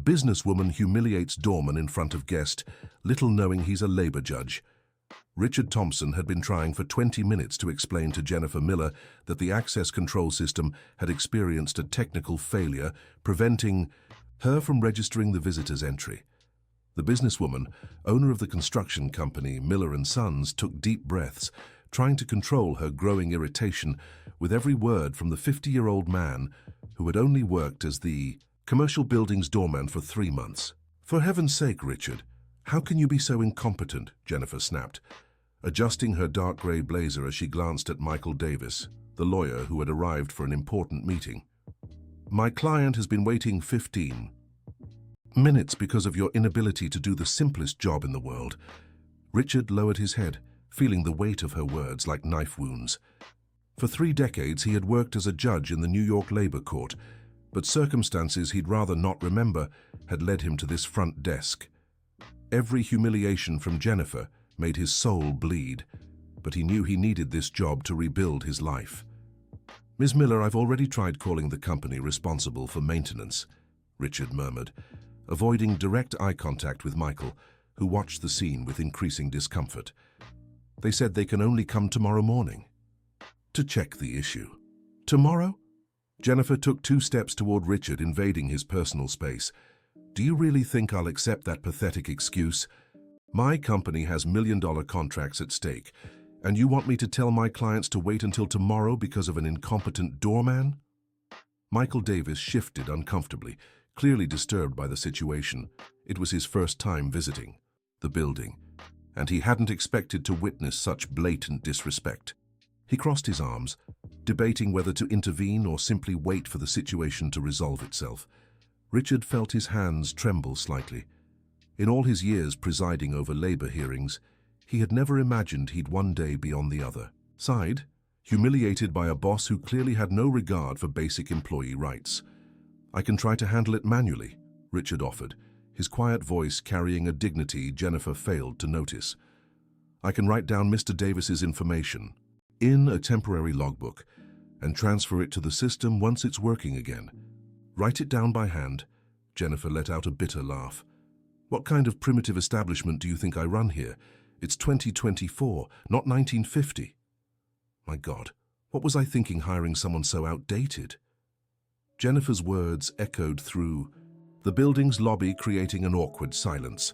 Businesswoman humiliates Doorman in front of guest, little knowing he's a labor judge. Richard Thompson had been trying for 20 minutes to explain to Jennifer Miller that the access control system had experienced a technical failure, preventing her from registering the visitor's entry. The businesswoman, owner of the construction company Miller & Sons, took deep breaths, trying to control her growing irritation with every word from the 50-year-old man who had only worked as the commercial building's doorman for 3 months. "For heaven's sake, Richard, how can you be so incompetent?" Jennifer snapped, adjusting her dark grey blazer as she glanced at Michael Davis, the lawyer who had arrived for an important meeting. "My client has been waiting 15 minutes because of your inability to do the simplest job in the world." Richard lowered his head, feeling the weight of her words like knife wounds. For 3 decades he had worked as a judge in the New York labor court, but circumstances he'd rather not remember had led him to this front desk. Every humiliation from Jennifer made his soul bleed, but he knew he needed this job to rebuild his life. "Ms. Miller, I've already tried calling the company responsible for maintenance," Richard murmured, avoiding direct eye contact with Michael, who watched the scene with increasing discomfort. "They said they can only come tomorrow morning to check the issue." "Tomorrow?" Jennifer took 2 steps toward Richard, invading his personal space. "Do you really think I'll accept that pathetic excuse? My company has million-dollar contracts at stake, and you want me to tell my clients to wait until tomorrow because of an incompetent doorman?" Michael Davis shifted uncomfortably, clearly disturbed by the situation. It was his first time visiting the building, and he hadn't expected to witness such blatant disrespect. He crossed his arms, debating whether to intervene or simply wait for the situation to resolve itself. Richard felt his hands tremble slightly. In all his years presiding over labor hearings, he had never imagined he'd one day be on the other side, humiliated by a boss who clearly had no regard for basic employee rights. "I can try to handle it manually," Richard offered, his quiet voice carrying a dignity Jennifer failed to notice. "I can write down Mr. Davis's information in a temporary logbook and transfer it to the system once it's working again." "Write it down by hand?" Jennifer let out a bitter laugh. "What kind of primitive establishment do you think I run here? It's 2024, not 1950. My God, what was I thinking hiring someone so outdated?" Jennifer's words echoed through the building's lobby, creating an awkward silence.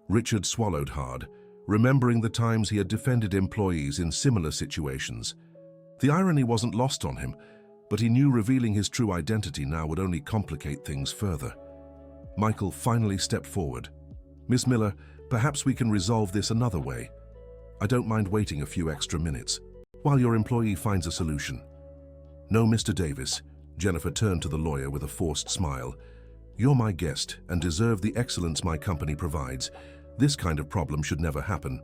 Richard swallowed hard, remembering the times he had defended employees in similar situations. The irony wasn't lost on him, but he knew revealing his true identity now would only complicate things further. Michael finally stepped forward. "Miss Miller, perhaps we can resolve this another way. I don't mind waiting a few extra minutes, while your employee finds a solution." "No, Mr. Davis," Jennifer turned to the lawyer with a forced smile. "You're my guest and deserve the excellence my company provides. This kind of problem should never happen."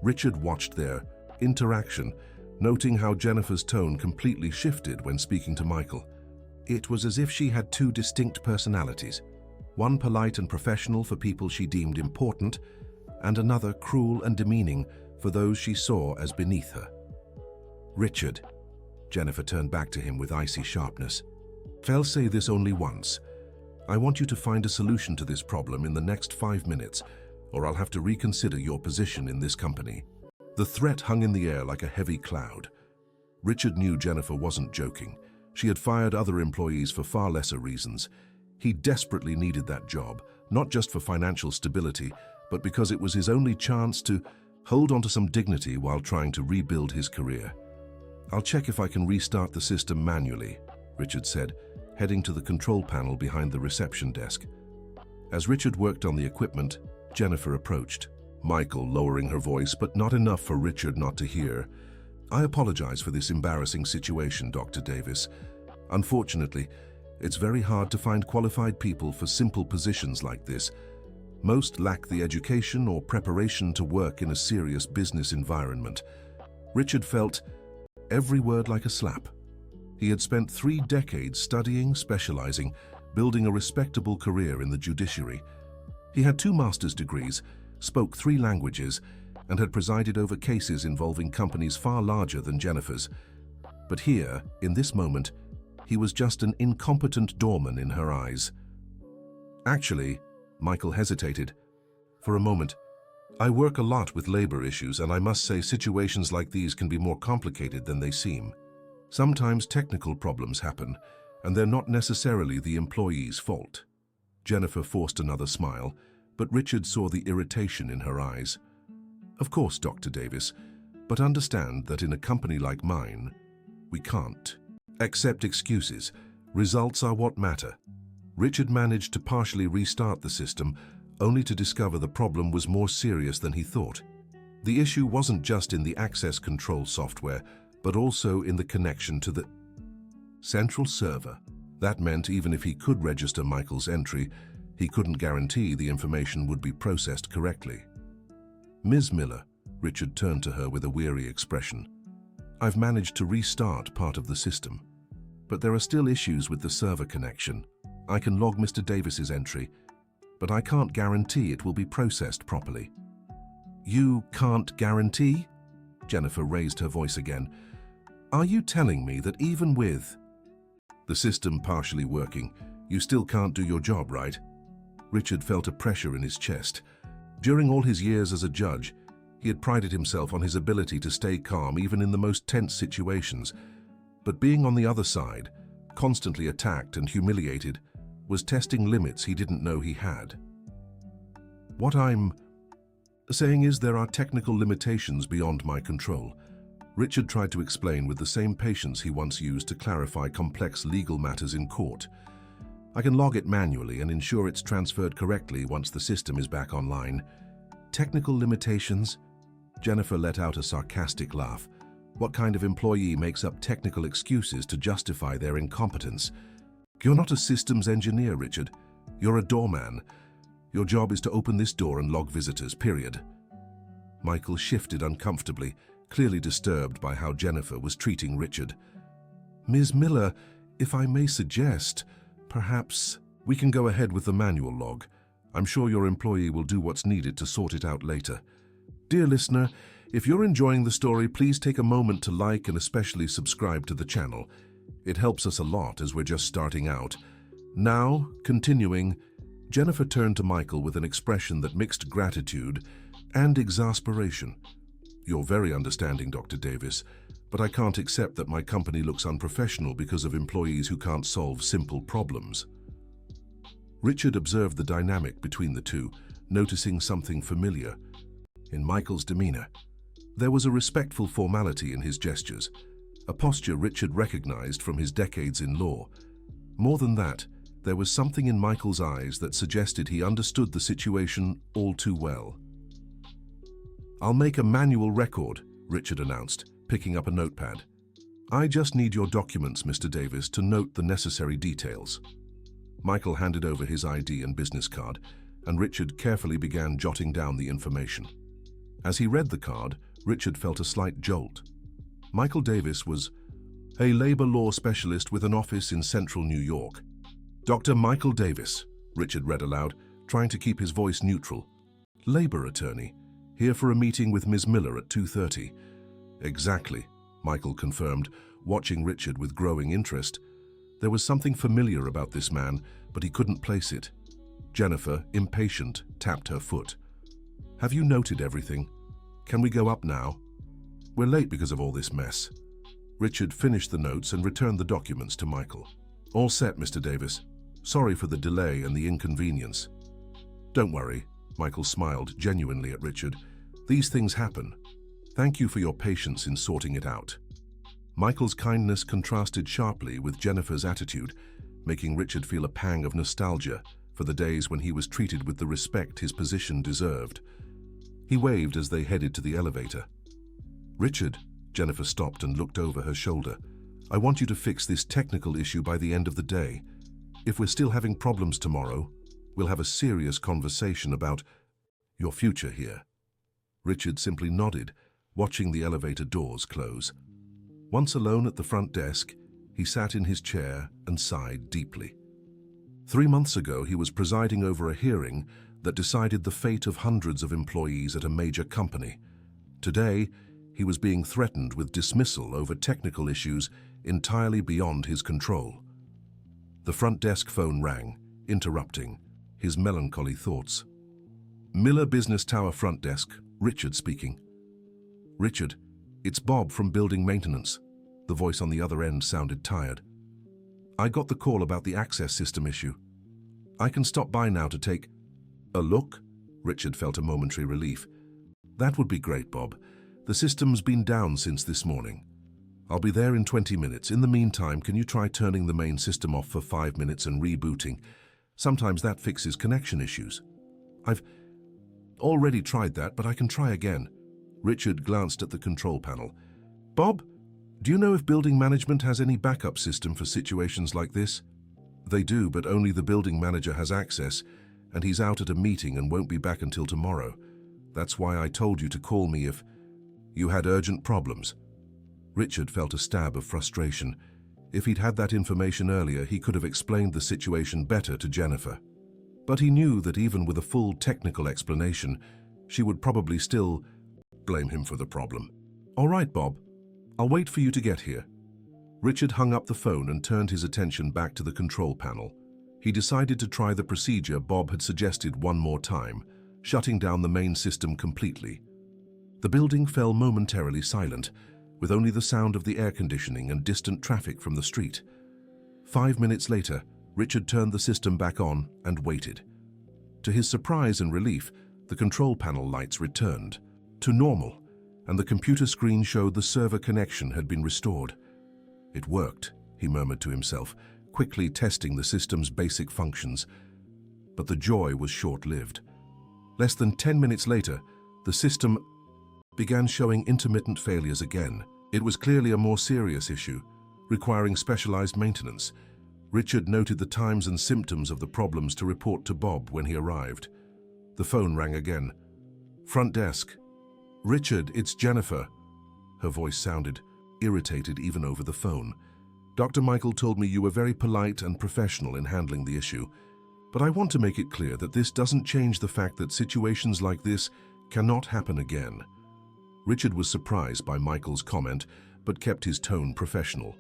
Richard watched their interaction, noting how Jennifer's tone completely shifted when speaking to Michael. It was as if she had 2 distinct personalities, one polite and professional for people she deemed important, and another cruel and demeaning for those she saw as beneath her. "Richard," Jennifer turned back to him with icy sharpness, "I'll say this only once. I want you to find a solution to this problem in the next 5 minutes, or I'll have to reconsider your position in this company." The threat hung in the air like a heavy cloud. Richard knew Jennifer wasn't joking. She had fired other employees for far lesser reasons. He desperately needed that job, not just for financial stability, but because it was his only chance to hold onto some dignity while trying to rebuild his career. "I'll check if I can restart the system manually," Richard said, heading to the control panel behind the reception desk. As Richard worked on the equipment, Jennifer approached, Michael lowering her voice, but not enough for Richard not to hear. "I apologize for this embarrassing situation, Dr. Davis. Unfortunately, it's very hard to find qualified people for simple positions like this. Most lack the education or preparation to work in a serious business environment." Richard felt every word like a slap. He had spent 3 decades studying, specializing, building a respectable career in the judiciary. He had 2 master's degrees, spoke 3 languages, and had presided over cases involving companies far larger than Jennifer's. But here, in this moment, he was just an incompetent doorman in her eyes. Actually, Michael hesitated. For a moment, I work a lot with labor issues, and I must say situations like these can be more complicated than they seem. Sometimes technical problems happen, and they're not necessarily the employee's fault. Jennifer forced another smile, but Richard saw the irritation in her eyes. Of course, Dr. Davis, but understand that in a company like mine, we can't accept excuses. Results are what matter. Richard managed to partially restart the system, only to discover the problem was more serious than he thought. The issue wasn't just in the access control software, but also in the connection to the central server. That meant even if he could register Michael's entry, he couldn't guarantee the information would be processed correctly. Ms. Miller, Richard turned to her with a weary expression. I've managed to restart part of the system, but there are still issues with the server connection. I can log Mr. Davis's entry, but I can't guarantee it will be processed properly. You can't guarantee? Jennifer raised her voice again. Are you telling me that even with the system partially working, you still can't do your job, right? Richard felt a pressure in his chest. During all his years as a judge, he had prided himself on his ability to stay calm even in the most tense situations. But being on the other side, constantly attacked and humiliated, was testing limits he didn't know he had. What I'm saying is there are technical limitations beyond my control. Richard tried to explain with the same patience he once used to clarify complex legal matters in court. I can log it manually and ensure it's transferred correctly once the system is back online. Technical limitations? Jennifer let out a sarcastic laugh. What kind of employee makes up technical excuses to justify their incompetence? You're not a systems engineer, Richard. You're a doorman. Your job is to open this door and log visitors, period. Michael shifted uncomfortably, clearly disturbed by how Jennifer was treating Richard. Ms. Miller, if I may suggest, perhaps we can go ahead with the manual log. I'm sure your employee will do what's needed to sort it out later. Dear listener, if you're enjoying the story, please take a moment to like and especially subscribe to the channel. It helps us a lot as we're just starting out. Now, continuing, Jennifer turned to Michael with an expression that mixed gratitude and exasperation. You're very understanding, Dr. Davis, but I can't accept that my company looks unprofessional because of employees who can't solve simple problems. Richard observed the dynamic between the two, noticing something familiar in Michael's demeanor. There was a respectful formality in his gestures, a posture Richard recognized from his decades in law. More than that, there was something in Michael's eyes that suggested he understood the situation all too well. I'll make a manual record, Richard announced, picking up a notepad. I just need your documents, Mr. Davis, to note the necessary details. Michael handed over his ID and business card, and Richard carefully began jotting down the information. As he read the card, Richard felt a slight jolt. Michael Davis was a labor law specialist with an office in central New York. Dr. Michael Davis, Richard read aloud, trying to keep his voice neutral. Labor attorney, here for a meeting with Ms. Miller at 2:30. Exactly, Michael confirmed, watching Richard with growing interest. There was something familiar about this man, but he couldn't place it. Jennifer, impatient, tapped her foot. Have you noted everything? Can we go up now? We're late because of all this mess. Richard finished the notes and returned the documents to Michael. All set, Mr. Davis. Sorry for the delay and the inconvenience. Don't worry, Michael smiled genuinely at Richard. These things happen. Thank you for your patience in sorting it out. Michael's kindness contrasted sharply with Jennifer's attitude, making Richard feel a pang of nostalgia for the days when he was treated with the respect his position deserved. He waved as they headed to the elevator. Richard, Jennifer stopped and looked over her shoulder. I want you to fix this technical issue by the end of the day. If we're still having problems tomorrow, we'll have a serious conversation about your future here. Richard simply nodded, watching the elevator doors close. Once alone at the front desk, he sat in his chair and sighed deeply. 3 months ago, he was presiding over a hearing that decided the fate of hundreds of employees at a major company. Today, he was being threatened with dismissal over technical issues entirely beyond his control. The front desk phone rang, interrupting his melancholy thoughts. Miller Business Tower front desk, Richard speaking. Richard, it's Bob from building maintenance. The voice on the other end sounded tired. I got the call about the access system issue. I can stop by now to take a look? Richard felt a momentary relief. That would be great, Bob. The system's been down since this morning. I'll be there in 20 minutes. In the meantime, can you try turning the main system off for 5 minutes and rebooting? Sometimes that fixes connection issues. I've already tried that, but I can try again. Richard glanced at the control panel. Bob, do you know if building management has any backup system for situations like this? They do, but only the building manager has access, and he's out at a meeting and won't be back until tomorrow. That's why I told you to call me if you had urgent problems. Richard felt a stab of frustration. If he'd had that information earlier, he could have explained the situation better to Jennifer. But he knew that even with a full technical explanation, she would probably still blame him for the problem. All right, Bob. I'll wait for you to get here. Richard hung up the phone and turned his attention back to the control panel. He decided to try the procedure Bob had suggested one more time, shutting down the main system completely. The building fell momentarily silent, with only the sound of the air conditioning and distant traffic from the street. 5 minutes later, Richard turned the system back on and waited. To his surprise and relief, the control panel lights returned to normal, and the computer screen showed the server connection had been restored. It worked, he murmured to himself, quickly testing the system's basic functions. But the joy was short-lived. Less than 10 minutes later, the system began showing intermittent failures again. It was clearly a more serious issue, requiring specialized maintenance. Richard noted the times and symptoms of the problems to report to Bob when he arrived. The phone rang again. Front desk. Richard, it's Jennifer. Her voice sounded irritated even over the phone. Dr. Michael told me you were very polite and professional in handling the issue, but I want to make it clear that this doesn't change the fact that situations like this cannot happen again. Richard was surprised by Michael's comment, but kept his tone professional.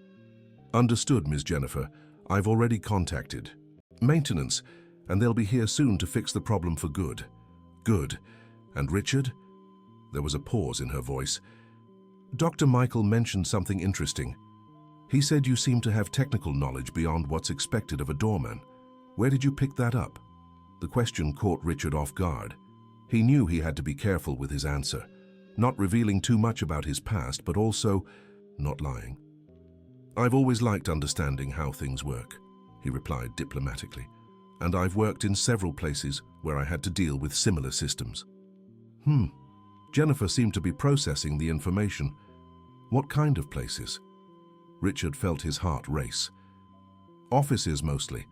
Understood, Ms. Jennifer. I've already contacted maintenance, and they'll be here soon to fix the problem for good. Good. And Richard? There was a pause in her voice. Dr. Michael mentioned something interesting. He said you seem to have technical knowledge beyond what's expected of a doorman. Where did you pick that up? The question caught Richard off guard. He knew he had to be careful with his answer, not revealing too much about his past, but also not lying. I've always liked understanding how things work, he replied diplomatically, and I've worked in several places where I had to deal with similar systems. Jennifer seemed to be processing the information. What kind of places? Richard felt his heart race. Offices mostly,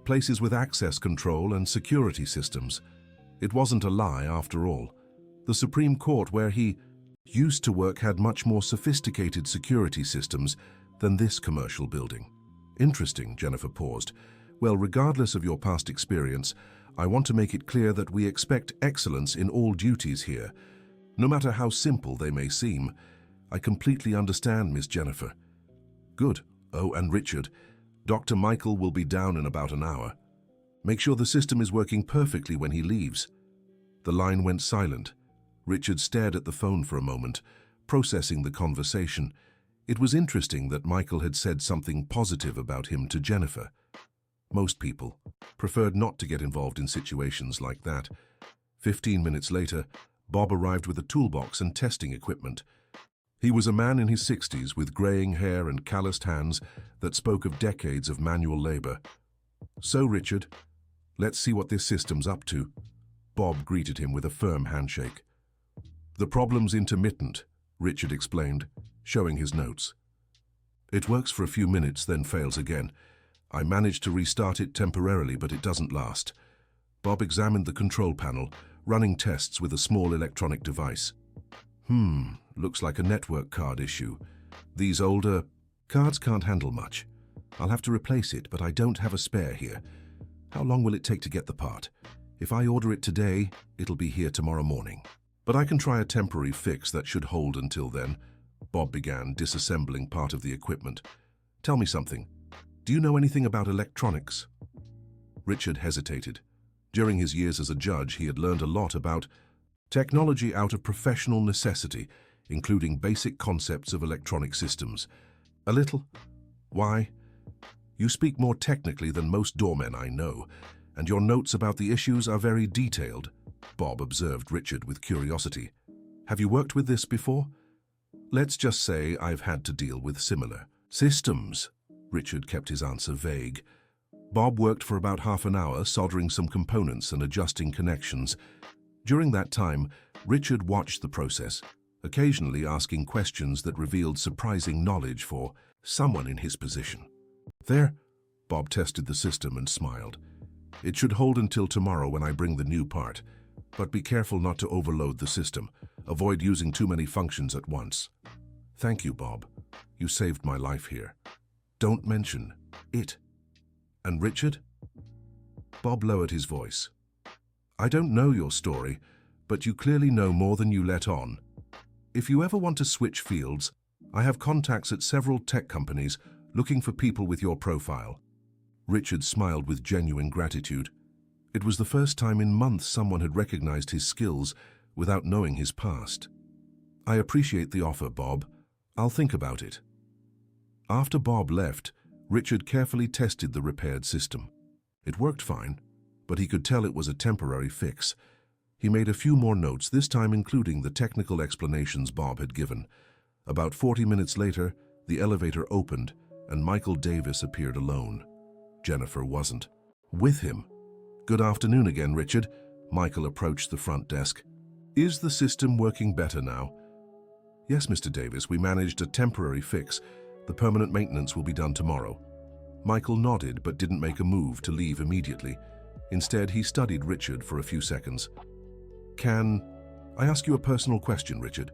places with access control and security systems. It wasn't a lie after all. The Supreme Court where he used to work had much more sophisticated security systems than this commercial building. Interesting, Jennifer paused. Well, regardless of your past experience, I want to make it clear that we expect excellence in all duties here, no matter how simple they may seem. I completely understand, Miss Jennifer. Good. Oh, and Richard, Dr. Michael will be down in about an hour. Make sure the system is working perfectly when he leaves. The line went silent. Richard stared at the phone for a moment, processing the conversation. It was interesting that Michael had said something positive about him to Jennifer. Most people preferred not to get involved in situations like that. 15 minutes later, Bob arrived with a toolbox and testing equipment. He was a man in his 60s with graying hair and calloused hands that spoke of decades of manual labor. So, Richard, let's see what this system's up to. Bob greeted him with a firm handshake. The problem's intermittent, Richard explained, showing his notes. It works for a few minutes, then fails again. I managed to restart it temporarily, but it doesn't last. Bob examined the control panel, running tests with a small electronic device. Looks like a network card issue. These older cards can't handle much. I'll have to replace it, but I don't have a spare here. How long will it take to get the part? If I order it today, it'll be here tomorrow morning. But I can try a temporary fix that should hold until then. Bob began disassembling part of the equipment. Tell me something. Do you know anything about electronics? Richard hesitated. During his years as a judge, he had learned a lot about technology out of professional necessity, including basic concepts of electronic systems. A little? Why? You speak more technically than most doormen I know, and your notes about the issues are very detailed, Bob observed Richard with curiosity. Have you worked with this before? Let's just say I've had to deal with similar systems. Richard kept his answer vague. Bob worked for about half an hour soldering some components and adjusting connections. During that time, Richard watched the process, occasionally asking questions that revealed surprising knowledge for someone in his position. There, Bob tested the system and smiled. It should hold until tomorrow when I bring the new part, but be careful not to overload the system. Avoid using too many functions at once. Thank you, Bob. You saved my life here. Don't mention it. And Richard? Bob lowered his voice. I don't know your story, but you clearly know more than you let on. If you ever want to switch fields, I have contacts at several tech companies looking for people with your profile. Richard smiled with genuine gratitude. It was the first time in months someone had recognized his skills without knowing his past. I appreciate the offer, Bob. I'll think about it. After Bob left, Richard carefully tested the repaired system. It worked fine, but he could tell it was a temporary fix. He made a few more notes, this time including the technical explanations Bob had given. About 40 minutes later, the elevator opened and Michael Davis appeared alone. Jennifer wasn't with him. Good afternoon again, Richard. Michael approached the front desk. Is the system working better now? Yes, Mr. Davis, we managed a temporary fix. The permanent maintenance will be done tomorrow. Michael nodded but didn't make a move to leave immediately. Instead, he studied Richard for a few seconds. Can I ask you a personal question, Richard?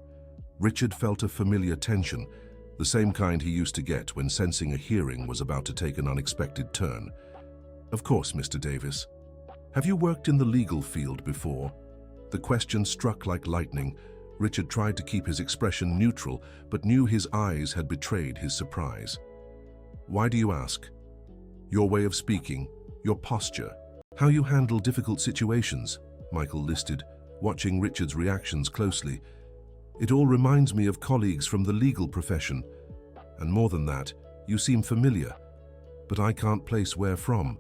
Richard felt a familiar tension, the same kind he used to get when sensing a hearing was about to take an unexpected turn. Of course, Mr. Davis. Have you worked in the legal field before? The question struck like lightning. Richard tried to keep his expression neutral, but knew his eyes had betrayed his surprise. Why do you ask? Your way of speaking, your posture, how you handle difficult situations, Michael listed, watching Richard's reactions closely. It all reminds me of colleagues from the legal profession. And more than that, you seem familiar, but I can't place where from.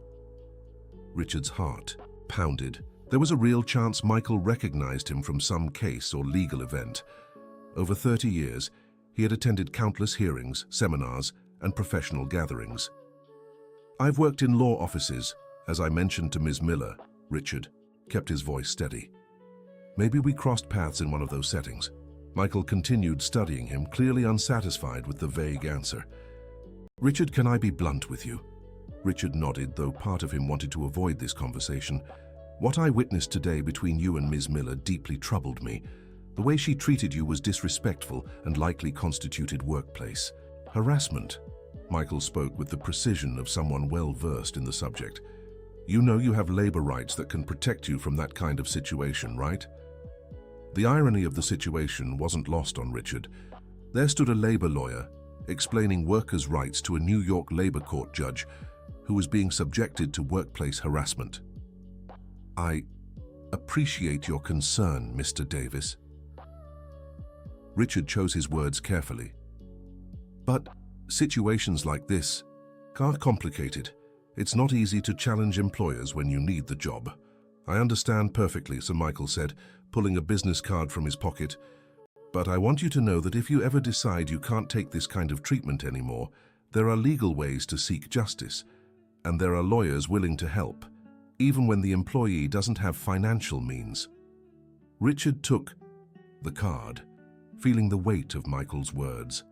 Richard's heart pounded. There was a real chance Michael recognized him from some case or legal event. Over 30 years, he had attended countless hearings, seminars, and professional gatherings. I've worked in law offices, as I mentioned to Ms. Miller. Richard kept his voice steady. Maybe we crossed paths in one of those settings. Michael continued studying him, clearly unsatisfied with the vague answer. Richard, can I be blunt with you? Richard nodded, though part of him wanted to avoid this conversation. What I witnessed today between you and Ms. Miller deeply troubled me. The way she treated you was disrespectful and likely constituted workplace harassment. Michael spoke with the precision of someone well-versed in the subject. You know you have labor rights that can protect you from that kind of situation, right? The irony of the situation wasn't lost on Richard. There stood a labor lawyer explaining workers' rights to a New York labor court judge who was being subjected to workplace harassment. I appreciate your concern, Mr. Davis. Richard chose his words carefully. But situations like this are complicated. It's not easy to challenge employers when you need the job. I understand perfectly, Sir Michael said, pulling a business card from his pocket. But I want you to know that if you ever decide you can't take this kind of treatment anymore, there are legal ways to seek justice, and there are lawyers willing to help, even when the employee doesn't have financial means. Richard took the card, feeling the weight of Michael's words.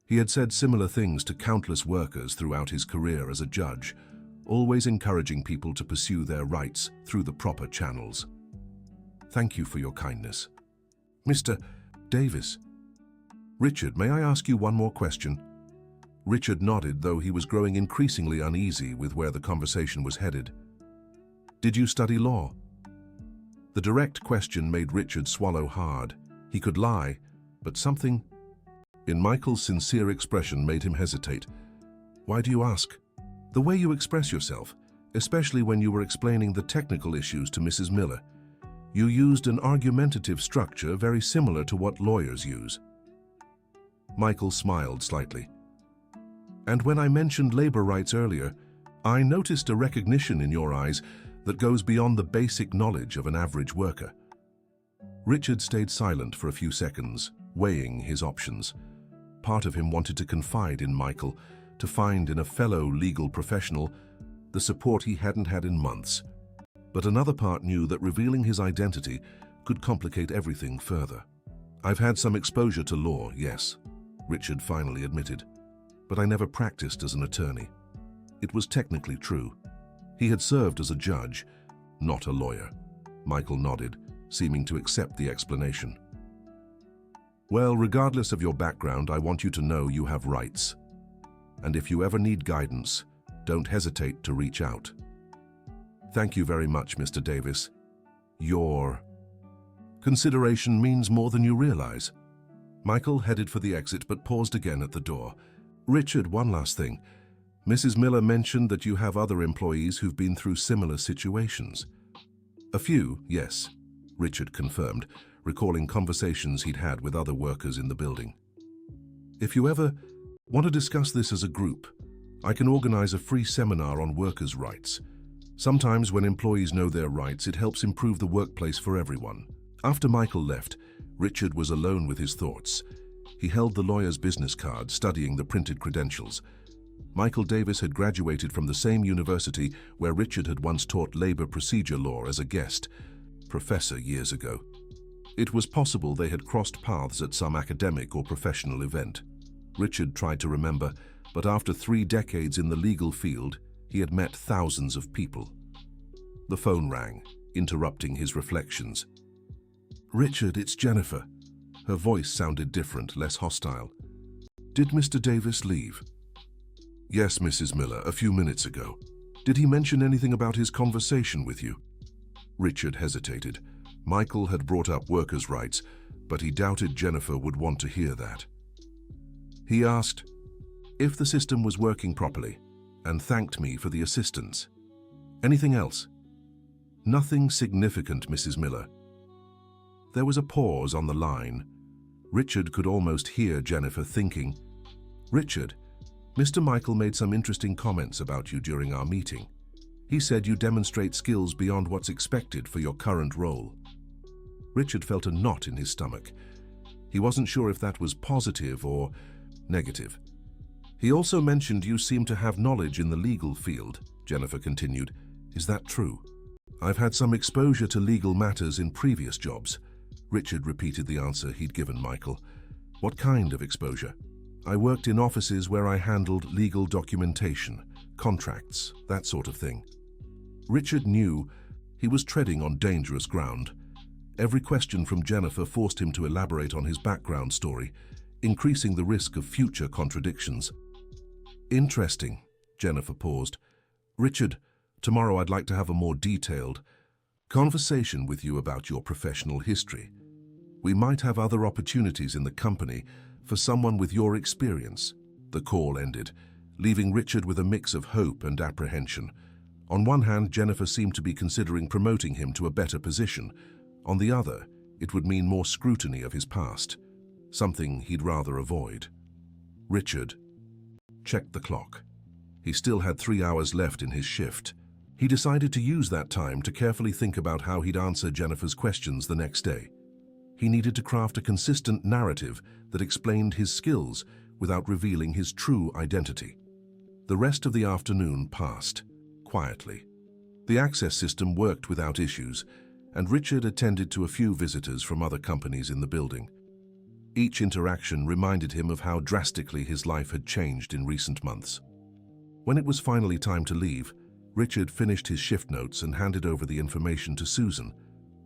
He had said similar things to countless workers throughout his career as a judge, always encouraging people to pursue their rights through the proper channels. Thank you for your kindness. Mr. Davis. Richard, may I ask you one more question? Richard nodded, though he was growing increasingly uneasy with where the conversation was headed. Did you study law? The direct question made Richard swallow hard. He could lie, but something in Michael's sincere expression made him hesitate. Why do you ask? The way you express yourself, especially when you were explaining the technical issues to Mrs. Miller. You used an argumentative structure very similar to what lawyers use." Michael smiled slightly. "And when I mentioned labor rights earlier, I noticed a recognition in your eyes that goes beyond the basic knowledge of an average worker." Richard stayed silent for a few seconds, weighing his options. Part of him wanted to confide in Michael, to find in a fellow legal professional the support he hadn't had in months. But another part knew that revealing his identity could complicate everything further. "I've had some exposure to law, yes," Richard finally admitted, "but I never practiced as an attorney." It was technically true. He had served as a judge, not a lawyer. Michael nodded, seeming to accept the explanation. "Well, regardless of your background, I want you to know you have rights. And if you ever need guidance, don't hesitate to reach out." "Thank you very much, Mr. Davis. Your consideration means more than you realize." Michael headed for the exit but paused again at the door. "Richard, one last thing. Mrs. Miller mentioned that you have other employees who've been through similar situations." "A few, yes," Richard confirmed, recalling conversations he'd had with other workers in the building. "If you ever want to discuss this as a group, I can organize a free seminar on workers' rights. Sometimes when employees know their rights, it helps improve the workplace for everyone." After Michael left, Richard was alone with his thoughts. He held the lawyer's business card, studying the printed credentials. Michael Davis had graduated from the same university where Richard had once taught labor procedure law as a guest professor years ago. It was possible they had crossed paths at some academic or professional event. Richard tried to remember, but after 3 decades in the legal field, he had met thousands of people. The phone rang, interrupting his reflections. "Richard, it's Jennifer." Her voice sounded different, less hostile. "Did Mr. Davis leave?" "Yes, Mrs. Miller, a few minutes ago." "Did he mention anything about his conversation with you?" Richard hesitated. Michael had brought up workers' rights, but he doubted Jennifer would want to hear that. He asked if the system was working properly and thanked me for the assistance. "Anything else?" "Nothing significant, Mrs. Miller." There was a pause on the line. Richard could almost hear Jennifer thinking, "Richard, Mr. Michael made some interesting comments about you during our meeting. He said you demonstrate skills beyond what's expected for your current role." Richard felt a knot in his stomach. He wasn't sure if that was positive or negative. "He also mentioned you seem to have knowledge in the legal field," Jennifer continued. "Is that true?" "I've had some exposure to legal matters in previous jobs." Richard repeated the answer he'd given Michael. "What kind of exposure?" "I worked in offices where I handled legal documentation, contracts, that sort of thing." Richard knew he was treading on dangerous ground. Every question from Jennifer forced him to elaborate on his background story, increasing the risk of future contradictions. "Interesting," Jennifer paused. "Richard, tomorrow I'd like to have a more detailed conversation with you about your professional history. We might have other opportunities in the company for someone with your experience." The call ended, leaving Richard with a mix of hope and apprehension. On one hand, Jennifer seemed to be considering promoting him to a better position. On the other, it would mean more scrutiny of his past, something he'd rather avoid. Richard checked the clock. He still had 3 hours left in his shift. He decided to use that time to carefully think about how he'd answer Jennifer's questions the next day. He needed to craft a consistent narrative that explained his skills without revealing his true identity. The rest of the afternoon passed quietly. The access system worked without issues, and Richard attended to a few visitors from other companies in the building. Each interaction reminded him of how drastically his life had changed in recent months. When it was finally time to leave, Richard finished his shift notes and handed over the information to Susan,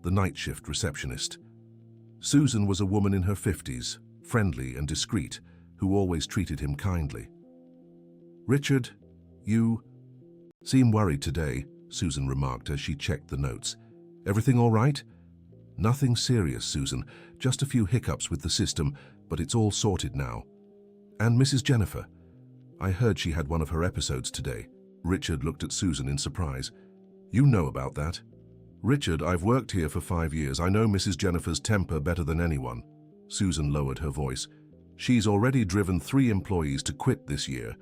the night shift receptionist. Susan was a woman in her 50s, friendly and discreet, who always treated him kindly. "Richard, you seem worried today," Susan remarked as she checked the notes. "Everything all right?" "Nothing serious, Susan. Just a few hiccups with the system, but it's all sorted now." "And Mrs. Jennifer? I heard she had one of her episodes today." Richard looked at Susan in surprise. You know about that? Richard, I've worked here for 5 years. I know Mrs. Jennifer's temper better than anyone. Susan lowered her voice. She's already driven 3 employees to quit this year,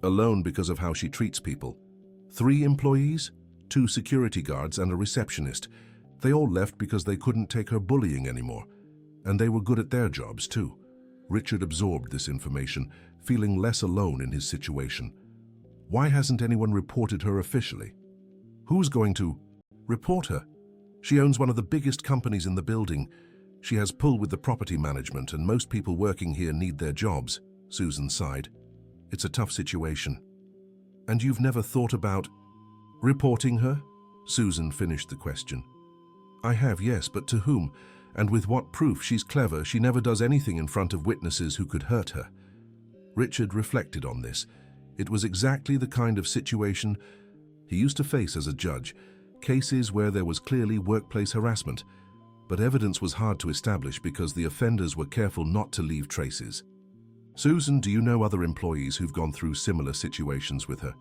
alone because of how she treats people. 3 employees? 2 security guards and a receptionist. They all left because they couldn't take her bullying anymore. And they were good at their jobs too. Richard absorbed this information, feeling less alone in his situation. Why hasn't anyone reported her officially? Who's going to report her? She owns one of the biggest companies in the building. She has pull with the property management, and most people working here need their jobs, Susan sighed. It's a tough situation. And you've never thought about reporting her? Susan finished the question. I have, yes, but to whom? And with what proof? She's clever. She never does anything in front of witnesses who could hurt her. Richard reflected on this. It was exactly the kind of situation he used to face as a judge, cases where there was clearly workplace harassment, but evidence was hard to establish because the offenders were careful not to leave traces. Susan, do you know other employees who've gone through similar situations with her?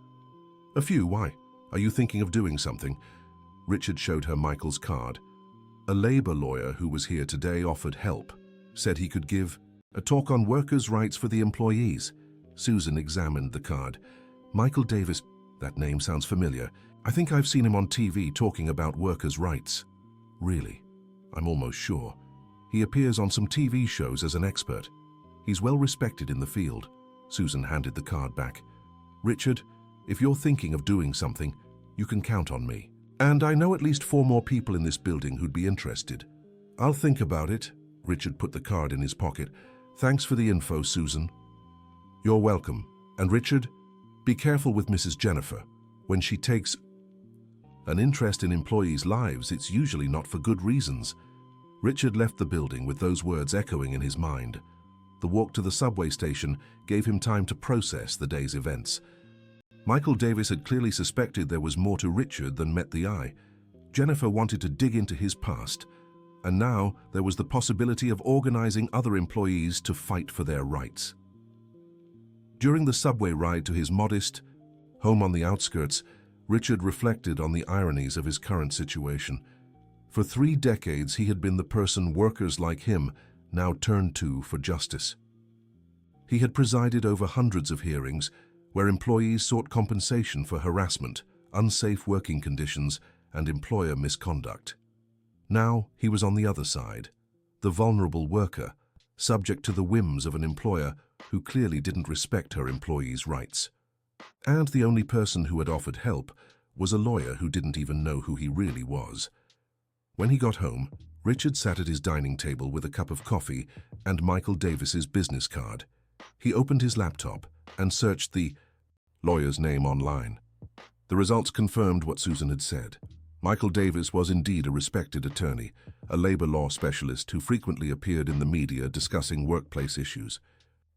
A few, why? Are you thinking of doing something? Richard showed her Michael's card. A labor lawyer who was here today offered help, said he could give a talk on workers' rights for the employees. Susan examined the card. Michael Davis, that name sounds familiar. I think I've seen him on TV talking about workers' rights. Really? I'm almost sure. He appears on some TV shows as an expert. He's well respected in the field. Susan handed the card back. Richard, if you're thinking of doing something, you can count on me. And I know at least 4 more people in this building who'd be interested. I'll think about it. Richard put the card in his pocket. Thanks for the info, Susan. You're welcome. And Richard, be careful with Mrs. Jennifer. When she takes an interest in employees' lives, it's usually not for good reasons. Richard left the building with those words echoing in his mind. The walk to the subway station gave him time to process the day's events. Michael Davis had clearly suspected there was more to Richard than met the eye. Jennifer wanted to dig into his past, and now there was the possibility of organizing other employees to fight for their rights. During the subway ride to his modest home on the outskirts, Richard reflected on the ironies of his current situation. For 3 decades, he had been the person workers like him now turned to for justice. He had presided over hundreds of hearings where employees sought compensation for harassment, unsafe working conditions, and employer misconduct. Now he was on the other side, the vulnerable worker, subject to the whims of an employer who clearly didn't respect her employees' rights. And the only person who had offered help was a lawyer who didn't even know who he really was. When he got home, Richard sat at his dining table with a cup of coffee and Michael Davis's business card. He opened his laptop and searched the lawyer's name online. The results confirmed what Susan had said. Michael Davis was indeed a respected attorney, a labor law specialist who frequently appeared in the media discussing workplace issues.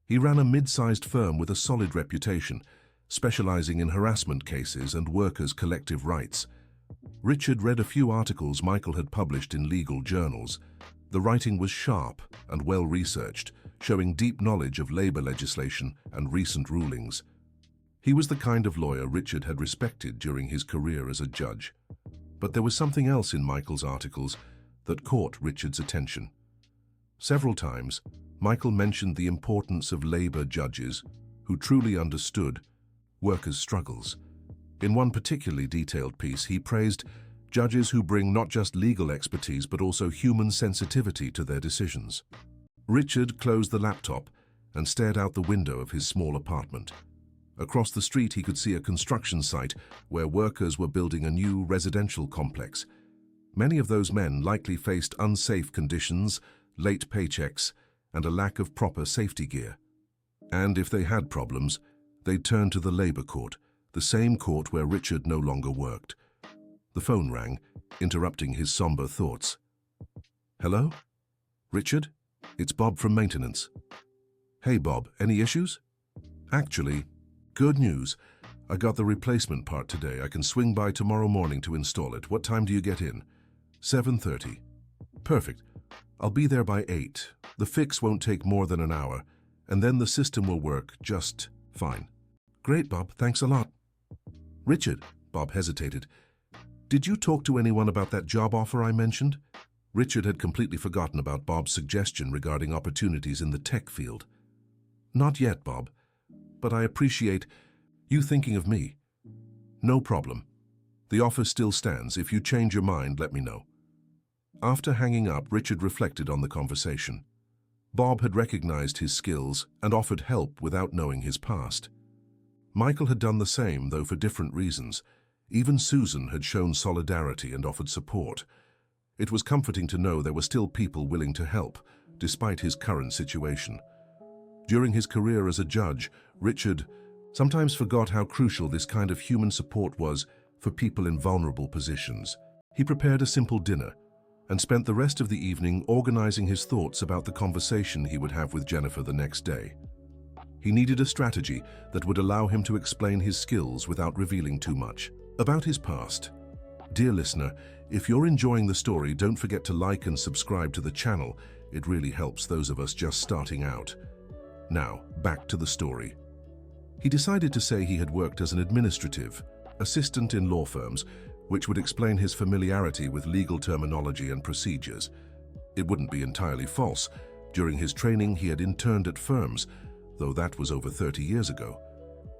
He ran a mid-sized firm with a solid reputation, specializing in harassment cases and workers' collective rights. Richard read a few articles Michael had published in legal journals. The writing was sharp and well-researched, showing deep knowledge of labor legislation and recent rulings. He was the kind of lawyer Richard had respected during his career as a judge. But there was something else in Michael's articles that caught Richard's attention. Several times, Michael mentioned the importance of labor judges who truly understood workers' struggles. In one particularly detailed piece, he praised judges who bring not just legal expertise but also human sensitivity to their decisions. Richard closed the laptop and stared out the window of his small apartment. Across the street, he could see a construction site where workers were building a new residential complex. Many of those men likely faced unsafe conditions, late paychecks, and a lack of proper safety gear. And if they had problems, they'd turn to the labor court, the same court where Richard no longer worked. The phone rang, interrupting his somber thoughts. Hello? Richard? It's Bob from maintenance. Hey Bob, any issues? Actually, good news. I got the replacement part today. I can swing by tomorrow morning to install it. What time do you get in? 7:30. Perfect. I'll be there by 8. The fix won't take more than an hour, and then the system will work just fine. Great, Bob. Thanks a lot. Richard, Bob hesitated. Did you talk to anyone about that job offer I mentioned? Richard had completely forgotten about Bob's suggestion regarding opportunities in the tech field. Not yet, Bob, but I appreciate you thinking of me. No problem. The offer still stands. If you change your mind, let me know. After hanging up, Richard reflected on the conversation. Bob had recognized his skills and offered help without knowing his past. Michael had done the same, though for different reasons. Even Susan had shown solidarity and offered support. It was comforting to know there were still people willing to help, despite his current situation. During his career as a judge, Richard sometimes forgot how crucial this kind of human support was for people in vulnerable positions. He prepared a simple dinner and spent the rest of the evening organizing his thoughts about the conversation he would have with Jennifer the next day. He needed a strategy that would allow him to explain his skills without revealing too much. About his past. Dear listener, if you're enjoying the story, don't forget to like and subscribe to the channel. It really helps those of us just starting out. Now, back to the story. He decided to say he had worked as an administrative assistant in law firms, which would explain his familiarity with legal terminology and procedures. It wouldn't be entirely false. During his training, he had interned at firms, though that was over 30 years ago.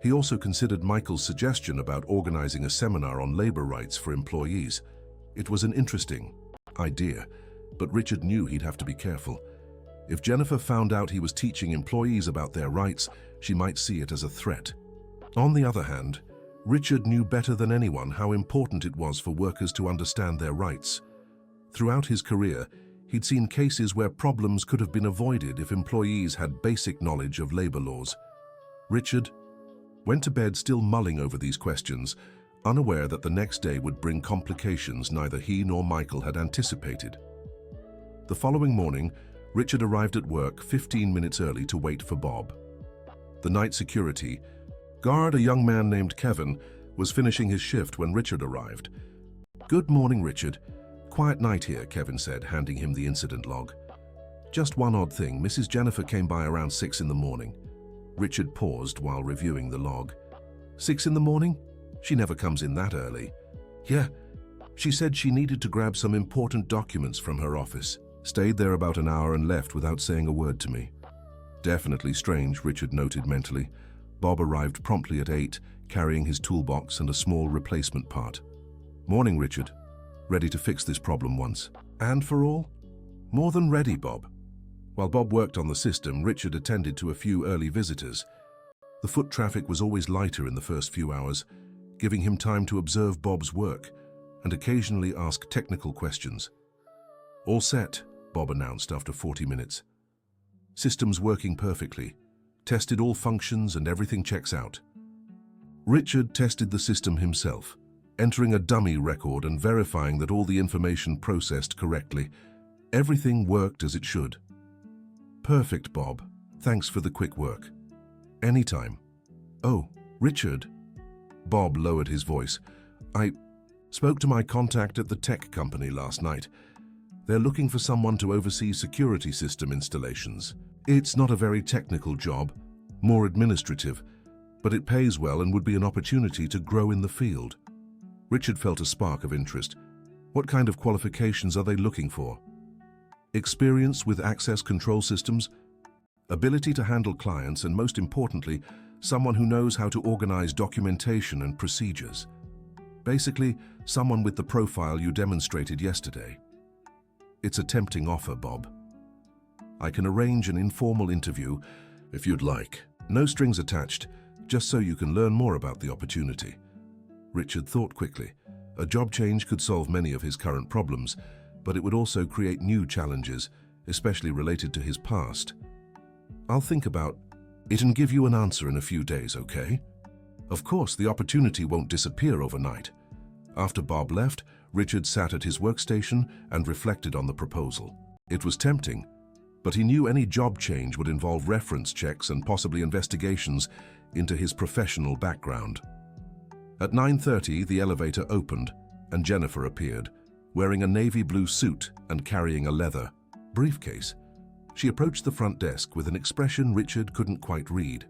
He also considered Michael's suggestion about organizing a seminar on labor rights for employees. It was an interesting idea, but Richard knew he'd have to be careful. If Jennifer found out he was teaching employees about their rights, she might see it as a threat. On the other hand, Richard knew better than anyone how important it was for workers to understand their rights. Throughout his career, he'd seen cases where problems could have been avoided if employees had basic knowledge of labor laws. Richard went to bed still mulling over these questions, unaware that the next day would bring complications neither he nor Michael had anticipated. The following morning, Richard arrived at work 15 minutes early to wait for Bob. The night security guard, a young man named Kevin, was finishing his shift when Richard arrived. "Good morning, Richard. Quiet night here," Kevin said, handing him the incident log. "Just one odd thing. Mrs. Jennifer came by around 6 in the morning. Richard paused while reviewing the log. 6 in the morning? She never comes in that early. Yeah, she said she needed to grab some important documents from her office. Stayed there about an hour and left without saying a word to me. Definitely strange, Richard noted mentally. Bob arrived promptly at 8, carrying his toolbox and a small replacement part. "Morning, Richard. Ready to fix this problem once and for all?" "More than ready, Bob." While Bob worked on the system, Richard attended to a few early visitors. The foot traffic was always lighter in the first few hours, giving him time to observe Bob's work and occasionally ask technical questions. "All set," Bob announced after 40 minutes. "System's working perfectly. Tested all functions and everything checks out." Richard tested the system himself, entering a dummy record and verifying that all the information processed correctly. Everything worked as it should. "Perfect, Bob. Thanks for the quick work." "Anytime." "Oh, Richard." Bob lowered his voice. "I spoke to my contact at the tech company last night. They're looking for someone to oversee security system installations. It's not a very technical job, more administrative, but it pays well and would be an opportunity to grow in the field." Richard felt a spark of interest. "What kind of qualifications are they looking for?" "Experience with access control systems, ability to handle clients, and most importantly, someone who knows how to organize documentation and procedures. Basically, someone with the profile you demonstrated yesterday." "It's a tempting offer, Bob. I can arrange an informal interview if you'd like. No strings attached, just so you can learn more about the opportunity." Richard thought quickly. A job change could solve many of his current problems, but it would also create new challenges, especially related to his past. "I'll think about it and give you an answer in a few days, okay?" Of course, the opportunity won't disappear overnight. After Bob left, Richard sat at his workstation and reflected on the proposal. It was tempting, but he knew any job change would involve reference checks and possibly investigations into his professional background. At 9:30, the elevator opened and Jennifer appeared, wearing a navy blue suit and carrying a leather briefcase. She approached the front desk with an expression Richard couldn't quite read.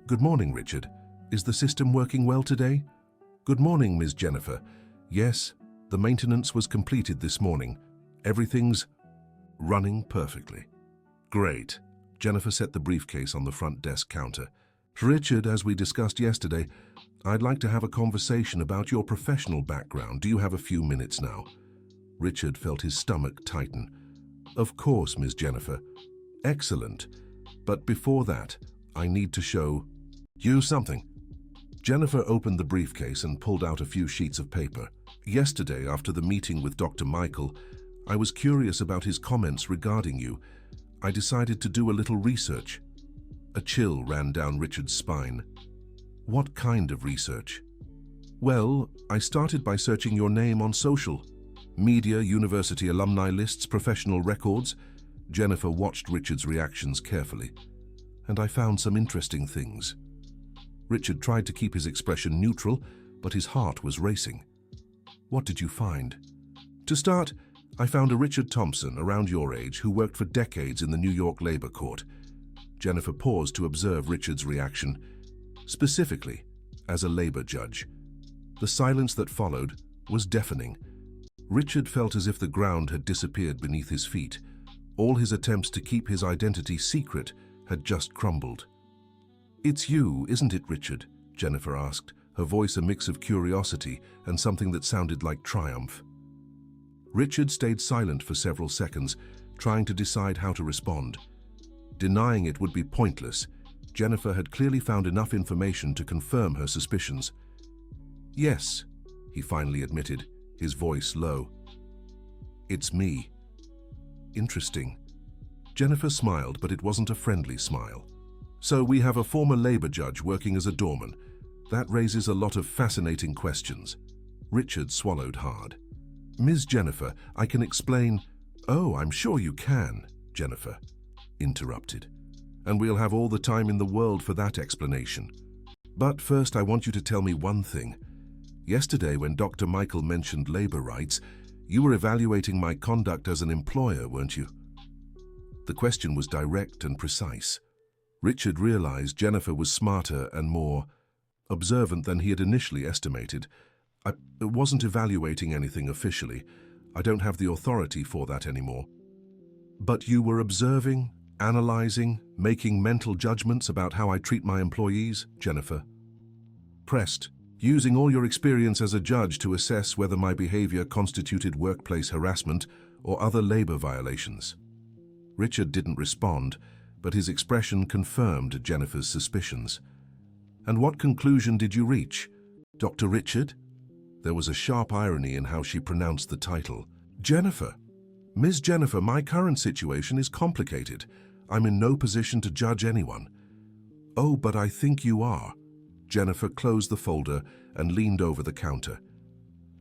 "Good morning, Richard. Is the system working well today?" Good morning, Ms. Jennifer. Yes, the maintenance was completed this morning. Everything's running perfectly. Great. Jennifer set the briefcase on the front desk counter. Richard, as we discussed yesterday, I'd like to have a conversation about your professional background. Do you have a few minutes now? Richard felt his stomach tighten. Of course, Ms. Jennifer. Excellent. But before that, I need to show you something. Jennifer opened the briefcase and pulled out a few sheets of paper. Yesterday, after the meeting with Dr. Michael, I was curious about his comments regarding you. I decided to do a little research. A chill ran down Richard's spine. What kind of research? Well, I started by searching your name on social media, university alumni lists, professional records. Jennifer watched Richard's reactions carefully, and I found some interesting things. Richard tried to keep his expression neutral, but his heart was racing. What did you find? To start, I found a Richard Thompson, around your age, who worked for decades in the New York Labor Court. Jennifer paused to observe Richard's reaction, specifically as a labor judge. The silence that followed was deafening. Richard felt as if the ground had disappeared beneath his feet. All his attempts to keep his identity secret had just crumbled. It's you, isn't it, Richard? Jennifer asked, her voice a mix of curiosity and something that sounded like triumph. Richard stayed silent for several seconds, trying to decide how to respond. Denying it would be pointless. Jennifer had clearly found enough information to confirm her suspicions. Yes, he finally admitted, his voice low. It's me. Interesting. Jennifer smiled, but it wasn't a friendly smile. So we have a former labor judge working as a doorman. That raises a lot of fascinating questions. Richard swallowed hard. Ms. Jennifer, I can explain. Oh, I'm sure you can, Jennifer interrupted. And we'll have all the time in the world for that explanation. But first, I want you to tell me one thing. Yesterday, when Dr. Michael mentioned labor rights, you were evaluating my conduct as an employer, weren't you? The question was direct and precise. Richard realized Jennifer was smarter and more observant than he had initially estimated. I wasn't evaluating anything officially. I don't have the authority for that anymore. But you were observing, analyzing, making mental judgments about how I treat my employees, Jennifer pressed, using all your experience as a judge to assess whether my behavior constituted workplace harassment or other labor violations. Richard didn't respond, but his expression confirmed Jennifer's suspicions. And what conclusion did you reach, Dr. Richard? There was a sharp irony in how she pronounced the title. Jennifer. Ms. Jennifer, my current situation is complicated. I'm in no position to judge anyone. Oh, but I think you are. Jennifer closed the folder and leaned over the counter.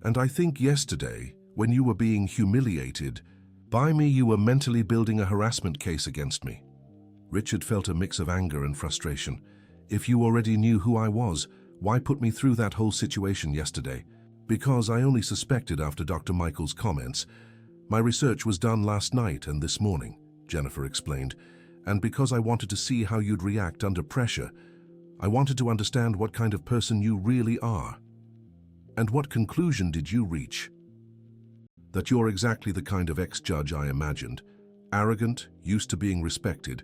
And I think yesterday, when you were being humiliated by me, you were mentally building a harassment case against me. Richard felt a mix of anger and frustration. If you already knew who I was, why put me through that whole situation yesterday? Because I only suspected after Dr. Michael's comments. My research was done last night and this morning, Jennifer explained, and because I wanted to see how you'd react under pressure. I wanted to understand what kind of person you really are. And what conclusion did you reach? That you're exactly the kind of ex-judge I imagined. Arrogant, used to being respected,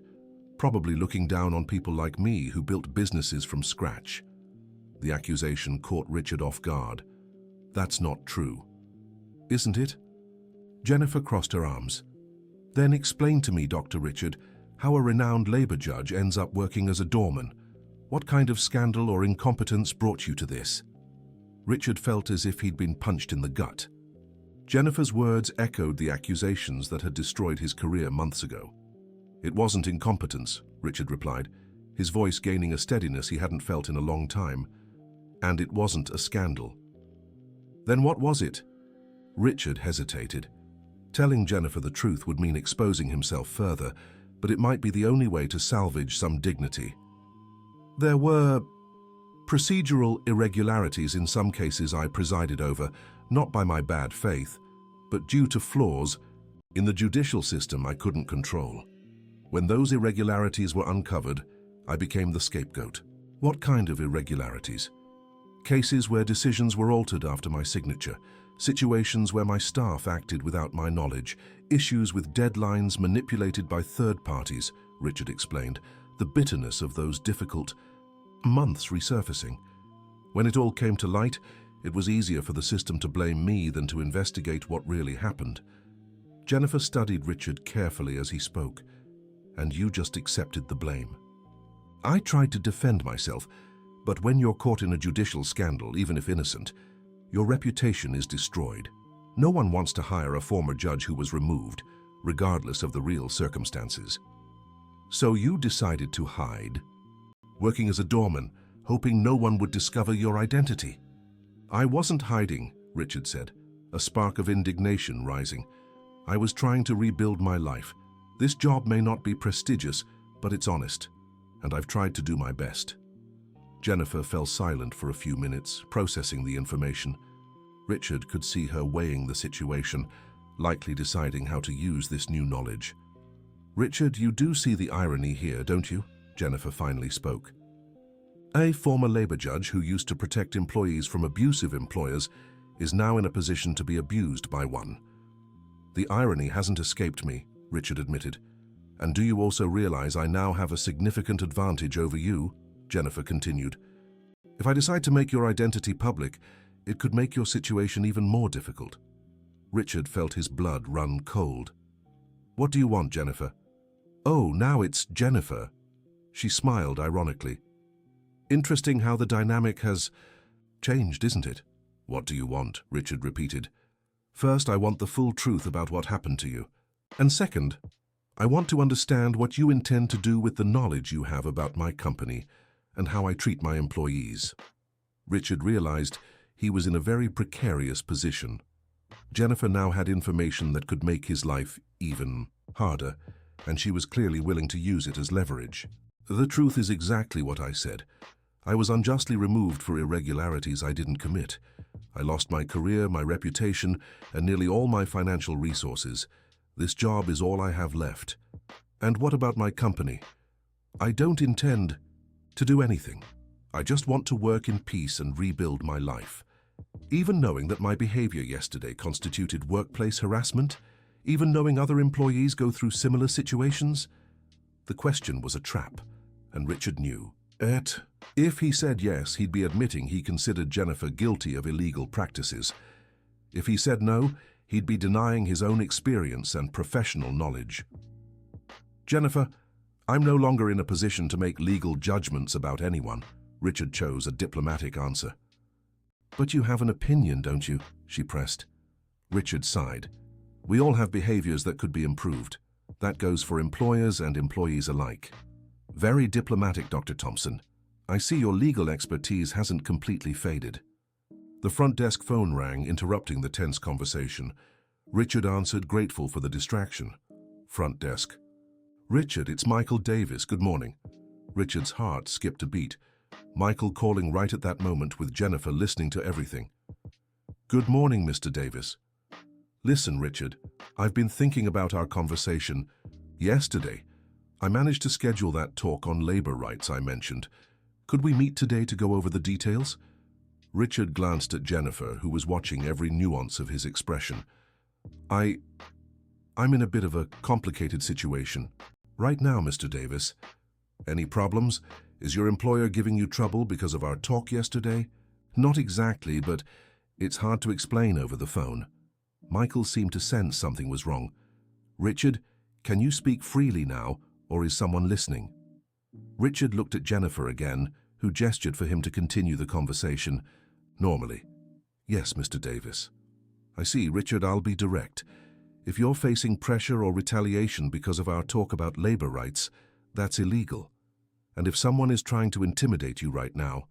probably looking down on people like me who built businesses from scratch. The accusation caught Richard off guard. That's not true. Isn't it? Jennifer crossed her arms. Then explain to me, Dr. Richard, how a renowned labor judge ends up working as a doorman. What kind of scandal or incompetence brought you to this? Richard felt as if he'd been punched in the gut. Jennifer's words echoed the accusations that had destroyed his career months ago. It wasn't incompetence, Richard replied, his voice gaining a steadiness he hadn't felt in a long time. And it wasn't a scandal. Then what was it? Richard hesitated. Telling Jennifer the truth would mean exposing himself further, but it might be the only way to salvage some dignity. There were procedural irregularities in some cases I presided over, not by my bad faith, but due to flaws in the judicial system I couldn't control. When those irregularities were uncovered, I became the scapegoat. What kind of irregularities? Cases where decisions were altered after my signature, situations where my staff acted without my knowledge, issues with deadlines manipulated by third parties, Richard explained, the bitterness of those difficult months resurfacing. When it all came to light, it was easier for the system to blame me than to investigate what really happened. Jennifer studied Richard carefully as he spoke. And you just accepted the blame. I tried to defend myself, but when you're caught in a judicial scandal, even if innocent, your reputation is destroyed. No one wants to hire a former judge who was removed, regardless of the real circumstances. So you decided to hide, working as a doorman, hoping no one would discover your identity. I wasn't hiding, Richard said, a spark of indignation rising. I was trying to rebuild my life. This job may not be prestigious, but it's honest, and I've tried to do my best. Jennifer fell silent for a few minutes, processing the information. Richard could see her weighing the situation, likely deciding how to use this new knowledge. Richard, you do see the irony here, don't you? Jennifer finally spoke. A former labor judge who used to protect employees from abusive employers is now in a position to be abused by one. The irony hasn't escaped me, Richard admitted. And do you also realize I now have a significant advantage over you? Jennifer continued. If I decide to make your identity public, it could make your situation even more difficult. Richard felt his blood run cold. What do you want, Jennifer? Oh, now it's Jennifer. She smiled ironically. Interesting how the dynamic has changed, isn't it? What do you want? Richard repeated. First, I want the full truth about what happened to you. And second, I want to understand what you intend to do with the knowledge you have about my company and how I treat my employees. Richard realized he was in a very precarious position. Jennifer now had information that could make his life even harder, and she was clearly willing to use it as leverage. The truth is exactly what I said. I was unjustly removed for irregularities I didn't commit. I lost my career, my reputation, and nearly all my financial resources. This job is all I have left. And what about my company? I don't intend to do anything. I just want to work in peace and rebuild my life. Even knowing that my behavior yesterday constituted workplace harassment, even knowing other employees go through similar situations, the question was a trap, and Richard knew. If he said yes, he'd be admitting he considered Jennifer guilty of illegal practices. If he said no, he'd be denying his own experience and professional knowledge. Jennifer, I'm no longer in a position to make legal judgments about anyone. Richard chose a diplomatic answer. But you have an opinion, don't you? She pressed. Richard sighed. We all have behaviors that could be improved. That goes for employers and employees alike. Very diplomatic, Dr. Thompson. I see your legal expertise hasn't completely faded. The front desk phone rang, interrupting the tense conversation. Richard answered, grateful for the distraction. Front desk. Richard, it's Michael Davis. Good morning. Richard's heart skipped a beat. Michael calling right at that moment with Jennifer listening to everything. Good morning, Mr. Davis. Listen, Richard, I've been thinking about our conversation. Yesterday, I managed to schedule that talk on labor rights I mentioned. Could we meet today to go over the details? Richard glanced at Jennifer, who was watching every nuance of his expression. I'm in a bit of a complicated situation. Right now, Mr. Davis. Any problems? Is your employer giving you trouble because of our talk yesterday? Not exactly, but it's hard to explain over the phone. Michael seemed to sense something was wrong. Richard, can you speak freely now, or is someone listening? Richard looked at Jennifer again, who gestured for him to continue the conversation. Normally. Yes, Mr. Davis. I see, Richard, I'll be direct. If you're facing pressure or retaliation because of our talk about labor rights, that's illegal. And if someone is trying to intimidate you right now,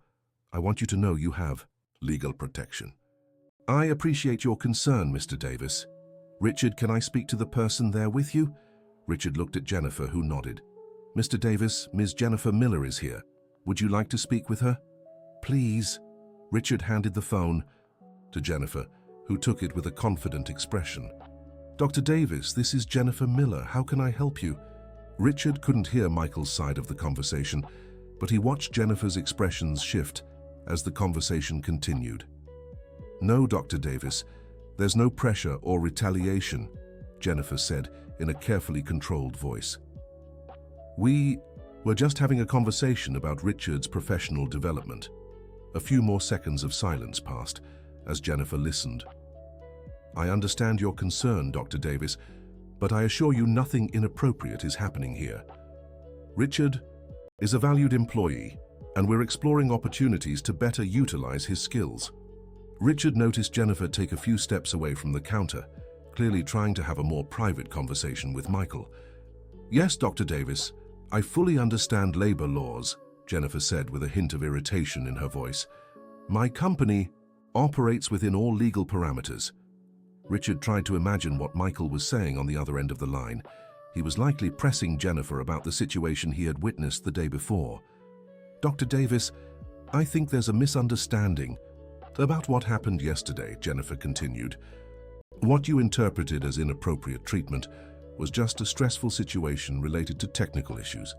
I want you to know you have legal protection. I appreciate your concern, Mr. Davis. Richard, can I speak to the person there with you? Richard looked at Jennifer, who nodded. Mr. Davis, Ms. Jennifer Miller is here. Would you like to speak with her? Please. Richard handed the phone to Jennifer, who took it with a confident expression. Dr. Davis, this is Jennifer Miller. How can I help you? Richard couldn't hear Michael's side of the conversation, but he watched Jennifer's expressions shift, as the conversation continued. "No, Dr. Davis, there's no pressure or retaliation," Jennifer said in a carefully controlled voice. "We were just having a conversation about Richard's professional development." A few more seconds of silence passed as Jennifer listened. "I understand your concern, Dr. Davis, but I assure you nothing inappropriate is happening here. Richard is a valued employee, and we're exploring opportunities to better utilize his skills." Richard noticed Jennifer take a few steps away from the counter, clearly trying to have a more private conversation with Michael. "Yes, Dr. Davis, I fully understand labor laws," Jennifer said with a hint of irritation in her voice. "My company operates within all legal parameters." Richard tried to imagine what Michael was saying on the other end of the line. He was likely pressing Jennifer about the situation he had witnessed the day before. "Dr. Davis, I think there's a misunderstanding about what happened yesterday," Jennifer continued. "What you interpreted as inappropriate treatment was just a stressful situation related to technical issues.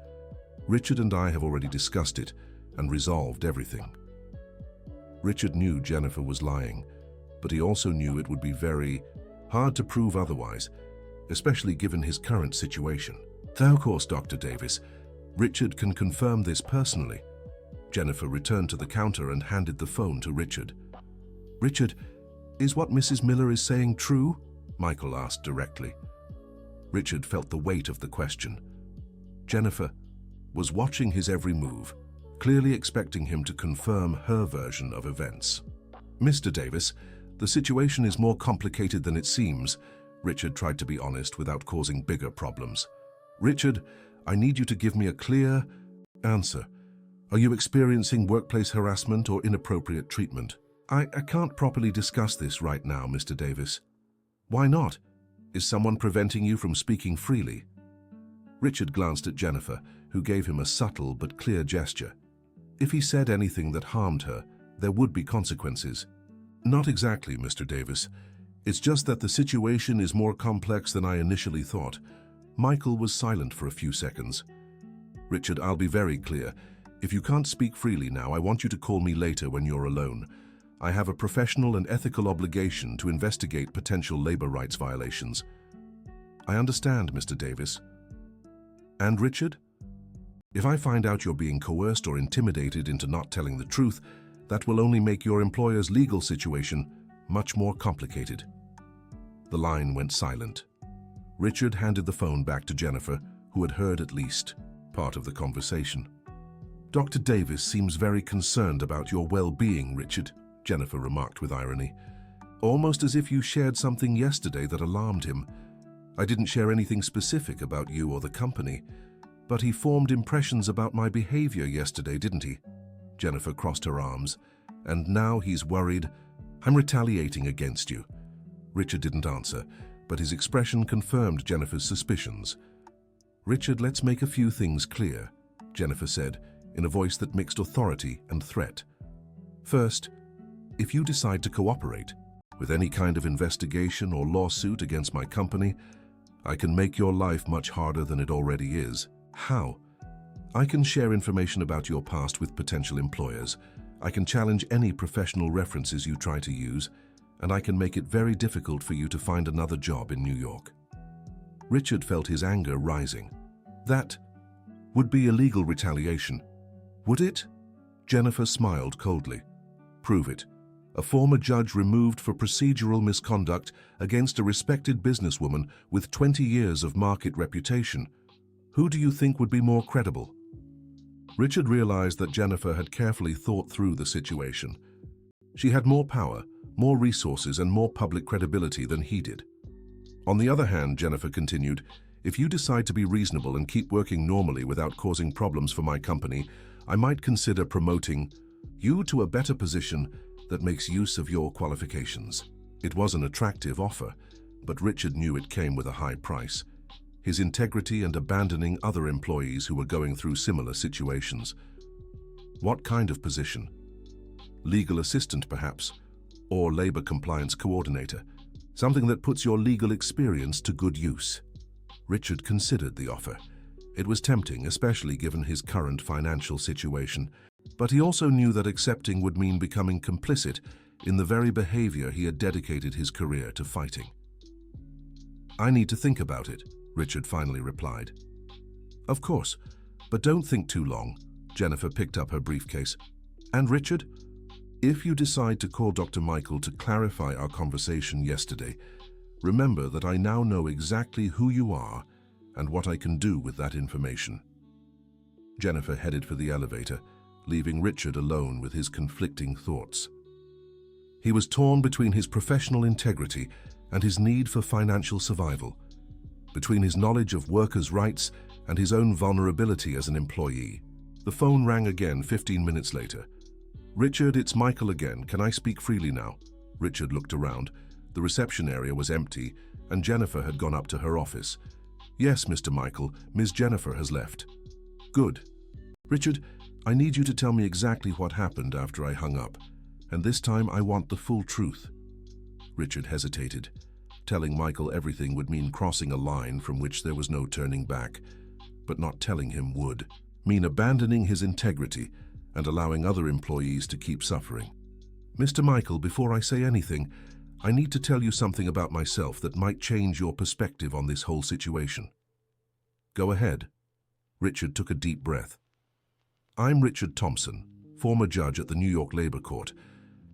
Richard and I have already discussed it and resolved everything." Richard knew Jennifer was lying, but he also knew it would be very hard to prove otherwise, especially given his current situation. "Though, of course, Dr. Davis, Richard can confirm this personally." Jennifer returned to the counter and handed the phone to Richard. "Richard, is what Mrs. Miller is saying true?" Michael asked directly. Richard felt the weight of the question. Jennifer was watching his every move, clearly expecting him to confirm her version of events. "Mr. Davis, the situation is more complicated than it seems." Richard tried to be honest without causing bigger problems. "Richard, I need you to give me a clear answer. Are you experiencing workplace harassment or inappropriate treatment?" I can't properly discuss this right now, Mr. Davis." "Why not? Is someone preventing you from speaking freely?" Richard glanced at Jennifer, who gave him a subtle but clear gesture. If he said anything that harmed her, there would be consequences. "Not exactly, Mr. Davis. It's just that the situation is more complex than I initially thought." Michael was silent for a few seconds. "Richard, I'll be very clear. If you can't speak freely now, I want you to call me later when you're alone. I have a professional and ethical obligation to investigate potential labor rights violations." "I understand, Mr. Davis." "And Richard? If I find out you're being coerced or intimidated into not telling the truth, that will only make your employer's legal situation much more complicated." The line went silent. Richard handed the phone back to Jennifer, who had heard at least part of the conversation. "Dr. Davis seems very concerned about your well-being, Richard," Jennifer remarked with irony. "Almost as if you shared something yesterday that alarmed him. I didn't share anything specific about you or the company, but he formed impressions about my behavior yesterday, didn't he?" Jennifer crossed her arms. "And now he's worried I'm retaliating against you." Richard didn't answer, but his expression confirmed Jennifer's suspicions. "Richard, let's make a few things clear," Jennifer said, in a voice that mixed authority and threat. "First, if you decide to cooperate with any kind of investigation or lawsuit against my company, I can make your life much harder than it already is." "How?" "I can share information about your past with potential employers. I can challenge any professional references you try to use, and I can make it very difficult for you to find another job in New York." Richard felt his anger rising. "That would be illegal retaliation, would it?" Jennifer smiled coldly. "Prove it. A former judge removed for procedural misconduct against a respected businesswoman with 20 years of market reputation. Who do you think would be more credible?" Richard realized that Jennifer had carefully thought through the situation. She had more power, more resources, and more public credibility than he did. "On the other hand," Jennifer continued, "if you decide to be reasonable and keep working normally without causing problems for my company, I might consider promoting you to a better position that makes use of your qualifications." It was an attractive offer, but Richard knew it came with a high price: his integrity and abandoning other employees who were going through similar situations. What kind of position? Legal assistant, perhaps, or labor compliance coordinator, something that puts your legal experience to good use. Richard considered the offer. It was tempting, especially given his current financial situation. But he also knew that accepting would mean becoming complicit in the very behavior he had dedicated his career to fighting. "I need to think about it," Richard finally replied. "Of course, but don't think too long." Jennifer picked up her briefcase. "And Richard, if you decide to call Dr. Michael to clarify our conversation yesterday, remember that I now know exactly who you are and what I can do with that information." Jennifer headed for the elevator, leaving Richard alone with his conflicting thoughts. He was torn between his professional integrity and his need for financial survival, between his knowledge of workers' rights and his own vulnerability as an employee. The phone rang again 15 minutes later. "Richard, it's Michael again. Can I speak freely now?" Richard looked around. The reception area was empty, and Jennifer had gone up to her office. "Yes, Mr. Michael, Ms. Jennifer has left." "Good. Richard, I need you to tell me exactly what happened after I hung up, and this time I want the full truth." Richard hesitated. Telling Michael everything would mean crossing a line from which there was no turning back, but not telling him would mean abandoning his integrity and allowing other employees to keep suffering. "Mr. Michael, before I say anything, I need to tell you something about myself that might change your perspective on this whole situation." "Go ahead." Richard took a deep breath. "I'm Richard Thompson, former judge at the New York Labor Court.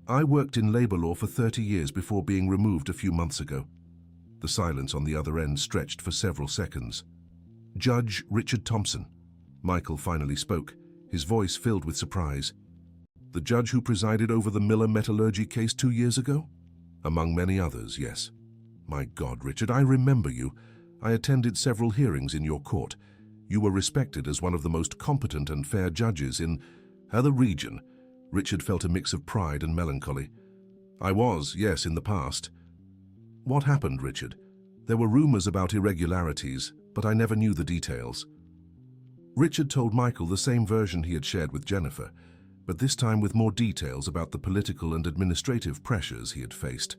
I worked in labor law for 30 years before being removed a few months ago." The silence on the other end stretched for several seconds. "Judge Richard Thompson," Michael finally spoke, his voice filled with surprise. "The judge who presided over the Miller metallurgy case 2 years ago?" "Among many others, yes." "My God, Richard, I remember you. I attended several hearings in your court. You were respected as one of the most competent and fair judges in the region." Richard felt a mix of pride and melancholy. "I was, yes, in the past." "What happened, Richard? There were rumors about irregularities, but I never knew the details." Richard told Michael the same version he had shared with Jennifer, but this time with more details about the political and administrative pressures he had faced.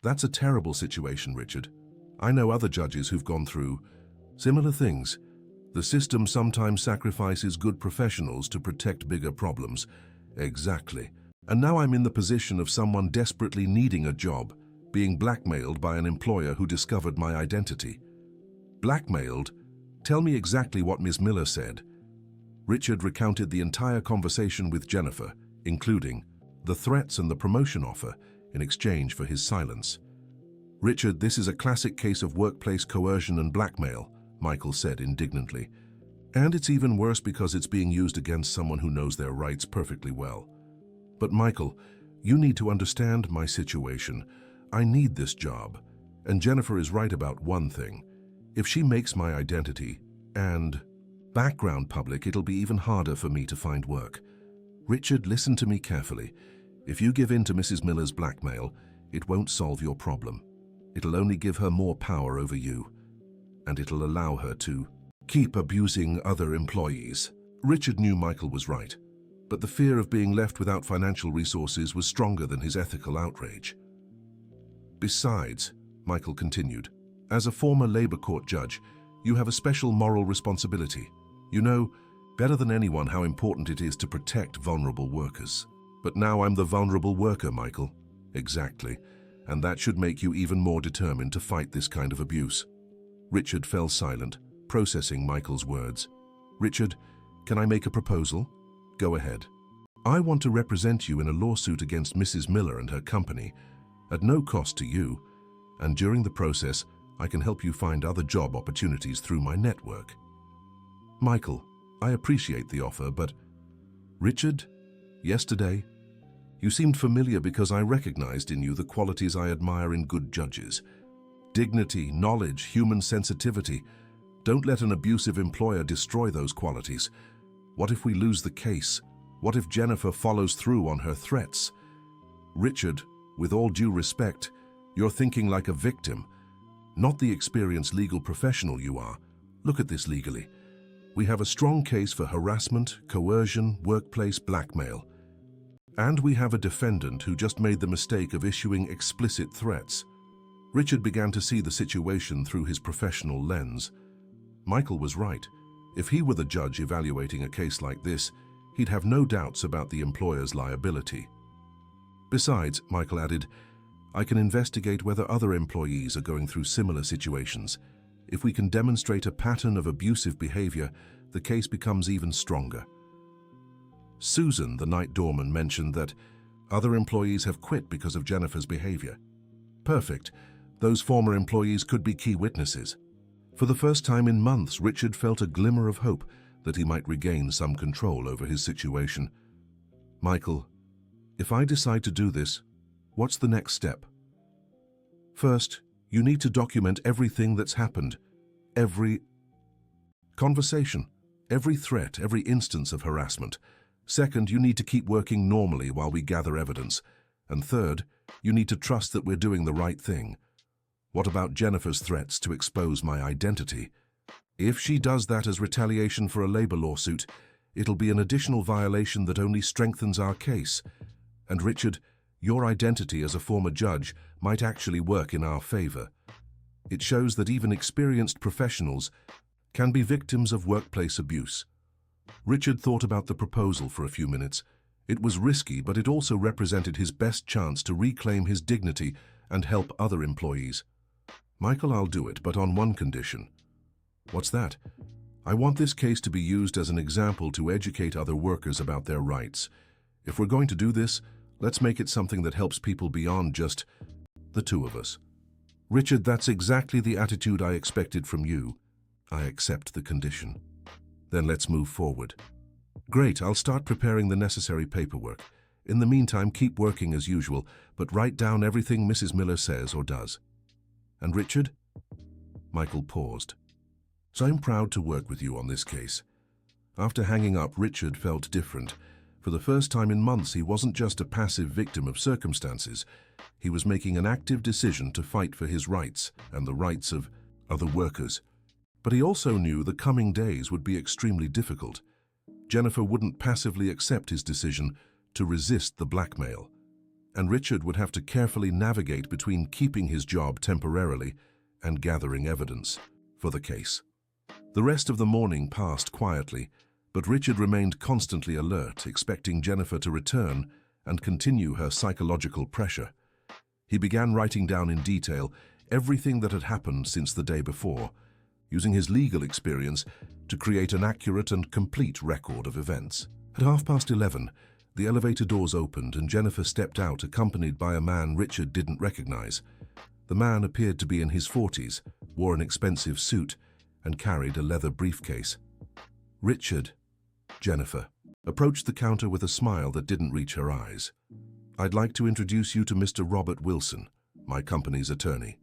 "That's a terrible situation, Richard. I know other judges who've gone through similar things. The system sometimes sacrifices good professionals to protect bigger problems." "Exactly. And now I'm in the position of someone desperately needing a job, being blackmailed by an employer who discovered my identity." "Blackmailed? Tell me exactly what Ms. Miller said." Richard recounted the entire conversation with Jennifer, including the threats and the promotion offer, in exchange for his silence. "Richard, this is a classic case of workplace coercion and blackmail," Michael said indignantly. "And it's even worse because it's being used against someone who knows their rights perfectly well." "But Michael, you need to understand my situation. I need this job. And Jennifer is right about one thing. If she makes my identity and background public, it'll be even harder for me to find work." "Richard, listen to me carefully. If you give in to Mrs. Miller's blackmail, it won't solve your problem. It'll only give her more power over you, and it'll allow her to keep abusing other employees." Richard knew Michael was right, but the fear of being left without financial resources was stronger than his ethical outrage. "Besides," Michael continued, "as a former labor court judge, you have a special moral responsibility. You know better than anyone how important it is to protect vulnerable workers." "But now I'm the vulnerable worker, Michael." "Exactly, and that should make you even more determined to fight this kind of abuse." Richard fell silent, processing Michael's words. "Richard, can I make a proposal?" "Go ahead." "I want to represent you in a lawsuit against Mrs. Miller and her company, at no cost to you, and during the process, I can help you find other job opportunities through my network." "Michael, I appreciate the offer, but..." "Richard, yesterday, you seemed familiar because I recognized in you the qualities I admire in good judges. Dignity, knowledge, human sensitivity. Don't let an abusive employer destroy those qualities. What if we lose the case? What if Jennifer follows through on her threats?" "Richard, with all due respect, you're thinking like a victim, not the experienced legal professional you are. Look at this legally. We have a strong case for harassment, coercion, workplace blackmail. And we have a defendant who just made the mistake of issuing explicit threats." Richard began to see the situation through his professional lens. Michael was right. If he were the judge evaluating a case like this, he'd have no doubts about the employer's liability. Besides, Michael added, I can investigate whether other employees are going through similar situations. If we can demonstrate a pattern of abusive behavior, the case becomes even stronger. Susan, the night doorman, mentioned that other employees have quit because of Jennifer's behavior. Perfect. Those former employees could be key witnesses. For the first time in months, Richard felt a glimmer of hope that he might regain some control over his situation. Michael, if I decide to do this, what's the next step? First, you need to document everything that's happened. Every conversation, every threat, every instance of harassment. Second, you need to keep working normally while we gather evidence. And third, you need to trust that we're doing the right thing. What about Jennifer's threats to expose my identity? If she does that as retaliation for a labor lawsuit, it'll be an additional violation that only strengthens our case. And Richard, your identity as a former judge might actually work in our favor. It shows that even experienced professionals can be victims of workplace abuse. Richard thought about the proposal for a few minutes. It was risky, but it also represented his best chance to reclaim his dignity and help other employees. Michael, I'll do it, but on one condition. What's that? I want this case to be used as an example to educate other workers about their rights. If we're going to do this, let's make it something that helps people beyond just the two of us. Richard, that's exactly the attitude I expected from you. I accept the condition. Then let's move forward. Great, I'll start preparing the necessary paperwork. In the meantime, keep working as usual, but write down everything Mrs. Miller says or does. And Richard? Michael paused. So I'm proud to work with you on this case. After hanging up, Richard felt different. For the first time in months, he wasn't just a passive victim of circumstances. He was making an active decision to fight for his rights and the rights of other workers. But he also knew the coming days would be extremely difficult. Jennifer wouldn't passively accept his decision to resist the blackmail. And Richard would have to carefully navigate between keeping his job temporarily and gathering evidence for the case. The rest of the morning passed quietly, but Richard remained constantly alert, expecting Jennifer to return and continue her psychological pressure. He began writing down in detail everything that had happened since the day before, using his legal experience to create an accurate and complete record of events. At 11:30, the elevator doors opened and Jennifer stepped out accompanied by a man Richard didn't recognize. The man appeared to be in his 40s, wore an expensive suit, and carried a leather briefcase. Richard, Jennifer, approached the counter with a smile that didn't reach her eyes. I'd like to introduce you to Mr. Robert Wilson, my company's attorney.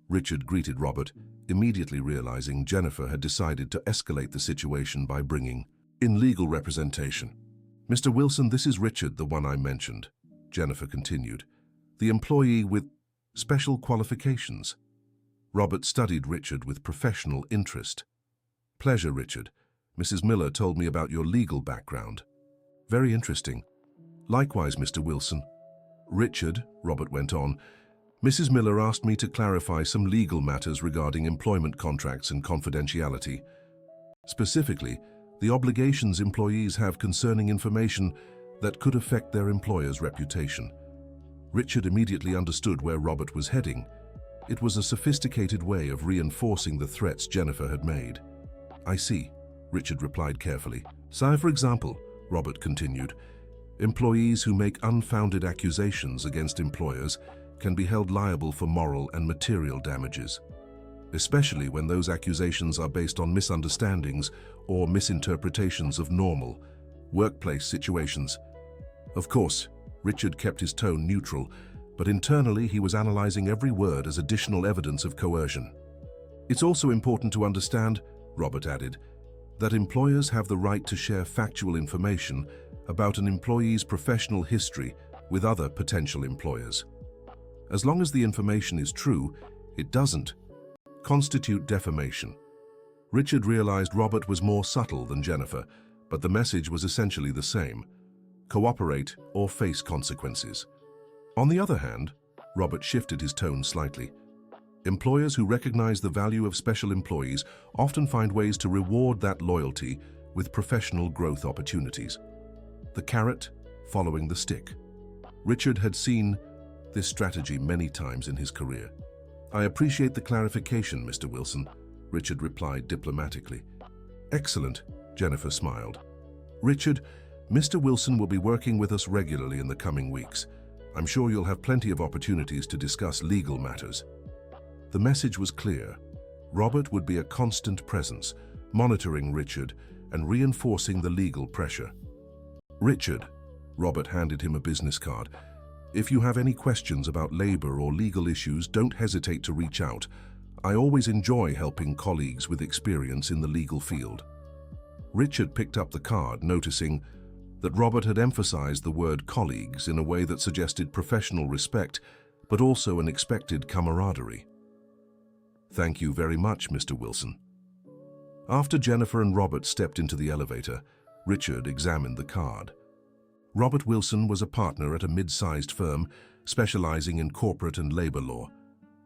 Richard greeted Robert, immediately realizing Jennifer had decided to escalate the situation by bringing in legal representation. Mr. Wilson, this is Richard, the one I mentioned, Jennifer continued. The employee with special qualifications. Robert studied Richard with professional interest. Pleasure, Richard. Mrs. Miller told me about your legal background. Very interesting. Likewise, Mr. Wilson. Richard, Robert went on, Mrs. Miller asked me to clarify some legal matters regarding employment contracts and confidentiality. Specifically, the obligations employees have concerning information that could affect their employer's reputation. Richard immediately understood where Robert was heading. It was a sophisticated way of reinforcing the threats Jennifer had made. I see, Richard replied carefully. Say, for example, Robert continued, employees who make unfounded accusations against employers can be held liable for moral and material damages, especially when those accusations are based on misunderstandings or misinterpretations of normal workplace situations. Of course, Richard kept his tone neutral, but internally he was analyzing every word as additional evidence of coercion. It's also important to understand, Robert added, that employers have the right to share factual information about an employee's professional history with other potential employers. As long as the information is true, it doesn't constitute defamation. Richard realized Robert was more subtle than Jennifer, but the message was essentially the same: cooperate or face consequences. On the other hand, Robert shifted his tone slightly. Employers who recognize the value of special employees often find ways to reward that loyalty with professional growth opportunities. The carrot following the stick. Richard had seen this strategy many times in his career. "I appreciate the clarification, Mr. Wilson," Richard replied diplomatically. "Excellent," Jennifer smiled. "Richard, Mr. Wilson will be working with us regularly in the coming weeks. I'm sure you'll have plenty of opportunities to discuss legal matters." The message was clear. Robert would be a constant presence, monitoring Richard and reinforcing the legal pressure. "Richard," Robert handed him a business card, "if you have any questions about labor or legal issues, don't hesitate to reach out. I always enjoy helping colleagues with experience in the legal field." Richard picked up the card, noticing that Robert had emphasized the word colleagues in a way that suggested professional respect, but also an expected camaraderie. "Thank you very much, Mr. Wilson." After Jennifer and Robert stepped into the elevator, Richard examined the card. Robert Wilson was a partner at a mid-sized firm specializing in corporate and labor law.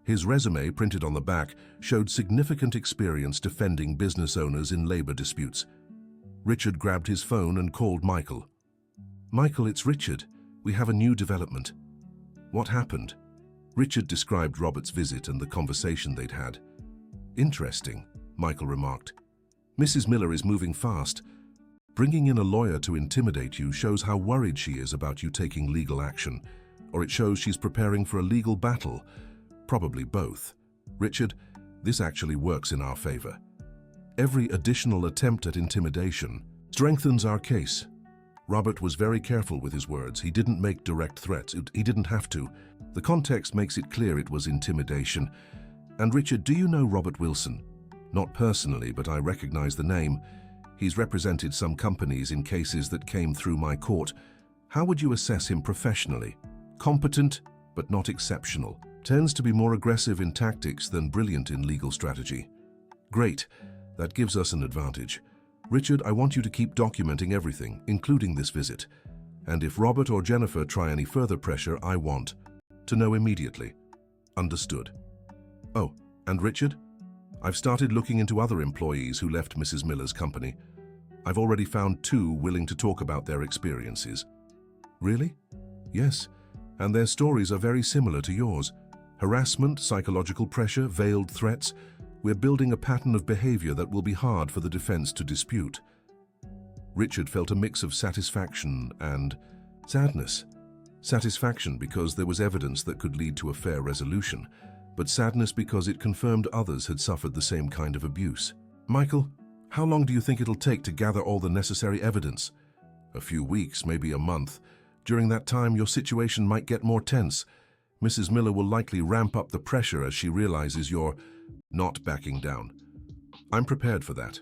His resume, printed on the back, showed significant experience defending business owners in labor disputes. Richard grabbed his phone and called Michael. "Michael, it's Richard. We have a new development." "What happened?" Richard described Robert's visit and the conversation they'd had. "Interesting," Michael remarked. "Mrs. Miller is moving fast. Bringing in a lawyer to intimidate you shows how worried she is about you taking legal action, or it shows she's preparing for a legal battle. Probably both. Richard, this actually works in our favor. Every additional attempt at intimidation strengthens our case." Robert was very careful with his words. He didn't make direct threats. He didn't have to. The context makes it clear it was intimidation. "And Richard, do you know Robert Wilson?" "Not personally, but I recognize the name. He's represented some companies in cases that came through my court. How would you assess him professionally?" "Competent, but not exceptional. Tends to be more aggressive in tactics than brilliant in legal strategy." "Great. That gives us an advantage. Richard, I want you to keep documenting everything, including this visit. And if Robert or Jennifer try any further pressure, I want to know immediately." "Understood." "Oh, and Richard? I've started looking into other employees who left Mrs. Miller's company. I've already found 2 willing to talk about their experiences." "Really?" "Yes, and their stories are very similar to yours. Harassment, psychological pressure, veiled threats. We're building a pattern of behavior that will be hard for the defense to dispute." Richard felt a mix of satisfaction and sadness. Satisfaction because there was evidence that could lead to a fair resolution, but sadness because it confirmed others had suffered the same kind of abuse. "Michael, how long do you think it'll take to gather all the necessary evidence?" "A few weeks, maybe a month. During that time, your situation might get more tense. Mrs. Miller will likely ramp up the pressure as she realizes you're not backing down. I'm prepared for that."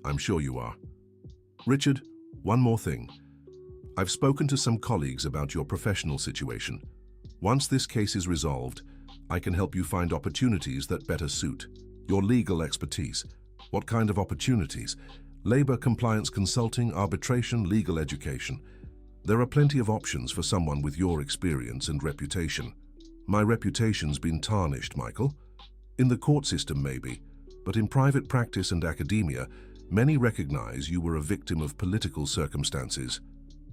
"I'm sure you are." "Richard, one more thing. I've spoken to some colleagues about your professional situation. Once this case is resolved, I can help you find opportunities that better suit your legal expertise." "What kind of opportunities?" "Labor compliance consulting, arbitration, legal education. There are plenty of options for someone with your experience and reputation." "My reputation's been tarnished, Michael." "In the court system, maybe, but in private practice and academia, many recognize you were a victim of political circumstances,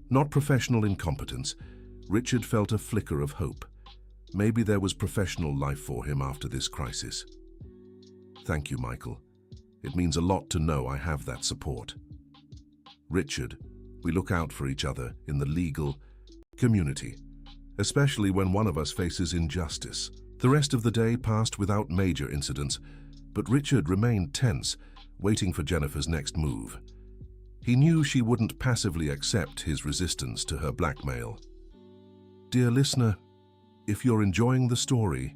not professional incompetence." Richard felt a flicker of hope. Maybe there was professional life for him after this crisis. "Thank you, Michael. It means a lot to know I have that support." "Richard, we look out for each other in the legal community, especially when one of us faces injustice." The rest of the day passed without major incidents, but Richard remained tense, waiting for Jennifer's next move. He knew she wouldn't passively accept his resistance to her blackmail. Dear listener, if you're enjoying the story,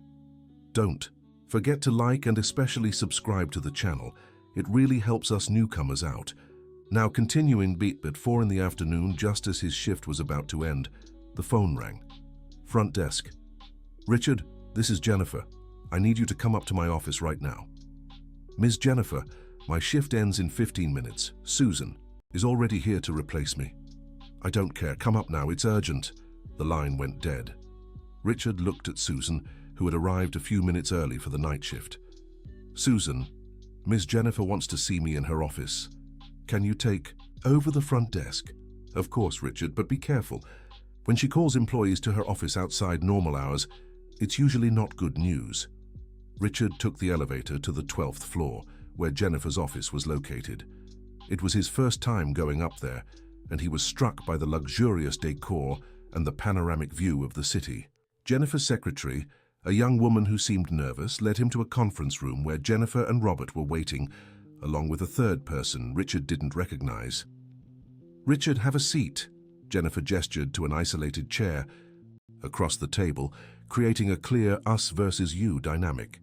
don't forget to like and especially subscribe to the channel. It really helps us newcomers out. Now continuing beat at 4 in the afternoon, just as his shift was about to end, the phone rang. Front desk. "Richard, this is Jennifer. I need you to come up to my office right now." "Ms. Jennifer, my shift ends in 15 minutes. Susan is already here to replace me." "I don't care. Come up now. It's urgent." The line went dead. Richard looked at Susan, who had arrived a few minutes early for the night shift. "Susan, Ms. Jennifer wants to see me in her office. Can you take over the front desk?" Of course, Richard, but be careful. When she calls employees to her office outside normal hours, it's usually not good news. Richard took the elevator to the 12th floor, where Jennifer's office was located. It was his first time going up there, and he was struck by the luxurious decor and the panoramic view of the city. Jennifer's secretary, a young woman who seemed nervous, led him to a conference room where Jennifer and Robert were waiting, along with a third person Richard didn't recognize. "Richard, have a seat," Jennifer gestured to an isolated chair across the table, creating a clear us versus you dynamic.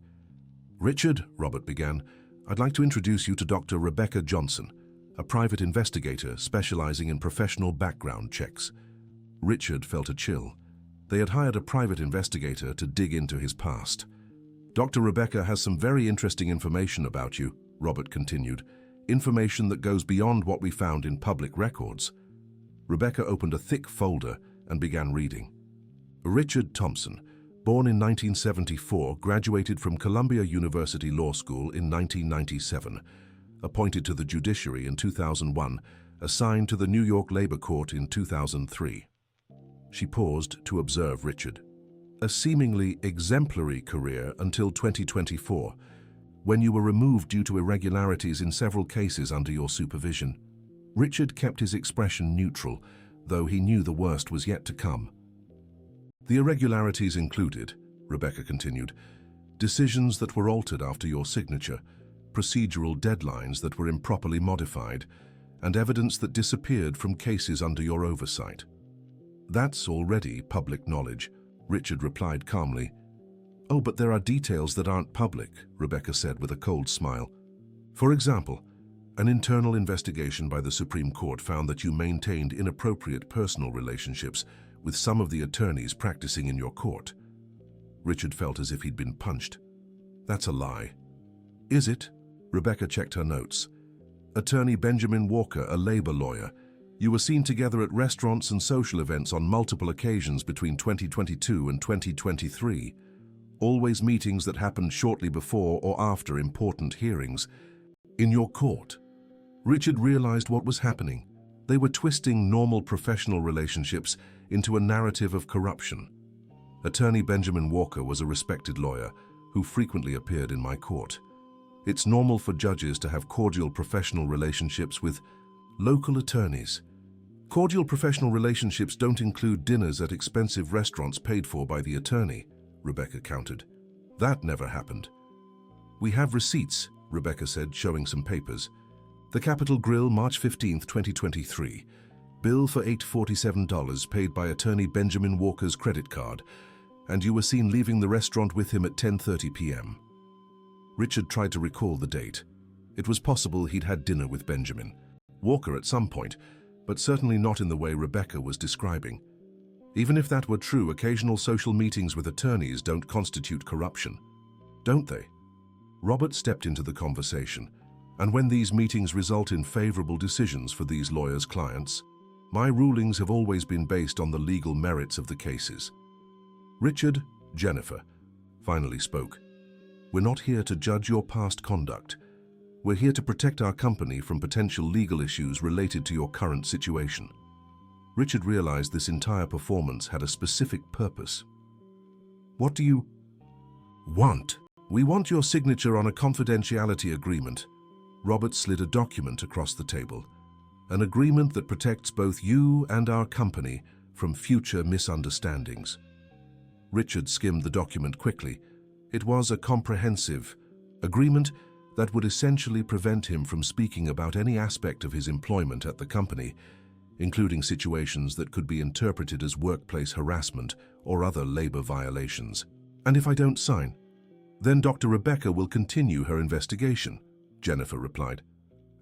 "Richard," Robert began, "I'd like to introduce you to Dr. Rebecca Johnson, a private investigator specializing in professional background checks." Richard felt a chill. They had hired a private investigator to dig into his past. "Dr. Rebecca has some very interesting information about you," Robert continued, "information that goes beyond what we found in public records." Rebecca opened a thick folder and began reading. Richard Thompson, born in 1974, graduated from Columbia University Law School in 1997, appointed to the judiciary in 2001, assigned to the New York Labor Court in 2003. She paused to observe Richard. "A seemingly exemplary career until 2024, when you were removed due to irregularities in several cases under your supervision." Richard kept his expression neutral, though he knew the worst was yet to come. "The irregularities included," Rebecca continued, "decisions that were altered after your signature, procedural deadlines that were improperly modified, and evidence that disappeared from cases under your oversight." "That's already public knowledge," Richard replied calmly. "Oh, but there are details that aren't public," Rebecca said with a cold smile. "For example, an internal investigation by the Supreme Court found that you maintained inappropriate personal relationships with some of the attorneys practicing in your court." Richard felt as if he'd been punched. "That's a lie." "Is it?" Rebecca checked her notes. "Attorney Benjamin Walker, a labor lawyer. You were seen together at restaurants and social events on multiple occasions between 2022 and 2023. Always meetings that happened shortly before or after important hearings. In your court." Richard realized what was happening. They were twisting normal professional relationships into a narrative of corruption. Attorney Benjamin Walker was a respected lawyer who frequently appeared in my court. It's normal for judges to have cordial professional relationships with local attorneys. Cordial professional relationships don't include dinners at expensive restaurants paid for by the attorney, Rebecca countered. "That never happened." "We have receipts," Rebecca said, showing some papers. "The Capitol Grill, March 15, 2023. Bill for $847 paid by attorney Benjamin Walker's credit card, and you were seen leaving the restaurant with him at 10:30 p.m. Richard tried to recall the date. It was possible he'd had dinner with Benjamin Walker at some point, but certainly not in the way Rebecca was describing. Even if that were true, occasional social meetings with attorneys don't constitute corruption, don't they? Robert stepped into the conversation. "And when these meetings result in favorable decisions for these lawyers' clients, my rulings have always been based on the legal merits of the cases." "Richard," Jennifer finally spoke, "we're not here to judge your past conduct. We're here to protect our company from potential legal issues related to your current situation." Richard realized this entire performance had a specific purpose. "What do you want?" "We want your signature on a confidentiality agreement." Robert slid a document across the table. "An agreement that protects both you and our company from future misunderstandings." Richard skimmed the document quickly. It was a comprehensive agreement that would essentially prevent him from speaking about any aspect of his employment at the company, including situations that could be interpreted as workplace harassment or other labor violations. "And if I don't sign?" "Then Dr. Rebecca will continue her investigation," Jennifer replied.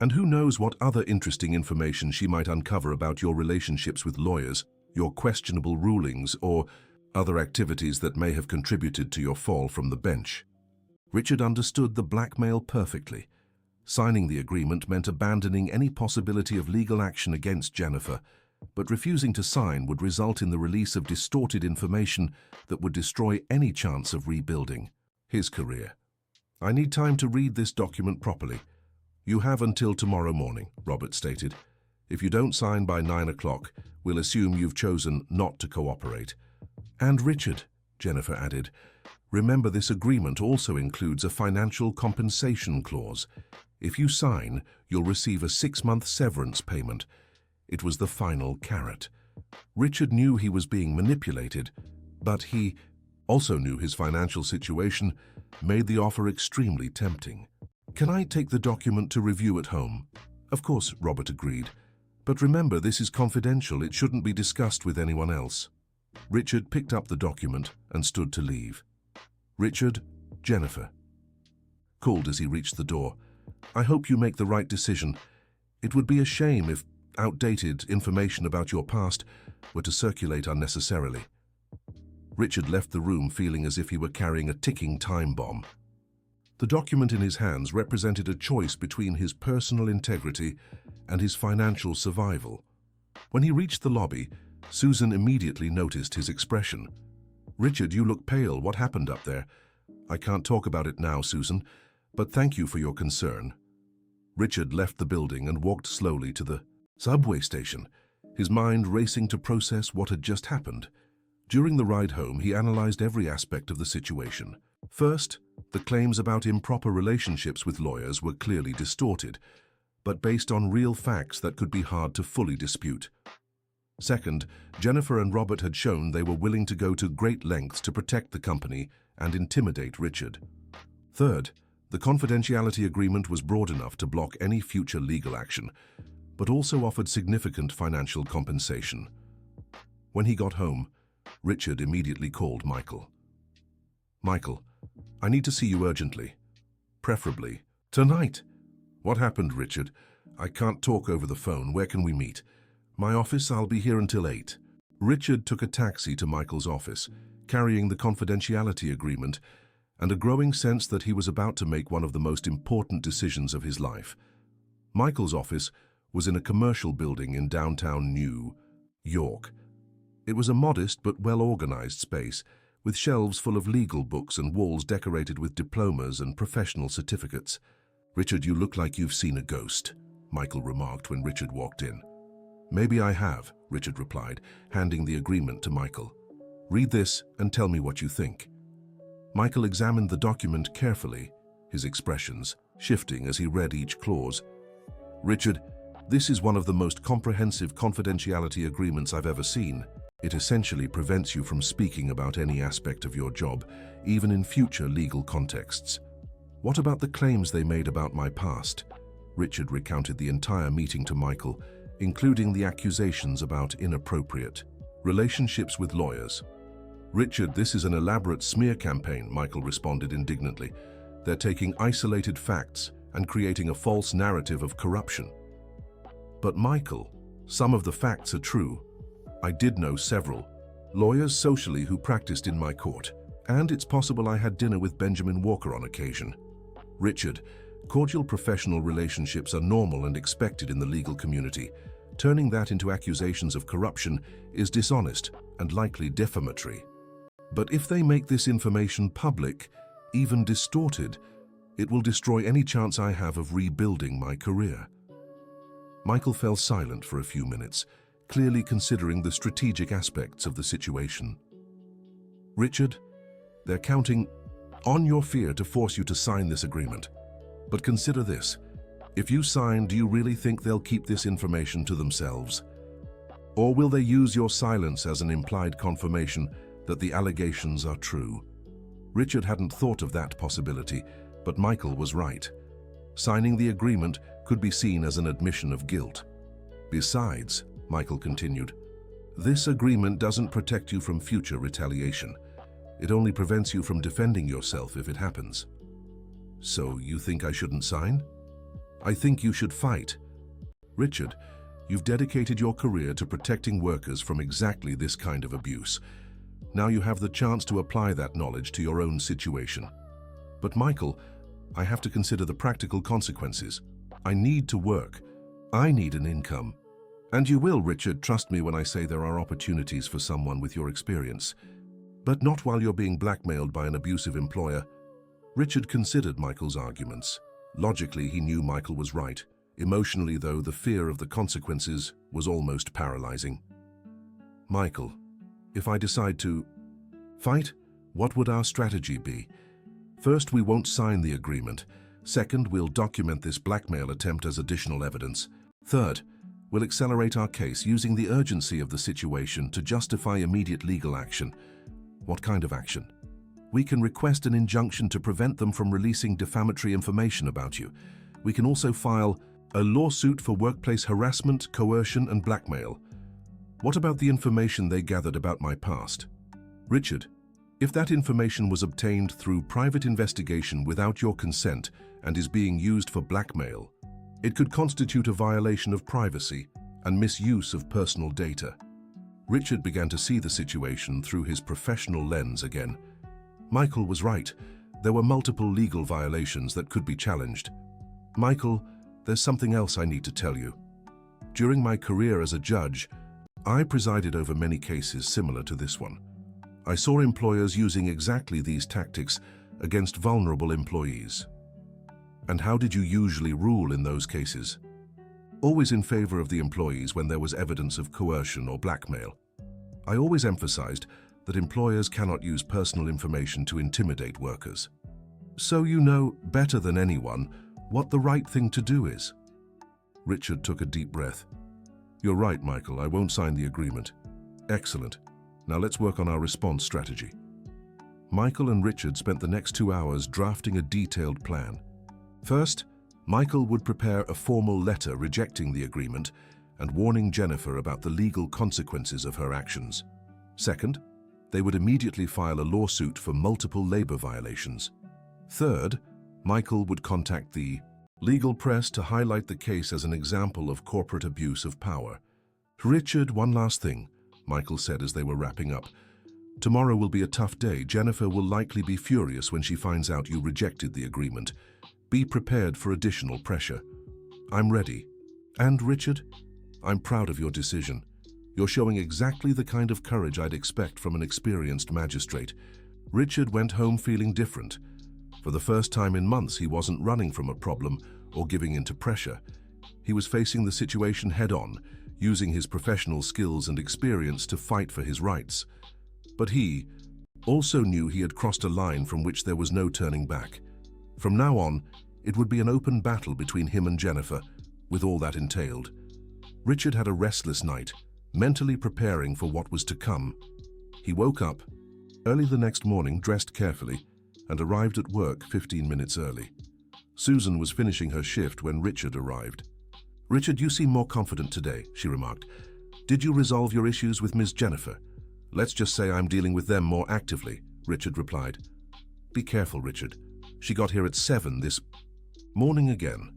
"And who knows what other interesting information she might uncover about your relationships with lawyers, your questionable rulings, or other activities that may have contributed to your fall from the bench." Richard understood the blackmail perfectly. Signing the agreement meant abandoning any possibility of legal action against Jennifer, but refusing to sign would result in the release of distorted information that would destroy any chance of rebuilding his career. "I need time to read this document properly." "You have until tomorrow morning," Robert stated. If you don't sign by 9 o'clock, we'll assume you've chosen not to cooperate. And Richard, Jennifer added, remember this agreement also includes a financial compensation clause. If you sign, you'll receive a 6-month severance payment. It was the final carrot. Richard knew he was being manipulated, but he also knew his financial situation made the offer extremely tempting. Can I take the document to review at home? Of course, Robert agreed. But remember, this is confidential. It shouldn't be discussed with anyone else. Richard picked up the document and stood to leave. Richard, Jennifer called as he reached the door. I hope you make the right decision. It would be a shame if outdated information about your past were to circulate unnecessarily. Richard left the room feeling as if he were carrying a ticking time bomb. The document in his hands represented a choice between his personal integrity and his financial survival. When he reached the lobby, Susan immediately noticed his expression. Richard, you look pale. What happened up there? I can't talk about it now, Susan, but thank you for your concern. Richard left the building and walked slowly to the subway station, his mind racing to process what had just happened. During the ride home, he analyzed every aspect of the situation. First, the claims about improper relationships with lawyers were clearly distorted, but based on real facts that could be hard to fully dispute. Second, Jennifer and Robert had shown they were willing to go to great lengths to protect the company and intimidate Richard. Third, the confidentiality agreement was broad enough to block any future legal action, but also offered significant financial compensation. When he got home, Richard immediately called Michael. Michael, I need to see you urgently. Preferably tonight. What happened, Richard? I can't talk over the phone. Where can we meet? My office, I'll be here until 8. Richard took a taxi to Michael's office, carrying the confidentiality agreement and a growing sense that he was about to make one of the most important decisions of his life. Michael's office was in a commercial building in downtown New York. It was a modest but well-organized space, with shelves full of legal books and walls decorated with diplomas and professional certificates. Richard, you look like you've seen a ghost, Michael remarked when Richard walked in. Maybe I have, Richard replied, handing the agreement to Michael. Read this and tell me what you think. Michael examined the document carefully, his expressions shifting as he read each clause. Richard, this is one of the most comprehensive confidentiality agreements I've ever seen. It essentially prevents you from speaking about any aspect of your job, even in future legal contexts. What about the claims they made about my past? Richard recounted the entire meeting to Michael, including the accusations about inappropriate relationships with lawyers. Richard, this is an elaborate smear campaign, Michael responded indignantly. They're taking isolated facts and creating a false narrative of corruption. But Michael, some of the facts are true. I did know several lawyers socially who practiced in my court, and it's possible I had dinner with Benjamin Walker on occasion. Richard, cordial professional relationships are normal and expected in the legal community. Turning that into accusations of corruption is dishonest and likely defamatory. But if they make this information public, even distorted, it will destroy any chance I have of rebuilding my career. Michael fell silent for a few minutes, clearly considering the strategic aspects of the situation. Richard, they're counting on your fear to force you to sign this agreement. But consider this. If you sign, do you really think they'll keep this information to themselves? Or will they use your silence as an implied confirmation that the allegations are true? Richard hadn't thought of that possibility, but Michael was right. Signing the agreement could be seen as an admission of guilt. Besides, Michael continued, this agreement doesn't protect you from future retaliation. It only prevents you from defending yourself if it happens. So you think I shouldn't sign? I think you should fight. Richard, you've dedicated your career to protecting workers from exactly this kind of abuse. Now you have the chance to apply that knowledge to your own situation. But Michael, I have to consider the practical consequences. I need to work. I need an income. And you will, Richard, trust me when I say there are opportunities for someone with your experience. But not while you're being blackmailed by an abusive employer. Richard considered Michael's arguments. Logically, he knew Michael was right. Emotionally, though, the fear of the consequences was almost paralyzing. Michael, if I decide to fight, what would our strategy be? First, we won't sign the agreement. Second, we'll document this blackmail attempt as additional evidence. Third, we'll accelerate our case using the urgency of the situation to justify immediate legal action. What kind of action? We can request an injunction to prevent them from releasing defamatory information about you. We can also file a lawsuit for workplace harassment, coercion, and blackmail. What about the information they gathered about my past? Richard, if that information was obtained through private investigation without your consent and is being used for blackmail, it could constitute a violation of privacy and misuse of personal data. Richard began to see the situation through his professional lens again. Michael was right. There were multiple legal violations that could be challenged. Michael, there's something else I need to tell you. During my career as a judge, I presided over many cases similar to this one. I saw employers using exactly these tactics against vulnerable employees. And how did you usually rule in those cases? Always in favor of the employees when there was evidence of coercion or blackmail. I always emphasized that employers cannot use personal information to intimidate workers. So you know better than anyone what the right thing to do is. Richard took a deep breath. You're right, Michael, I won't sign the agreement. Excellent. Now let's work on our response strategy. Michael and Richard spent the next 2 hours drafting a detailed plan. First, Michael would prepare a formal letter rejecting the agreement and warning Jennifer about the legal consequences of her actions. Second, they would immediately file a lawsuit for multiple labor violations. Third, Michael would contact the legal press to highlight the case as an example of corporate abuse of power. Richard, one last thing, Michael said as they were wrapping up. Tomorrow will be a tough day. Jennifer will likely be furious when she finds out you rejected the agreement. Be prepared for additional pressure. I'm ready. And Richard, I'm proud of your decision. You're showing exactly the kind of courage I'd expect from an experienced magistrate. Richard went home feeling different. For the first time in months, he wasn't running from a problem or giving in to pressure. He was facing the situation head-on, using his professional skills and experience to fight for his rights. But he also knew he had crossed a line from which there was no turning back. From now on, it would be an open battle between him and Jennifer, with all that entailed. Richard had a restless night, mentally preparing for what was to come. He woke up early the next morning, dressed carefully, and arrived at work 15 minutes early. Susan was finishing her shift when Richard arrived. "Richard, you seem more confident today," she remarked. "Did you resolve your issues with Ms. Jennifer?" "Let's just say I'm dealing with them more actively," Richard replied. "Be careful, Richard. She got here at 7 this morning again,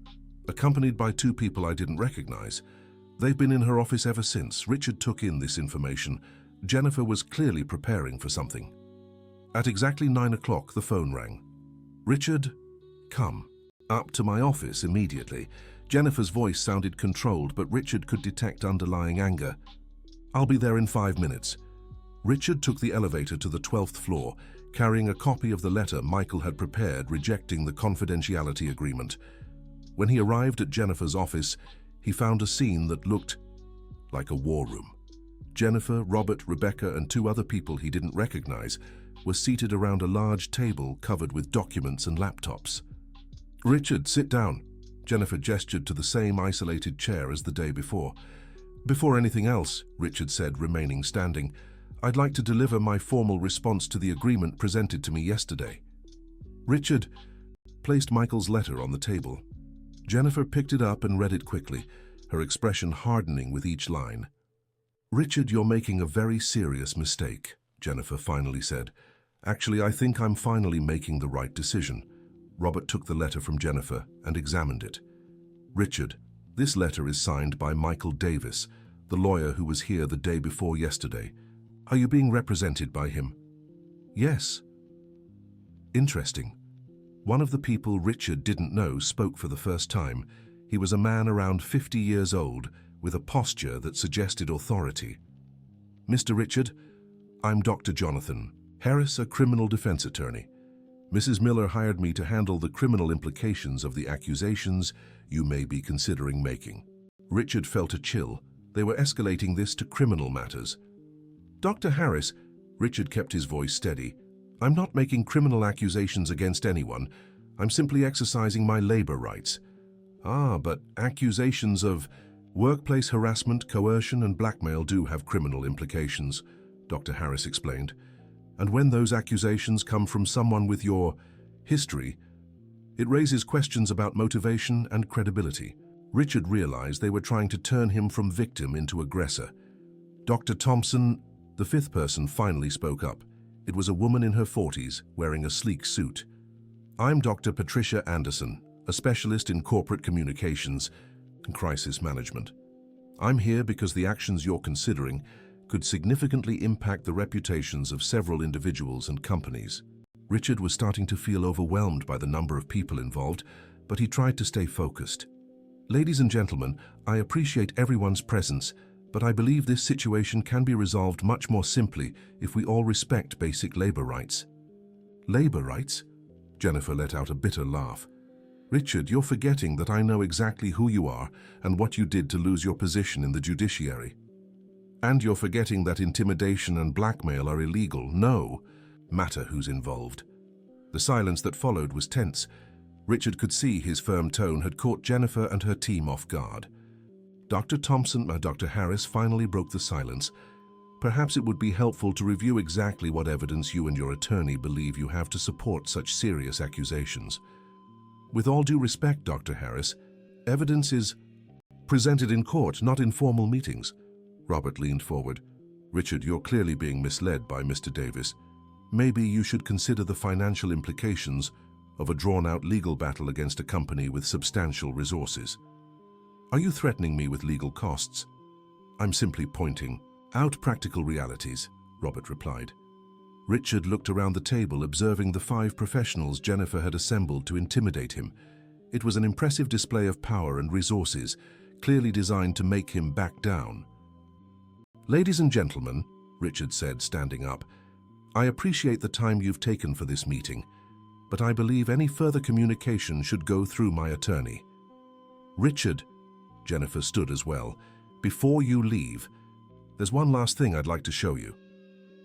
accompanied by 2 people I didn't recognize. They've been in her office ever since." Richard took in this information. Jennifer was clearly preparing for something. At exactly 9 o'clock, the phone rang. "Richard, come up to my office immediately." Jennifer's voice sounded controlled, but Richard could detect underlying anger. "I'll be there in 5 minutes." Richard took the elevator to the 12th floor, carrying a copy of the letter Michael had prepared rejecting the confidentiality agreement. When he arrived at Jennifer's office, he found a scene that looked like a war room. Jennifer, Robert, Rebecca, and 2 other people he didn't recognize were seated around a large table covered with documents and laptops. "Richard, sit down." Jennifer gestured to the same isolated chair as the day before. "Before anything else," Richard said, remaining standing, "I'd like to deliver my formal response to the agreement presented to me yesterday." Richard placed Michael's letter on the table. Jennifer picked it up and read it quickly, her expression hardening with each line. "Richard, you're making a very serious mistake," Jennifer finally said. "Actually, I think I'm finally making the right decision." Robert took the letter from Jennifer and examined it. "Richard, this letter is signed by Michael Davis, the lawyer who was here the day before yesterday. Are you being represented by him?" "Yes." "Interesting." One of the people Richard didn't know spoke for the first time. He was a man around 50 years old, with a posture that suggested authority. "Mr. Richard, I'm Dr. Jonathan Harris, a criminal defense attorney. Mrs. Miller hired me to handle the criminal implications of the accusations you may be considering making. Richard felt a chill. They were escalating this to criminal matters. Dr. Harris, Richard kept his voice steady. I'm not making criminal accusations against anyone. I'm simply exercising my labor rights. But accusations of workplace harassment, coercion, and blackmail do have criminal implications, Dr. Harris explained. And when those accusations come from someone with your history, it raises questions about motivation and credibility. Richard realized they were trying to turn him from victim into aggressor. Dr. Thompson, the fifth person, finally spoke up. It was a woman in her 40s, wearing a sleek suit. I'm Dr. Patricia Anderson, a specialist in corporate communications and crisis management. I'm here because the actions you're considering could significantly impact the reputations of several individuals and companies. Richard was starting to feel overwhelmed by the number of people involved, but he tried to stay focused. Ladies and gentlemen, I appreciate everyone's presence, but I believe this situation can be resolved much more simply if we all respect basic labor rights. Labor rights? Jennifer let out a bitter laugh. Richard, you're forgetting that I know exactly who you are and what you did to lose your position in the judiciary. And you're forgetting that intimidation and blackmail are illegal. No matter who's involved. The silence that followed was tense. Richard could see his firm tone had caught Jennifer and her team off guard. Dr. Harris finally broke the silence. Perhaps it would be helpful to review exactly what evidence you and your attorney believe you have to support such serious accusations. With all due respect, Dr. Harris, evidence is presented in court, not in formal meetings. Robert leaned forward. Richard, you're clearly being misled by Mr. Davis. Maybe you should consider the financial implications of a drawn-out legal battle against a company with substantial resources. Are you threatening me with legal costs? I'm simply pointing out practical realities, Robert replied. Richard looked around the table, observing the 5 professionals Jennifer had assembled to intimidate him. It was an impressive display of power and resources, clearly designed to make him back down. Ladies and gentlemen, Richard said, standing up, I appreciate the time you've taken for this meeting, but I believe any further communication should go through my attorney. Richard, Jennifer stood as well. Before you leave, there's one last thing I'd like to show you.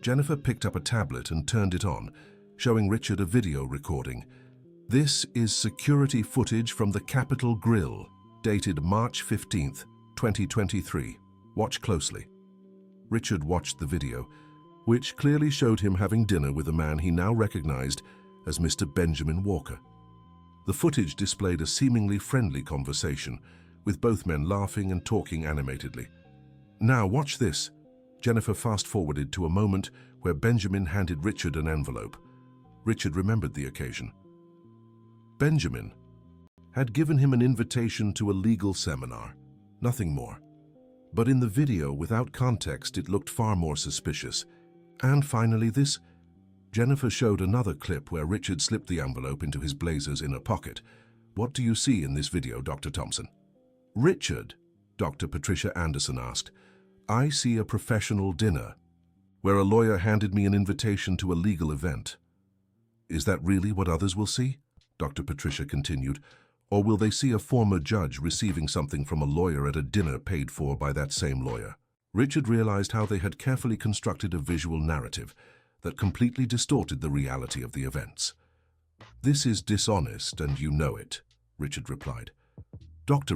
Jennifer picked up a tablet and turned it on, showing Richard a video recording. This is security footage from the Capitol Grill, dated March 15th, 2023. Watch closely. Richard watched the video, which clearly showed him having dinner with a man he now recognized as Mr. Benjamin Walker. The footage displayed a seemingly friendly conversation, with both men laughing and talking animatedly. Now watch this. Jennifer fast-forwarded to a moment where Benjamin handed Richard an envelope. Richard remembered the occasion. Benjamin had given him an invitation to a legal seminar, nothing more. But in the video, without context, it looked far more suspicious. And finally this, Jennifer showed another clip where Richard slipped the envelope into his blazer's inner pocket. What do you see in this video, Dr. Thompson? Richard, Dr. Patricia Anderson asked. I see a professional dinner, where a lawyer handed me an invitation to a legal event. Is that really what others will see? Dr. Patricia continued. Or will they see a former judge receiving something from a lawyer at a dinner paid for by that same lawyer? Richard realized how they had carefully constructed a visual narrative that completely distorted the reality of the events. This is dishonest, and you know it, Richard replied. Dr.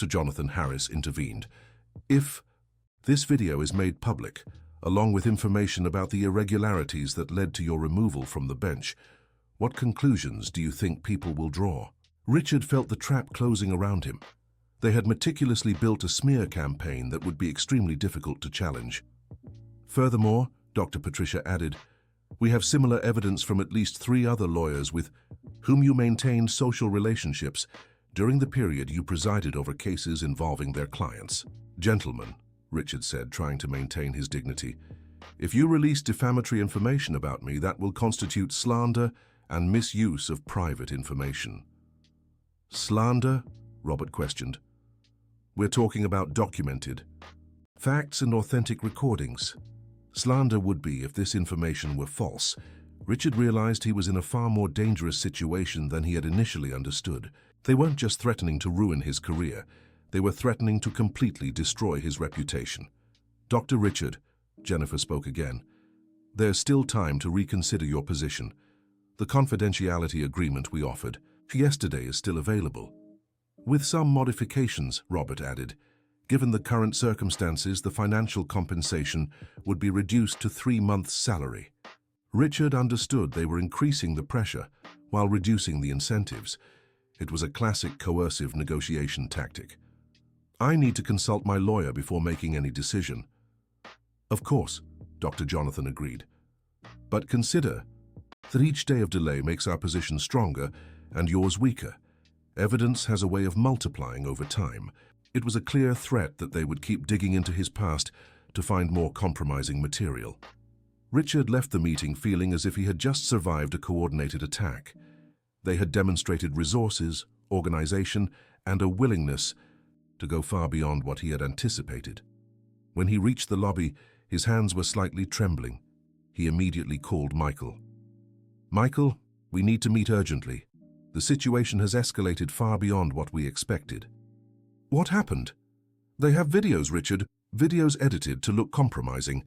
Jonathan Harris intervened. If this video is made public, along with information about the irregularities that led to your removal from the bench, what conclusions do you think people will draw? Richard felt the trap closing around him. They had meticulously built a smear campaign that would be extremely difficult to challenge. Furthermore, Dr. Patricia added, we have similar evidence from at least 3 other lawyers with whom you maintained social relationships during the period you presided over cases involving their clients. Gentlemen, Richard said, trying to maintain his dignity, if you release defamatory information about me, that will constitute slander and misuse of private information. Slander? Robert questioned. We're talking about documented facts and authentic recordings. Slander would be if this information were false, Richard realized he was in a far more dangerous situation than he had initially understood. They weren't just threatening to ruin his career, they were threatening to completely destroy his reputation. "Dr. Richard," Jennifer spoke again, "there's still time to reconsider your position. The confidentiality agreement we offered yesterday is still available." "With some modifications," Robert added. "Given the current circumstances, the financial compensation would be reduced to 3 months' salary." Richard understood they were increasing the pressure while reducing the incentives. It was a classic coercive negotiation tactic. "I need to consult my lawyer before making any decision." "Of course," Dr. Jonathan agreed. "But consider that each day of delay makes our position stronger and yours weaker. Evidence has a way of multiplying over time." It was a clear threat that they would keep digging into his past to find more compromising material. Richard left the meeting feeling as if he had just survived a coordinated attack. They had demonstrated resources, organization, and a willingness to go far beyond what he had anticipated. When he reached the lobby, his hands were slightly trembling. He immediately called Michael. "Michael, we need to meet urgently. The situation has escalated far beyond what we expected." "What happened?" "They have videos, Richard, videos edited to look compromising,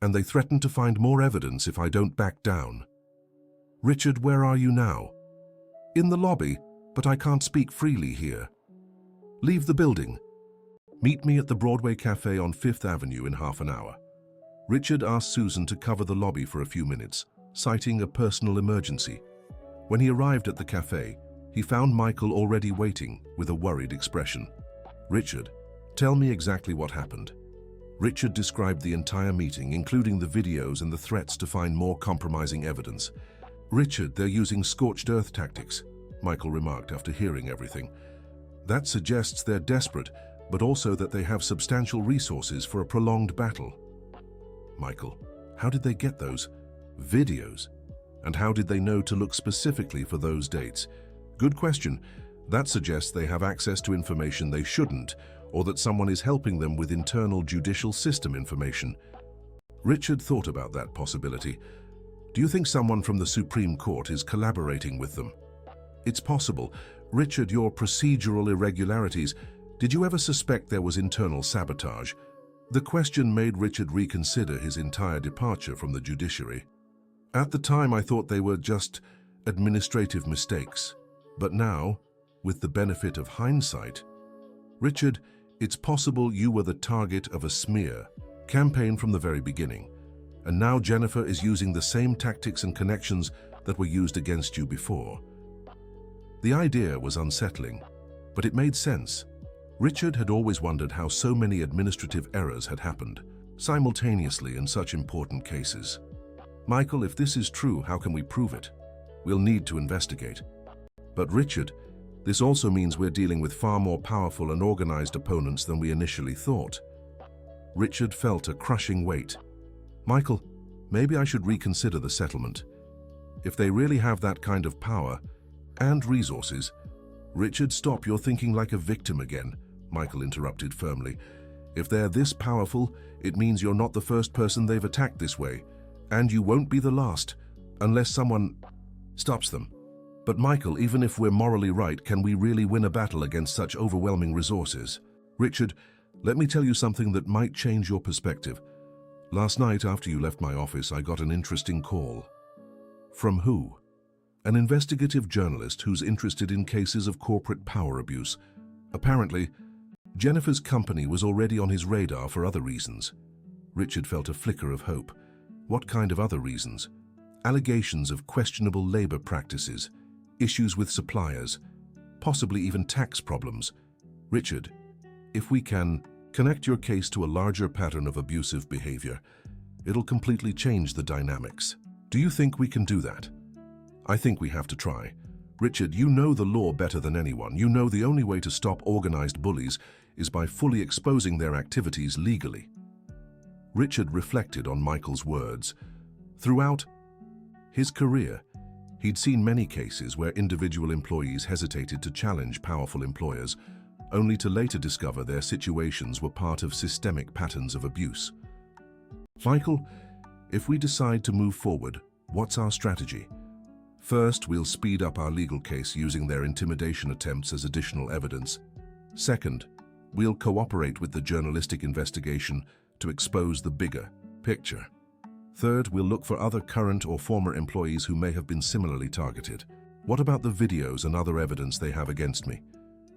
and they threaten to find more evidence if I don't back down." "Richard, where are you now?" "In the lobby, but I can't speak freely here." "Leave the building. Meet me at the Broadway Cafe on 5th Avenue in half an hour." Richard asked Susan to cover the lobby for a few minutes, citing a personal emergency. When he arrived at the cafe, he found Michael already waiting with a worried expression. "Richard, tell me exactly what happened." Richard described the entire meeting, including the videos and the threats to find more compromising evidence. "Richard, they're using scorched earth tactics," Michael remarked after hearing everything. "That suggests they're desperate, but also that they have substantial resources for a prolonged battle." "Michael, how did they get those videos? And how did they know to look specifically for those dates?" "Good question. That suggests they have access to information they shouldn't, or that someone is helping them with internal judicial system information." Richard thought about that possibility. "Do you think someone from the Supreme Court is collaborating with them?" "It's possible. Richard, your procedural irregularities, did you ever suspect there was internal sabotage?" The question made Richard reconsider his entire departure from the judiciary. "At the time, I thought they were just administrative mistakes. But now, with the benefit of hindsight..." "Richard, it's possible you were the target of a smear campaign from the very beginning, and now Jennifer is using the same tactics and connections that were used against you before." The idea was unsettling, but it made sense. Richard had always wondered how so many administrative errors had happened simultaneously in such important cases. "Michael, if this is true, how can we prove it? We'll need to investigate." "But Richard, this also means we're dealing with far more powerful and organized opponents than we initially thought." Richard felt a crushing weight. "Michael, maybe I should reconsider the settlement. If they really have that kind of power and resources..." "Richard, stop, you're thinking like a victim again," Michael interrupted firmly. "If they're this powerful, it means you're not the first person they've attacked this way, and you won't be the last, unless someone stops them." "But Michael, even if we're morally right, can we really win a battle against such overwhelming resources?" "Richard, let me tell you something that might change your perspective. Last night, after you left my office, I got an interesting call." "From who?" "An investigative journalist who's interested in cases of corporate power abuse. Apparently, Jennifer's company was already on his radar for other reasons." Richard felt a flicker of hope. What kind of other reasons? Allegations of questionable labor practices, issues with suppliers, possibly even tax problems. "Richard, if we can connect your case to a larger pattern of abusive behavior, it'll completely change the dynamics. Do you think we can do that?" "I think we have to try. Richard, you know the law better than anyone. You know the only way to stop organized bullies is by fully exposing their activities legally." Richard reflected on Michael's words. Throughout his career, he'd seen many cases where individual employees hesitated to challenge powerful employers, only to later discover their situations were part of systemic patterns of abuse. "Michael, if we decide to move forward, What's our strategy? First, we'll speed up our legal case using their intimidation attempts as additional evidence. Second, we'll cooperate with the journalistic investigation to expose the bigger picture. Third, we'll look for other current or former employees who may have been similarly targeted. What about the videos and other evidence they have against me?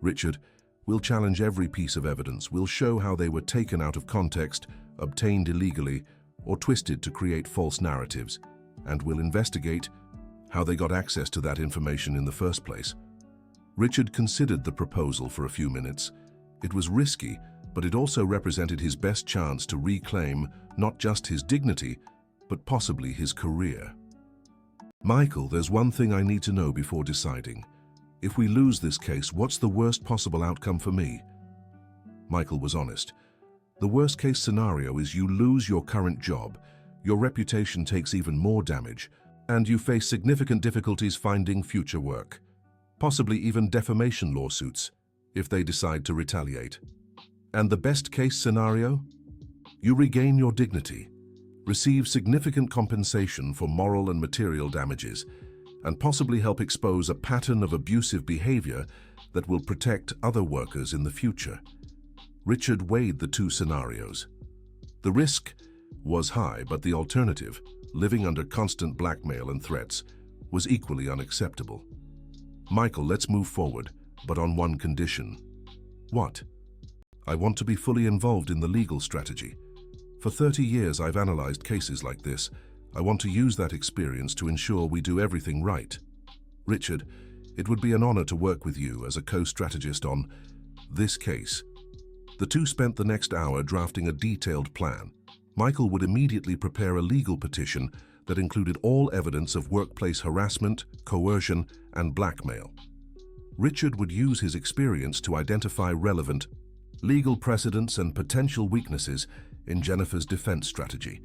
Richard, we'll challenge every piece of evidence. We'll show how they were taken out of context, obtained illegally, or twisted to create false narratives. And we'll investigate how they got access to that information in the first place. Richard considered the proposal for a few minutes. It was risky, but it also represented his best chance to reclaim not just his dignity, but possibly his career. Michael, there's one thing I need to know before deciding. If we lose this case, what's the worst possible outcome for me? Michael was honest. The worst case scenario is you lose your current job, your reputation takes even more damage, and you face significant difficulties finding future work. Possibly even defamation lawsuits, if they decide to retaliate. And the best case scenario? You regain your dignity, receive significant compensation for moral and material damages, and possibly help expose a pattern of abusive behavior that will protect other workers in the future. Richard weighed the two scenarios. The risk was high, but the alternative, living under constant blackmail and threats, was equally unacceptable. Michael, let's move forward, but on one condition. What? I want to be fully involved in the legal strategy. For 30 years I've analyzed cases like this. I want to use that experience to ensure we do everything right. Richard, it would be an honor to work with you as a co-strategist on this case. The two spent the next hour drafting a detailed plan. Michael would immediately prepare a legal petition that included all evidence of workplace harassment, coercion, and blackmail. Richard would use his experience to identify relevant legal precedents and potential weaknesses in Jennifer's defense strategy.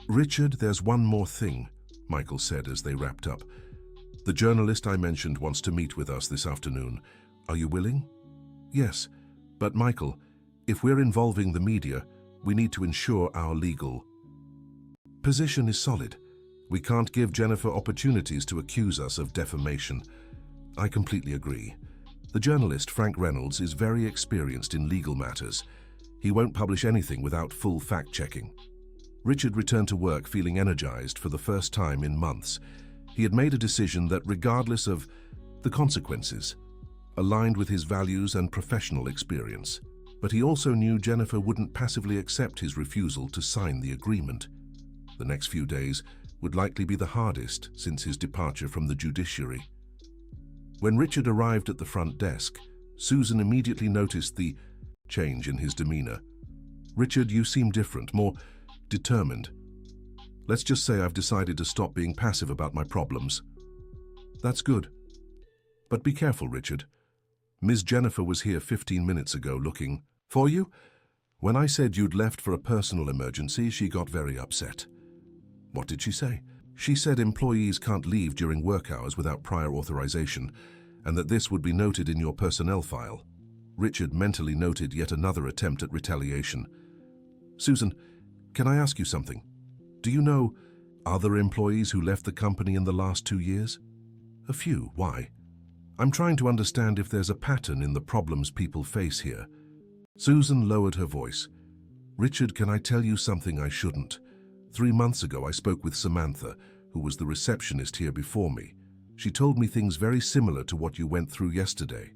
Richard, there's one more thing, Michael said as they wrapped up. The journalist I mentioned wants to meet with us this afternoon. Are you willing? Yes, but Michael, if we're involving the media, we need to ensure our legal position is solid. We can't give Jennifer opportunities to accuse us of defamation. I completely agree. The journalist, Frank Reynolds, is very experienced in legal matters. He won't publish anything without full fact-checking. Richard returned to work feeling energized for the first time in months. He had made a decision that, regardless of the consequences, aligned with his values and professional experience. But he also knew Jennifer wouldn't passively accept his refusal to sign the agreement. The next few days would likely be the hardest since his departure from the judiciary. When Richard arrived at the front desk, Susan immediately noticed the change in his demeanor. Richard, you seem different, more determined. Let's just say I've decided to stop being passive about my problems. That's good. But be careful, Richard. Ms. Jennifer was here 15 minutes ago looking for you. When I said you'd left for a personal emergency, she got very upset. What did she say? She said employees can't leave during work hours without prior authorization, and that this would be noted in your personnel file. Richard mentally noted yet another attempt at retaliation. Susan, can I ask you something? Do you know other employees who left the company in the last 2 years? A few. Why? I'm trying to understand if there's a pattern in the problems people face here. Susan lowered her voice. Richard, can I tell you something I shouldn't? 3 months ago, I spoke with Samantha, who was the receptionist here before me. She told me things very similar to what you went through yesterday.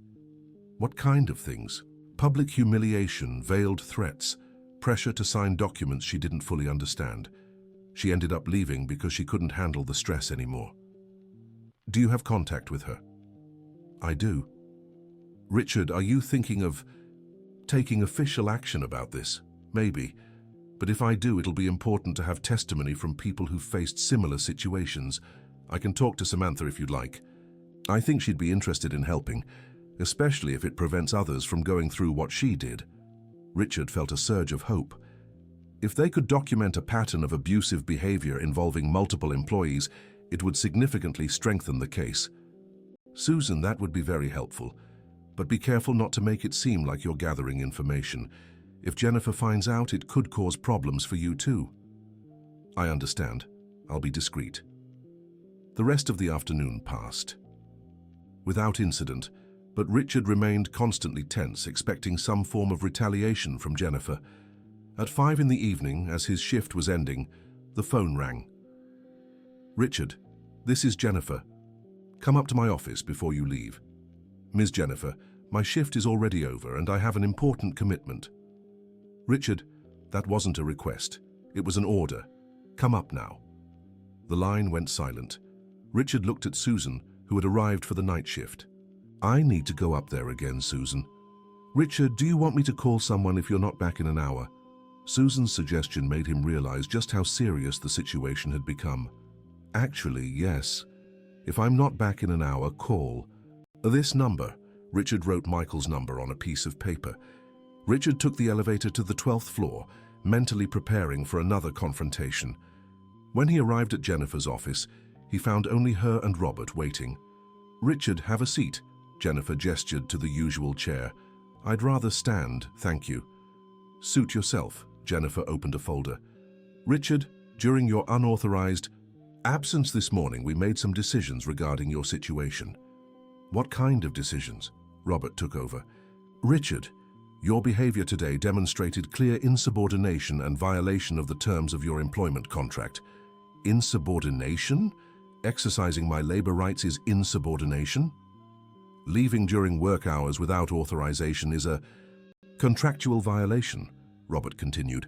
What kind of things? Public humiliation, veiled threats, pressure to sign documents she didn't fully understand. She ended up leaving because she couldn't handle the stress anymore. Do you have contact with her? I do. Richard, are you thinking of taking official action about this? Maybe. But if I do, it'll be important to have testimony from people who've faced similar situations. I can talk to Samantha if you'd like. I think she'd be interested in helping, especially if it prevents others from going through what she did. Richard felt a surge of hope. If they could document a pattern of abusive behavior involving multiple employees, it would significantly strengthen the case. Susan, that would be very helpful. But be careful not to make it seem like you're gathering information. If Jennifer finds out, it could cause problems for you too. I understand. I'll be discreet. The rest of the afternoon passed without incident, but Richard remained constantly tense, expecting some form of retaliation from Jennifer. At 5 in the evening, as his shift was ending, the phone rang. "Richard, this is Jennifer. Come up to my office before you leave." "Ms. Jennifer, my shift is already over and I have an important commitment." "Richard, that wasn't a request. It was an order. Come up now." The line went silent. Richard looked at Susan, who had arrived for the night shift. "I need to go up there again, Susan." "Richard, do you want me to call someone if you're not back in an hour?" Susan's suggestion made him realize just how serious the situation had become. "Actually, yes. If I'm not back in an hour, call this number." Richard wrote Michael's number on a piece of paper. Richard took the elevator to the 12th floor, mentally preparing for another confrontation. When he arrived at Jennifer's office, he found only her and Robert waiting. "Richard, have a seat." Jennifer gestured to the usual chair. "I'd rather stand, thank you." "Suit yourself." Jennifer opened a folder. "Richard, during your unauthorized absence this morning, we made some decisions regarding your situation." "What kind of decisions?" Robert took over. "Richard, your behavior today demonstrated clear insubordination and violation of the terms of your employment contract." "Insubordination? Exercising my labor rights is insubordination?" "Leaving during work hours without authorization is a contractual violation," Robert continued.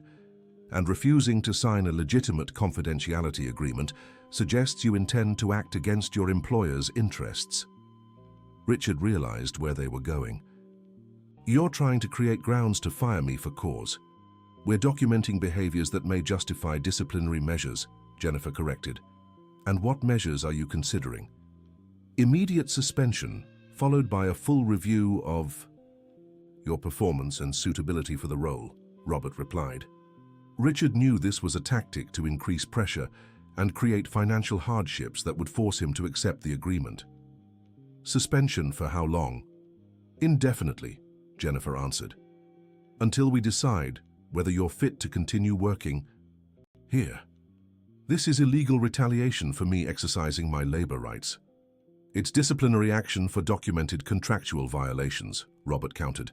"And refusing to sign a legitimate confidentiality agreement suggests you intend to act against your employer's interests." Richard realized where they were going. "You're trying to create grounds to fire me for cause. We're documenting behaviors that may justify disciplinary measures," Jennifer corrected. "And what measures are you considering?" "Immediate suspension, followed by a full review of your performance and suitability for the role," Robert replied. Richard knew this was a tactic to increase pressure and create financial hardships that would force him to accept the agreement. "Suspension for how long?" "Indefinitely," Jennifer answered. "Until we decide whether you're fit to continue working here." "This is illegal retaliation for me exercising my labor rights." "It's disciplinary action for documented contractual violations," Robert countered.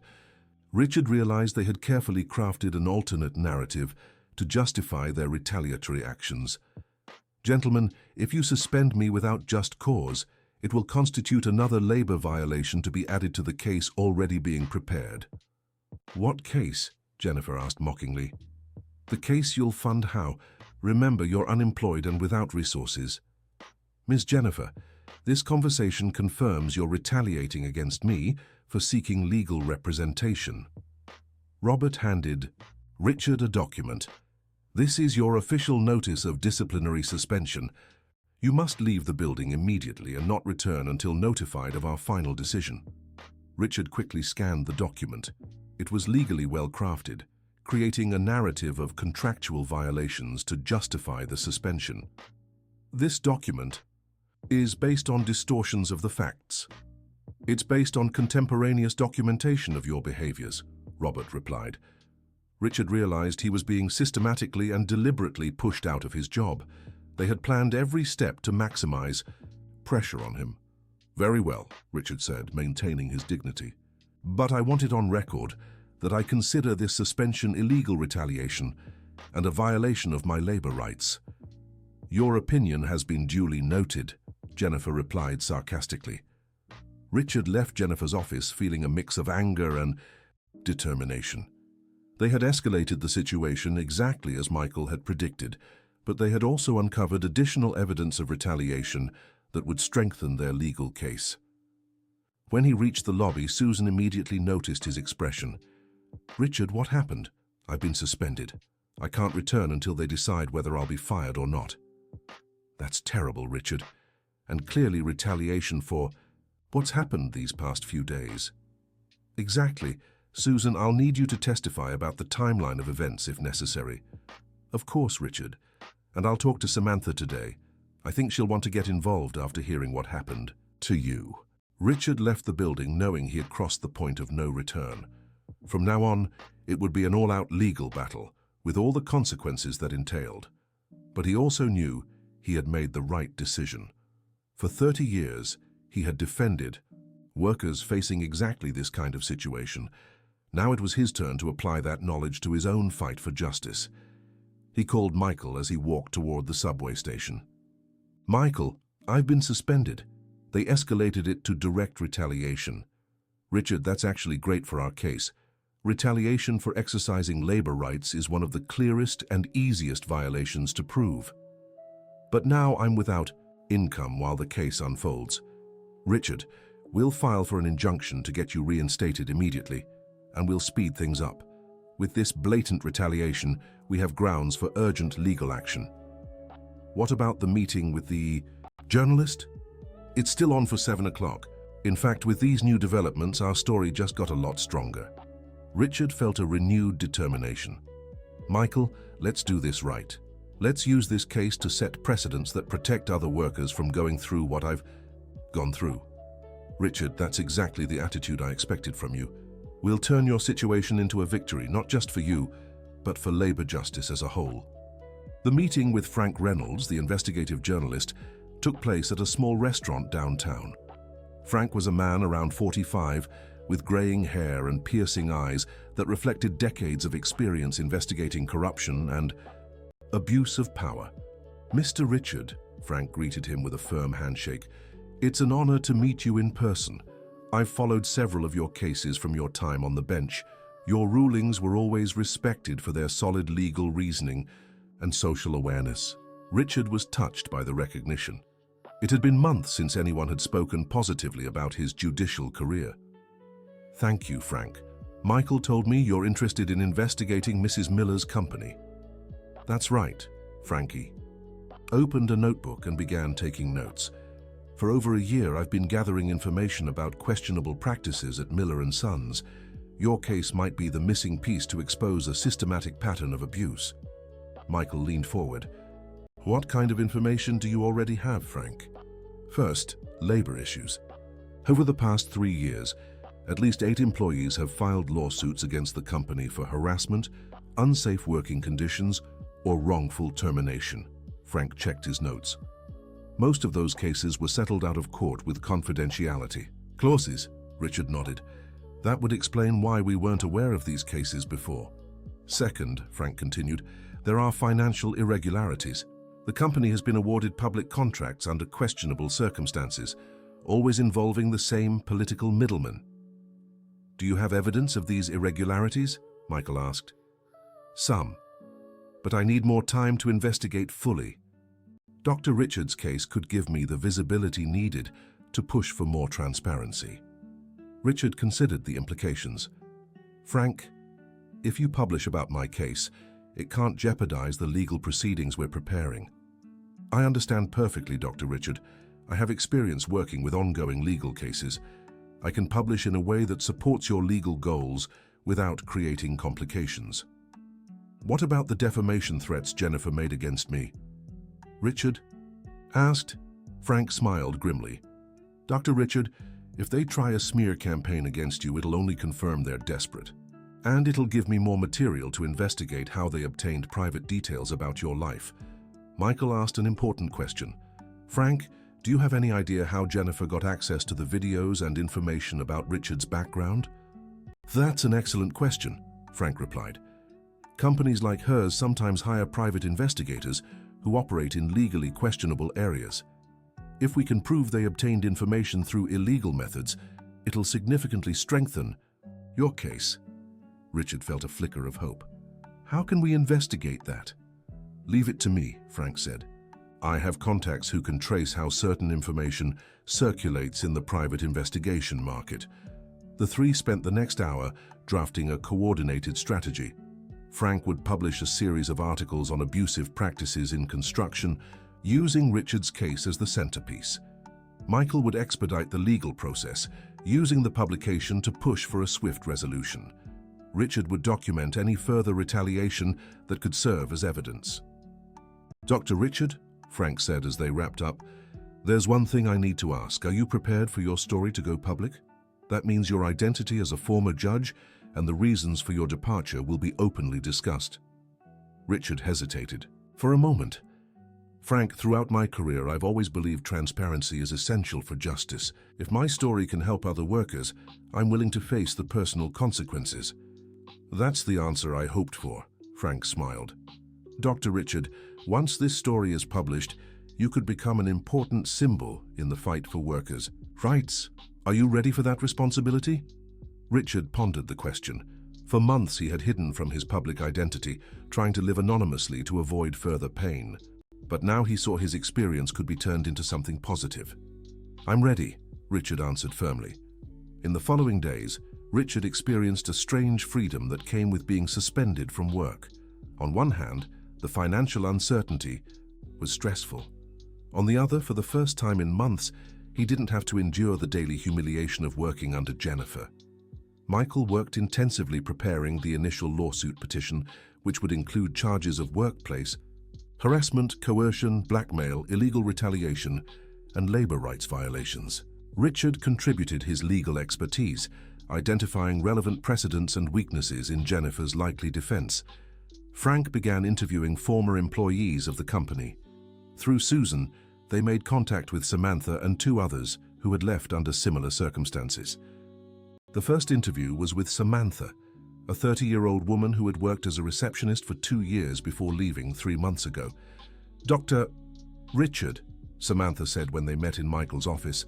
Richard realized they had carefully crafted an alternate narrative to justify their retaliatory actions. "Gentlemen, if you suspend me without just cause, it will constitute another labor violation to be added to the case already being prepared." "What case?" Jennifer asked mockingly. "The case you'll fund how? Remember, you're unemployed and without resources." "Ms. Jennifer, this conversation confirms you're retaliating against me for seeking legal representation." Robert handed Richard a document. "This is your official notice of disciplinary suspension. You must leave the building immediately and not return until notified of our final decision." Richard quickly scanned the document. It was legally well crafted, creating a narrative of contractual violations to justify the suspension. "This document is based on distortions of the facts. It's based on contemporaneous documentation of your behaviors," Robert replied. Richard realized he was being systematically and deliberately pushed out of his job. They had planned every step to maximize pressure on him. "Very well," Richard said, maintaining his dignity. "But I want it on record that I consider this suspension illegal retaliation and a violation of my labor rights." "Your opinion has been duly noted," Jennifer replied sarcastically. Richard left Jennifer's office feeling a mix of anger and determination. They had escalated the situation exactly as Michael had predicted, but they had also uncovered additional evidence of retaliation that would strengthen their legal case. When he reached the lobby, Susan immediately noticed his expression. "Richard, what happened?" "I've been suspended. I can't return until they decide whether I'll be fired or not." "That's terrible, Richard, and clearly retaliation for what's happened these past few days." "Exactly. Susan, I'll need you to testify about the timeline of events if necessary." "Of course, Richard. And I'll talk to Samantha today. I think she'll want to get involved after hearing what happened to you." Richard left the building knowing he had crossed the point of no return. From now on, it would be an all-out legal battle, with all the consequences that entailed. But he also knew he had made the right decision. For 30 years, he had defended workers facing exactly this kind of situation. Now it was his turn to apply that knowledge to his own fight for justice. He called Michael as he walked toward the subway station. "Michael, I've been suspended. They escalated it to direct retaliation." "Richard, that's actually great for our case. Retaliation for exercising labor rights is one of the clearest and easiest violations to prove. But now I'm without income while the case unfolds. Richard, we'll file for an injunction to get you reinstated immediately, and we'll speed things up. With this blatant retaliation, we have grounds for urgent legal action." "What about the meeting with the journalist?" "It's still on for 7 o'clock. In fact, with these new developments, our story just got a lot stronger." Richard felt a renewed determination. "Michael, let's do this right. Let's use this case to set precedents that protect other workers from going through what I've gone through." "Richard, that's exactly the attitude I expected from you. We'll turn your situation into a victory, not just for you, but for labor justice as a whole." The meeting with Frank Reynolds, the investigative journalist, took place at a small restaurant downtown. Frank was a man around 45, with graying hair and piercing eyes that reflected decades of experience investigating corruption and abuse of power. "Mr. Richard," Frank greeted him with a firm handshake, "it's an honor to meet you in person. I've followed several of your cases from your time on the bench. Your rulings were always respected for their solid legal reasoning and social awareness." Richard was touched by the recognition. It had been months since anyone had spoken positively about his judicial career. "Thank you, Frank. Michael told me you're interested in investigating Mrs. Miller's company." "That's right," Frankie opened a notebook and began taking notes. "For over a year, I've been gathering information about questionable practices at Miller & Sons. Your case might be the missing piece to expose a systematic pattern of abuse." Michael leaned forward. "What kind of information do you already have, Frank?" "First, labor issues. Over the past 3 years, at least 8 employees have filed lawsuits against the company for harassment, unsafe working conditions, or wrongful termination." Frank checked his notes. "Most of those cases were settled out of court with confidentiality clauses." Richard nodded. "That would explain why we weren't aware of these cases before." "Second," Frank continued, "there are financial irregularities. The company has been awarded public contracts under questionable circumstances, always involving the same political middlemen." "Do you have evidence of these irregularities?" Michael asked. "Some, but I need more time to investigate fully. Dr. Richard's case could give me the visibility needed to push for more transparency." Richard considered the implications. "Frank, if you publish about my case, it can't jeopardize the legal proceedings we're preparing." "I understand perfectly, Dr. Richard. I have experience working with ongoing legal cases. I can publish in a way that supports your legal goals without creating complications." "What about the defamation threats Jennifer made against me?" Richard asked. Frank smiled grimly. "Dr. Richard, if they try a smear campaign against you, it'll only confirm they're desperate. And it'll give me more material to investigate how they obtained private details about your life." Michael asked an important question. "Frank, do you have any idea how Jennifer got access to the videos and information about Richard's background?" "That's an excellent question," Frank replied. "Companies like hers sometimes hire private investigators who operate in legally questionable areas. If we can prove they obtained information through illegal methods, it'll significantly strengthen your case." Richard felt a flicker of hope. "How can we investigate that?" "Leave it to me," Frank said. "I have contacts who can trace how certain information circulates in the private investigation market." The three spent the next hour drafting a coordinated strategy. Frank would publish a series of articles on abusive practices in construction, using Richard's case as the centerpiece. Michael would expedite the legal process, using the publication to push for a swift resolution. Richard would document any further retaliation that could serve as evidence. "Dr. Richard," Frank said as they wrapped up, "there's one thing I need to ask. Are you prepared for your story to go public? That means your identity as a former judge and the reasons for your departure will be openly discussed." Richard hesitated. For a moment, Frank, throughout my career, I've always believed transparency is essential for justice. If my story can help other workers, I'm willing to face the personal consequences. That's the answer I hoped for, Frank smiled. Dr. Richard, once this story is published, you could become an important symbol in the fight for workers' rights. Are you ready for that responsibility? Richard pondered the question. For months he had hidden from his public identity, trying to live anonymously to avoid further pain. But now he saw his experience could be turned into something positive. I'm ready, Richard answered firmly. In the following days, Richard experienced a strange freedom that came with being suspended from work. On one hand, the financial uncertainty was stressful. On the other, for the first time in months, he didn't have to endure the daily humiliation of working under Jennifer. Michael worked intensively preparing the initial lawsuit petition, which would include charges of workplace harassment, coercion, blackmail, illegal retaliation, and labor rights violations. Richard contributed his legal expertise, identifying relevant precedents and weaknesses in Jennifer's likely defense. Frank began interviewing former employees of the company. Through Susan, they made contact with Samantha and two others who had left under similar circumstances. The first interview was with Samantha, a 30-year-old woman who had worked as a receptionist for 2 years before leaving 3 months ago. Dr. Richard, Samantha said when they met in Michael's office,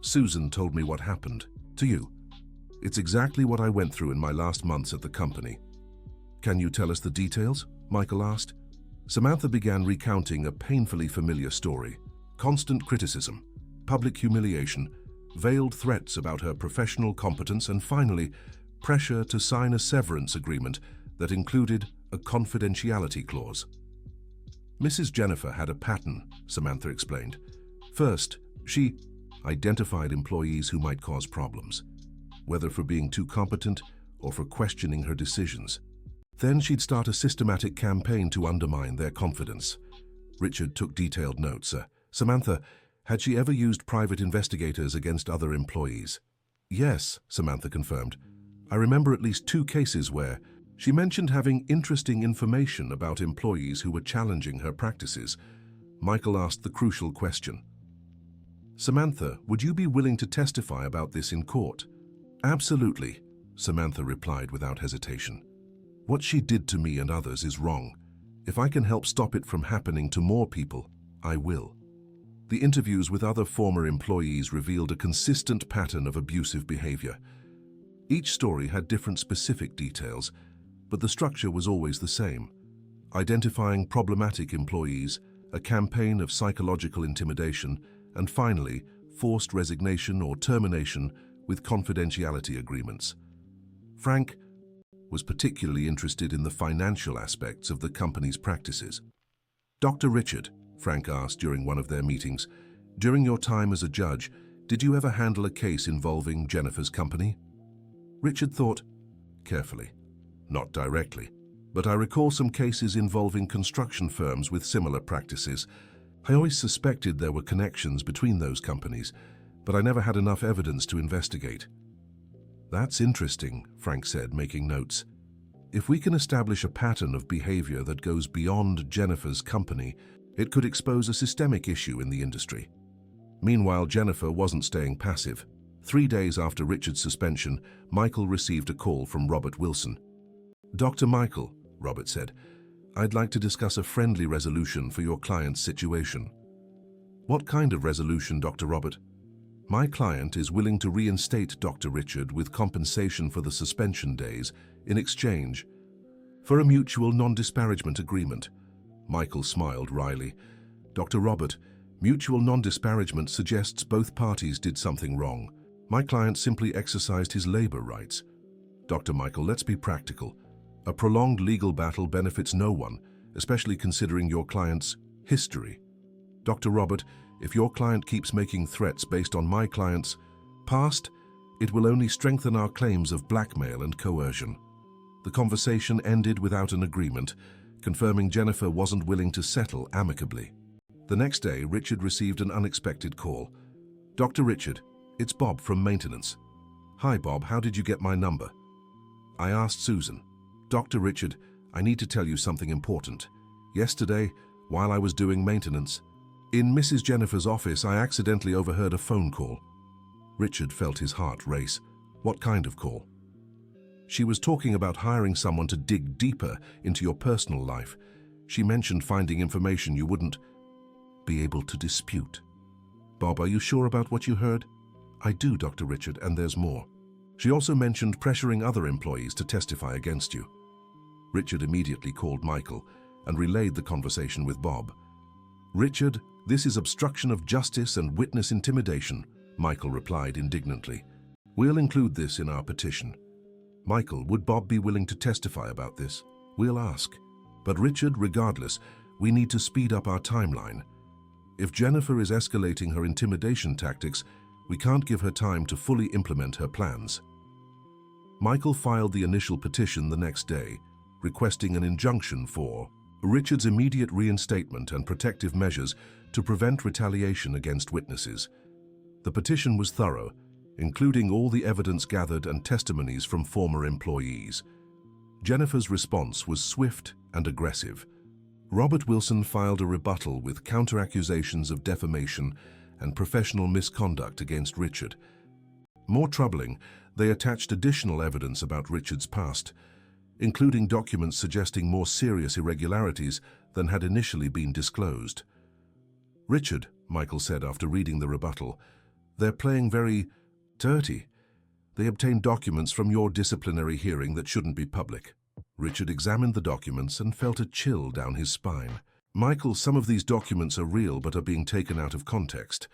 Susan told me what happened to you. It's exactly what I went through in my last months at the company. Can you tell us the details? Michael asked. Samantha began recounting a painfully familiar story. Constant criticism, public humiliation, veiled threats about her professional competence, and finally, pressure to sign a severance agreement that included a confidentiality clause. Mrs. Jennifer had a pattern, Samantha explained. First, she identified employees who might cause problems, whether for being too competent or for questioning her decisions. Then she'd start a systematic campaign to undermine their confidence. Richard took detailed notes. Samantha, had she ever used private investigators against other employees? Yes, Samantha confirmed. I remember at least 2 cases where she mentioned having interesting information about employees who were challenging her practices. Michael asked the crucial question. Samantha, would you be willing to testify about this in court? Absolutely, Samantha replied without hesitation. What she did to me and others is wrong. If I can help stop it from happening to more people, I will. The interviews with other former employees revealed a consistent pattern of abusive behavior. Each story had different specific details, but the structure was always the same. Identifying problematic employees, a campaign of psychological intimidation, and finally, forced resignation or termination with confidentiality agreements. Frank was particularly interested in the financial aspects of the company's practices. Dr. Richard, Frank asked during one of their meetings, during your time as a judge, did you ever handle a case involving Jennifer's company? Richard thought carefully. Not directly, but I recall some cases involving construction firms with similar practices. I always suspected there were connections between those companies, but I never had enough evidence to investigate. That's interesting, Frank said, making notes. If we can establish a pattern of behavior that goes beyond Jennifer's company, it could expose a systemic issue in the industry. Meanwhile, Jennifer wasn't staying passive. 3 days after Richard's suspension, Michael received a call from Robert Wilson. Dr. Michael, Robert said, I'd like to discuss a friendly resolution for your client's situation. What kind of resolution, Dr. Robert? My client is willing to reinstate Dr. Richard with compensation for the suspension days in exchange for a mutual non-disparagement agreement. Michael smiled wryly. Dr. Robert, mutual non-disparagement suggests both parties did something wrong. My client simply exercised his labor rights. Dr. Michael, let's be practical. A prolonged legal battle benefits no one, especially considering your client's history. Dr. Robert, if your client keeps making threats based on my client's past, it will only strengthen our claims of blackmail and coercion. The conversation ended without an agreement, confirming Jennifer wasn't willing to settle amicably. The next day, Richard received an unexpected call. Dr. Richard, it's Bob from maintenance. Hi, Bob, how did you get my number? I asked Susan. Dr. Richard, I need to tell you something important. Yesterday, while I was doing maintenance. In Mrs. Jennifer's office, I accidentally overheard a phone call. Richard felt his heart race. What kind of call? She was talking about hiring someone to dig deeper into your personal life. She mentioned finding information you wouldn't be able to dispute. Bob, are you sure about what you heard? I do, Dr. Richard, and there's more. She also mentioned pressuring other employees to testify against you. Richard immediately called Michael and relayed the conversation with Bob. Richard, this is obstruction of justice and witness intimidation, Michael replied indignantly. We'll include this in our petition. Michael, would Bob be willing to testify about this? We'll ask. But Richard, regardless, we need to speed up our timeline. If Jennifer is escalating her intimidation tactics, we can't give her time to fully implement her plans. Michael filed the initial petition the next day, requesting an injunction for Richard's immediate reinstatement and protective measures to prevent retaliation against witnesses. The petition was thorough, including all the evidence gathered and testimonies from former employees. Jennifer's response was swift and aggressive. Robert Wilson filed a rebuttal with counter-accusations of defamation and professional misconduct against Richard. More troubling, they attached additional evidence about Richard's past, including documents suggesting more serious irregularities than had initially been disclosed. Richard, Michael said after reading the rebuttal, they're playing very dirty. They obtained documents from your disciplinary hearing that shouldn't be public. Richard examined the documents and felt a chill down his spine. Michael, some of these documents are real but are being taken out of context,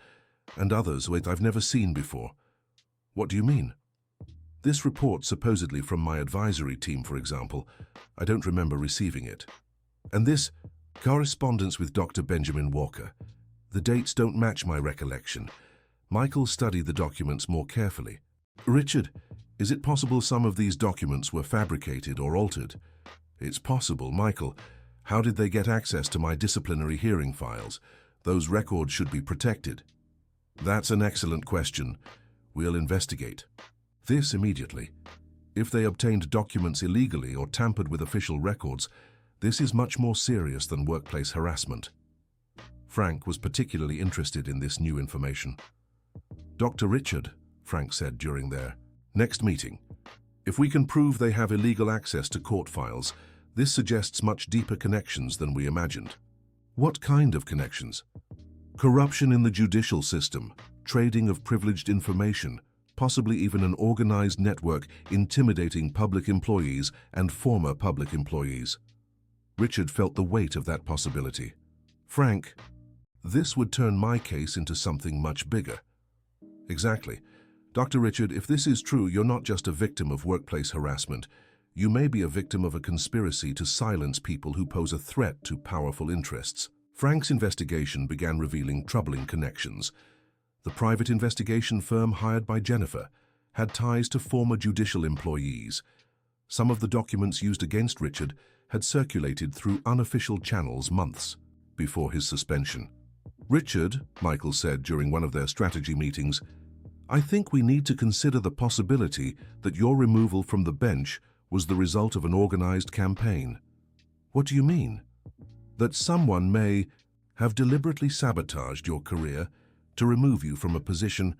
and others, wait, I've never seen before. What do you mean? This report, supposedly from my advisory team, for example, I don't remember receiving it. And this correspondence with Dr. Benjamin Walker. The dates don't match my recollection. Michael studied the documents more carefully. Richard, is it possible some of these documents were fabricated or altered? It's possible, Michael. How did they get access to my disciplinary hearing files? Those records should be protected. That's an excellent question. We'll investigate. This immediately. If they obtained documents illegally or tampered with official records, this is much more serious than workplace harassment. Frank was particularly interested in this new information. Dr. Richard, Frank said during their next meeting, if we can prove they have illegal access to court files, this suggests much deeper connections than we imagined. What kind of connections? Corruption in the judicial system, trading of privileged information, possibly even an organized network intimidating public employees and former public employees. Richard felt the weight of that possibility. Frank, this would turn my case into something much bigger. Exactly. Dr. Richard, if this is true, you're not just a victim of workplace harassment. You may be a victim of a conspiracy to silence people who pose a threat to powerful interests. Frank's investigation began revealing troubling connections. The private investigation firm hired by Jennifer had ties to former judicial employees. Some of the documents used against Richard had circulated through unofficial channels months before his suspension. Richard, Michael said during one of their strategy meetings, I think we need to consider the possibility that your removal from the bench was the result of an organized campaign. What do you mean? That someone may have deliberately sabotaged your career to remove you from a position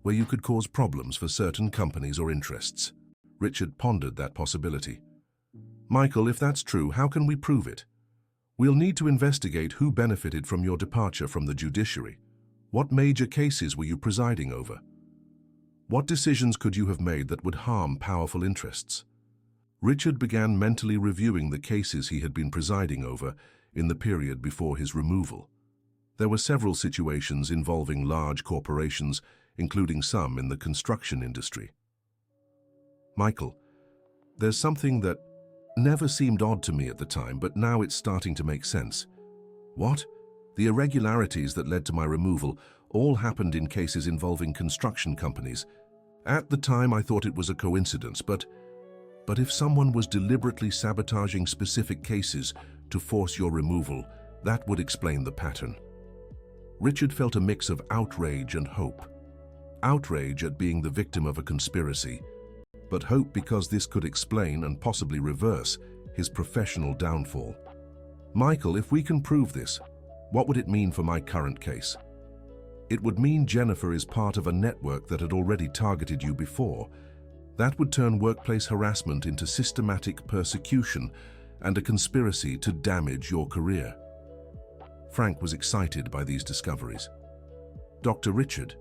where you could cause problems for certain companies or interests. Richard pondered that possibility. Michael, if that's true, how can we prove it? We'll need to investigate who benefited from your departure from the judiciary. What major cases were you presiding over? What decisions could you have made that would harm powerful interests? Richard began mentally reviewing the cases he had been presiding over in the period before his removal. There were several situations involving large corporations, including some in the construction industry. Michael, there's something that never seemed odd to me at the time, but now it's starting to make sense. What? The irregularities that led to my removal all happened in cases involving construction companies. At the time, I thought it was a coincidence, but if someone was deliberately sabotaging specific cases to force your removal, that would explain the pattern. Richard felt a mix of outrage and hope. Outrage at being the victim of a conspiracy, but hope because this could explain and possibly reverse his professional downfall. Michael, if we can prove this, what would it mean for my current case? It would mean Jennifer is part of a network that had already targeted you before. That would turn workplace harassment into systematic persecution and a conspiracy to damage your career. Frank was excited by these discoveries. Dr. Richard,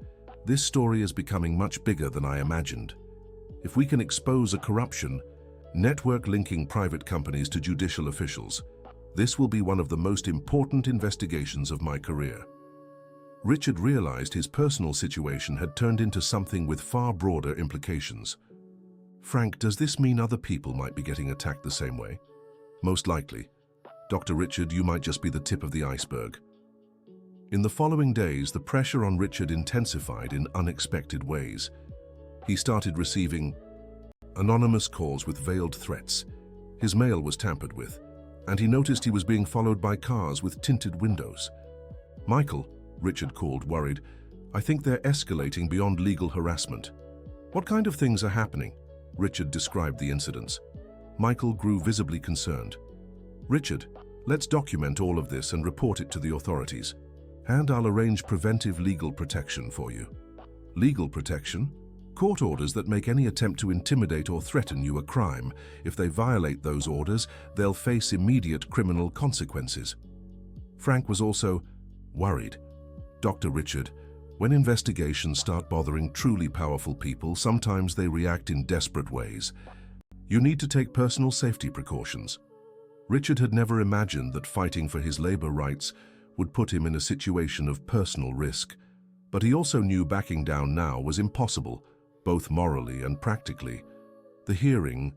this story is becoming much bigger than I imagined. If we can expose a corruption, network linking private companies to judicial officials, this will be one of the most important investigations of my career. Richard realized his personal situation had turned into something with far broader implications. Frank, does this mean other people might be getting attacked the same way? Most likely. Dr. Richard, you might just be the tip of the iceberg. In the following days, the pressure on Richard intensified in unexpected ways. He started receiving anonymous calls with veiled threats. His mail was tampered with, and he noticed he was being followed by cars with tinted windows. Michael, Richard called, worried, I think they're escalating beyond legal harassment. What kind of things are happening? Richard described the incidents. Michael grew visibly concerned. Richard, let's document all of this and report it to the authorities. And I'll arrange preventive legal protection for you. Legal protection? Court orders that make any attempt to intimidate or threaten you a crime. If they violate those orders, they'll face immediate criminal consequences. Frank was also worried. Dr. Richard, when investigations start bothering truly powerful people, sometimes they react in desperate ways. You need to take personal safety precautions. Richard had never imagined that fighting for his labor rights would put him in a situation of personal risk, but he also knew backing down now was impossible, both morally and practically. The hearing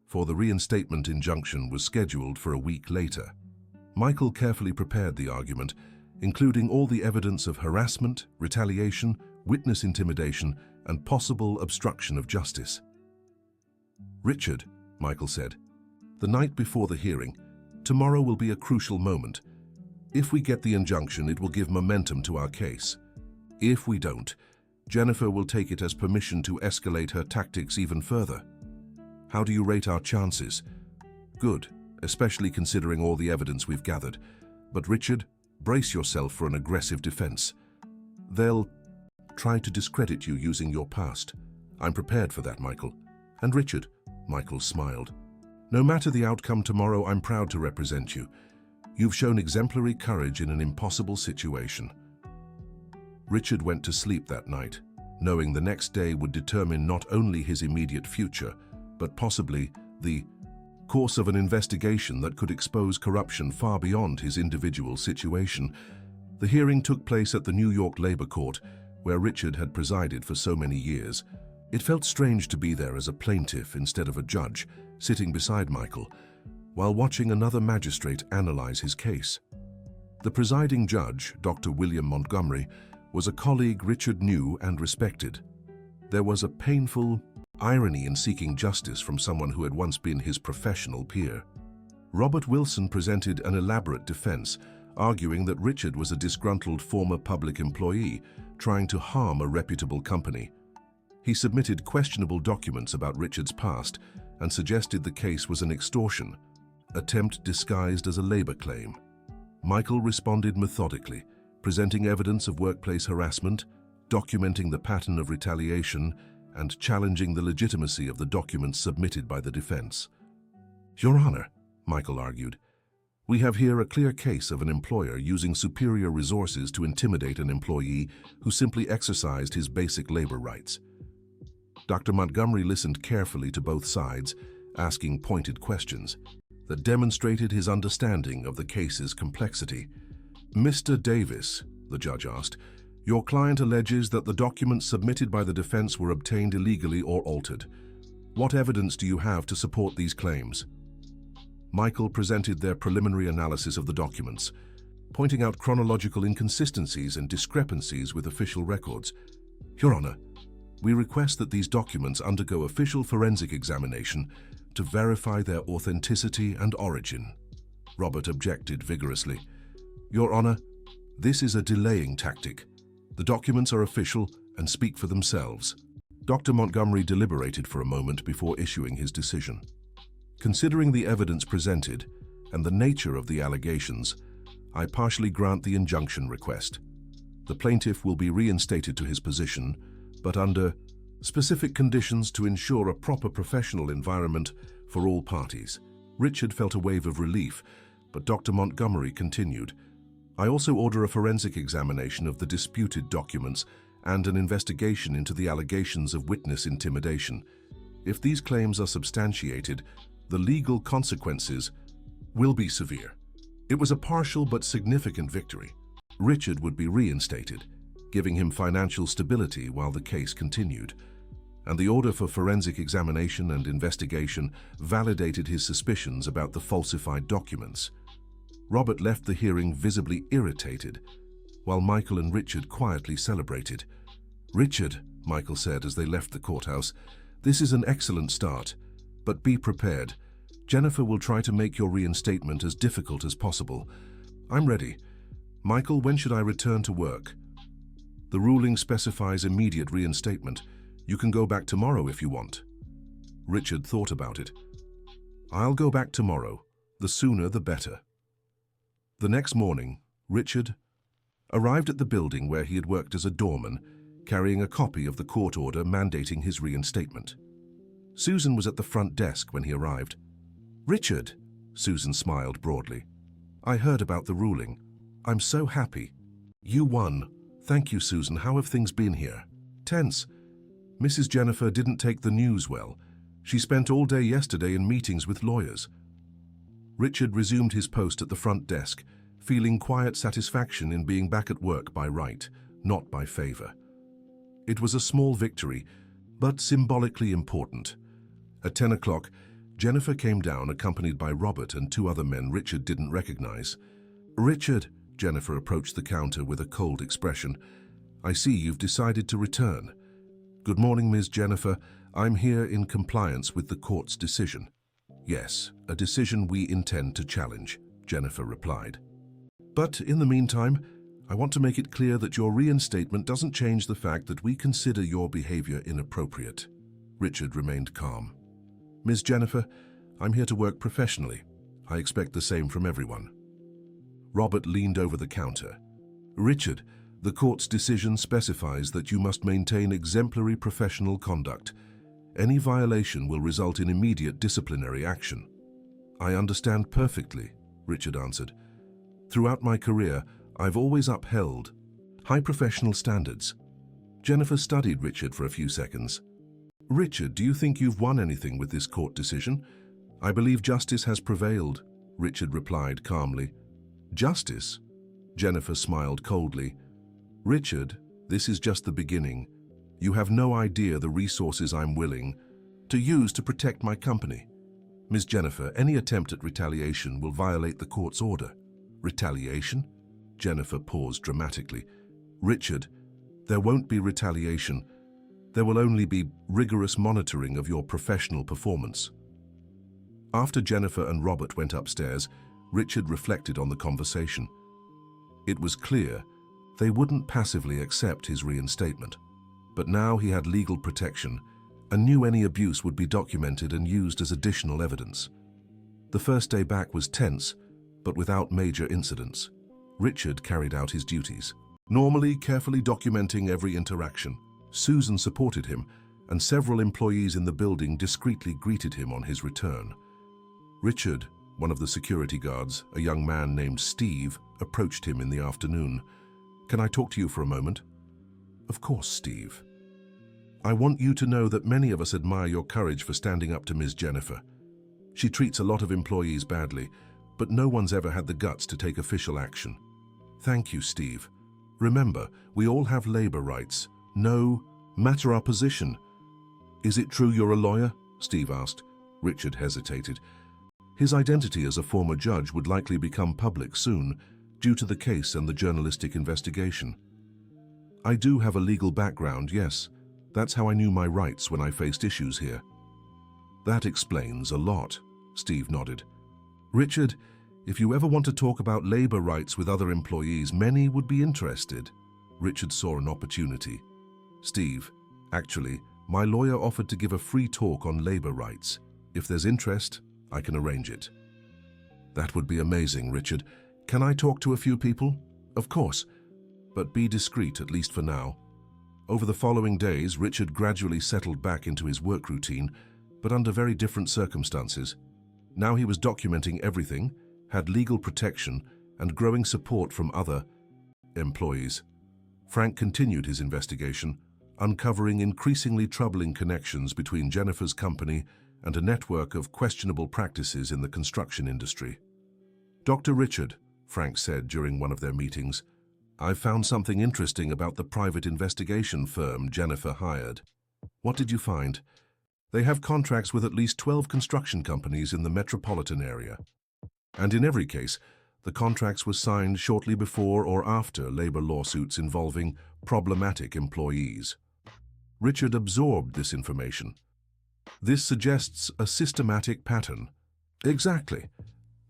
for the reinstatement injunction was scheduled for a week later. Michael carefully prepared the argument, including all the evidence of harassment, retaliation, witness intimidation, and possible obstruction of justice. Richard, Michael said, the night before the hearing, tomorrow will be a crucial moment. If we get the injunction, it will give momentum to our case. If we don't, Jennifer will take it as permission to escalate her tactics even further. How do you rate our chances? Good, especially considering all the evidence we've gathered. But Richard, brace yourself for an aggressive defense. They'll try to discredit you using your past. I'm prepared for that, Michael. And Richard, Michael smiled. No matter the outcome tomorrow, I'm proud to represent you. You've shown exemplary courage in an impossible situation. Richard went to sleep that night, knowing the next day would determine not only his immediate future, but possibly the course of an investigation that could expose corruption far beyond his individual situation. The hearing took place at the New York Labor Court, where Richard had presided for so many years. It felt strange to be there as a plaintiff instead of a judge, sitting beside Michael, while watching another magistrate analyze his case. The presiding judge, Dr. William Montgomery, was a colleague Richard knew and respected. There was a painful irony in seeking justice from someone who had once been his professional peer. Robert Wilson presented an elaborate defense, arguing that Richard was a disgruntled former public employee trying to harm a reputable company. He submitted questionable documents about Richard's past and suggested the case was an extortion attempt disguised as a labor claim. Michael responded methodically, presenting evidence of workplace harassment, documenting the pattern of retaliation, and challenging the legitimacy of the documents submitted by the defense. Your Honor, Michael argued, we have here a clear case of an employer using superior resources to intimidate an employee who simply exercised his basic labor rights. Dr. Montgomery listened carefully to both sides, asking pointed questions that demonstrated his understanding of the case's complexity. Mr. Davis, the judge asked, your client alleges that the documents submitted by the defense were obtained illegally or altered. What evidence do you have to support these claims? Michael presented their preliminary analysis of the documents, pointing out chronological inconsistencies and discrepancies with official records. Your Honor, we request that these documents undergo official forensic examination to verify their authenticity and origin. Robert objected vigorously. Your Honor, this is a delaying tactic. The documents are official and speak for themselves. Dr. Montgomery deliberated for a moment before issuing his decision. Considering the evidence presented, and the nature of the allegations, I partially grant the injunction request. The plaintiff will be reinstated to his position, but under specific conditions to ensure a proper professional environment for all parties. Richard felt a wave of relief, but Dr. Montgomery continued. I also order a forensic examination of the disputed documents and an investigation into the allegations of witness intimidation. If these claims are substantiated, the legal consequences will be severe. It was a partial but significant victory. Richard would be reinstated, giving him financial stability while the case continued, and the order for forensic examination and investigation validated his suspicions about the falsified documents. Robert left the hearing visibly irritated, while Michael and Richard quietly celebrated. "Richard," Michael said as they left the courthouse, "this is an excellent start, but be prepared. Jennifer will try to make your reinstatement as difficult as possible. I'm ready. Michael, when should I return to work?" "The ruling specifies immediate reinstatement. You can go back tomorrow if you want." Richard thought about it. "I'll go back tomorrow. The sooner the better." The next morning, Richard arrived at the building where he had worked as a doorman, carrying a copy of the court order mandating his reinstatement. Susan was at the front desk when he arrived. "Richard," Susan smiled broadly. "I heard about the ruling. I'm so happy." "You won." "Thank you, Susan. How have things been here?" "Tense. Mrs. Jennifer didn't take the news well. She spent all day yesterday in meetings with lawyers." Richard resumed his post at the front desk, feeling quiet satisfaction in being back at work by right, not by favor. It was a small victory, but symbolically important. At 10 o'clock, Jennifer came down accompanied by Robert and two other men Richard didn't recognize. "Richard," Jennifer approached the counter with a cold expression, "I see you've decided to return." "Good morning, Ms. Jennifer. I'm here in compliance with the court's decision." "Yes, a decision we intend to challenge," Jennifer replied. "But in the meantime, I want to make it clear that your reinstatement doesn't change the fact that we consider your behavior inappropriate." Richard remained calm. "Ms. Jennifer, I'm here to work professionally. I expect the same from everyone." Robert leaned over the counter. "Richard, the court's decision specifies that you must maintain exemplary professional conduct. Any violation will result in immediate disciplinary action." "I understand perfectly," Richard answered. "Throughout my career, I've always upheld high professional standards." Jennifer studied Richard for a few seconds. "Richard, do you think you've won anything with this court decision?" "I believe justice has prevailed," Richard replied calmly. "Justice?" Jennifer smiled coldly. "Richard, this is just the beginning. You have no idea the resources I'm willing to use to protect my company. Ms. Jennifer, any attempt at retaliation will violate the court's order." "Retaliation?" Jennifer paused dramatically. "Richard, there won't be retaliation. There will only be rigorous monitoring of your professional performance." After Jennifer and Robert went upstairs, Richard reflected on the conversation. It was clear they wouldn't passively accept his reinstatement. But now he had legal protection and knew any abuse would be documented and used as additional evidence. The first day back was tense, but without major incidents. Richard carried out his duties, normally carefully documenting every interaction. Susan supported him, and several employees in the building discreetly greeted him on his return. Richard, one of the security guards, a young man named Steve, approached him in the afternoon. "Can I talk to you for a moment?" "Of course, Steve." "I want you to know that many of us admire your courage for standing up to Ms. Jennifer. She treats a lot of employees badly, but no one's ever had the guts to take official action." "Thank you, Steve. Remember, we all have labor rights, no matter our position." "Is it true you're a lawyer?" Steve asked. Richard hesitated. His identity as a former judge would likely become public soon, due to the case and the journalistic investigation. "I do have a legal background, yes. That's how I knew my rights when I faced issues here." "That explains a lot," Steve nodded. "Richard, if you ever want to talk about labor rights with other employees, many would be interested." Richard saw an opportunity. "Steve, actually, my lawyer offered to give a free talk on labor rights. If there's interest, I can arrange it." That would be amazing, Richard. Can I talk to a few people? Of course, but be discreet, at least for now. Over the following days, Richard gradually settled back into his work routine, but under very different circumstances. Now he was documenting everything, had legal protection, and growing support from other employees. Frank continued his investigation, uncovering increasingly troubling connections between Jennifer's company and a network of questionable practices in the construction industry. "Dr. Richard," Frank said during one of their meetings, "I've found something interesting about the private investigation firm Jennifer hired." "What did you find?" "They have contracts with at least 12 construction companies in the metropolitan area. And in every case, the contracts were signed shortly before or after labor lawsuits involving problematic employees." Richard absorbed this information. "This suggests a systematic pattern." "Exactly.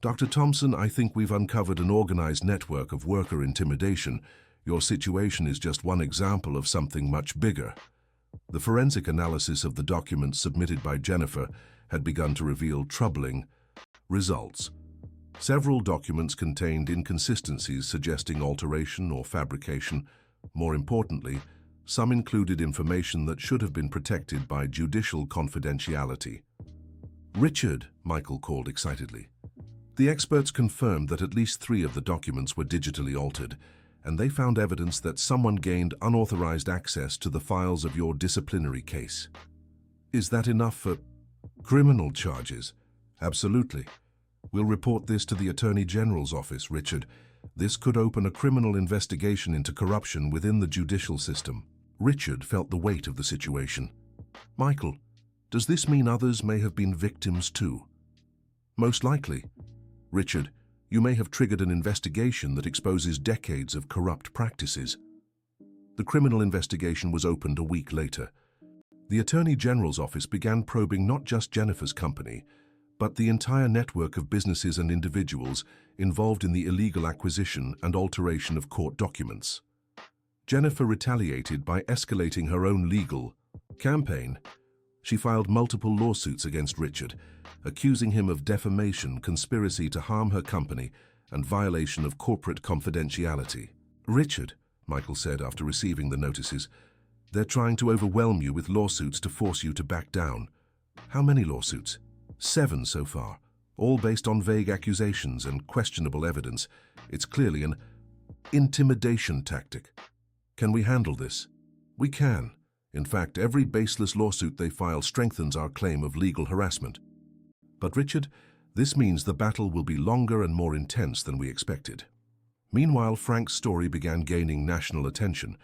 Dr. Thompson, I think we've uncovered an organized network of worker intimidation. Your situation is just one example of something much bigger." The forensic analysis of the documents submitted by Jennifer had begun to reveal troubling results. Several documents contained inconsistencies suggesting alteration or fabrication. More importantly, some included information that should have been protected by judicial confidentiality. "Richard," Michael called excitedly. The experts confirmed that at least 3 of the documents were digitally altered, and they found evidence that someone gained unauthorized access to the files of your disciplinary case. "Is that enough for criminal charges?" "Absolutely. We'll report this to the Attorney General's office, Richard. This could open a criminal investigation into corruption within the judicial system." Richard felt the weight of the situation. "Michael, does this mean others may have been victims too?" "Most likely. Richard, you may have triggered an investigation that exposes decades of corrupt practices." The criminal investigation was opened a week later. The Attorney General's office began probing not just Jennifer's company, but the entire network of businesses and individuals involved in the illegal acquisition and alteration of court documents. Jennifer retaliated by escalating her own legal campaign. She filed multiple lawsuits against Richard, accusing him of defamation, conspiracy to harm her company, and violation of corporate confidentiality. "Richard," Michael said after receiving the notices, "they're trying to overwhelm you with lawsuits to force you to back down." "How many lawsuits?" 7 so far, all based on vague accusations and questionable evidence. It's clearly an intimidation tactic. "Can we handle this?" "We can. In fact, every baseless lawsuit they file strengthens our claim of legal harassment." "But Richard, this means the battle will be longer and more intense than we expected." Meanwhile, Frank's story began gaining national attention.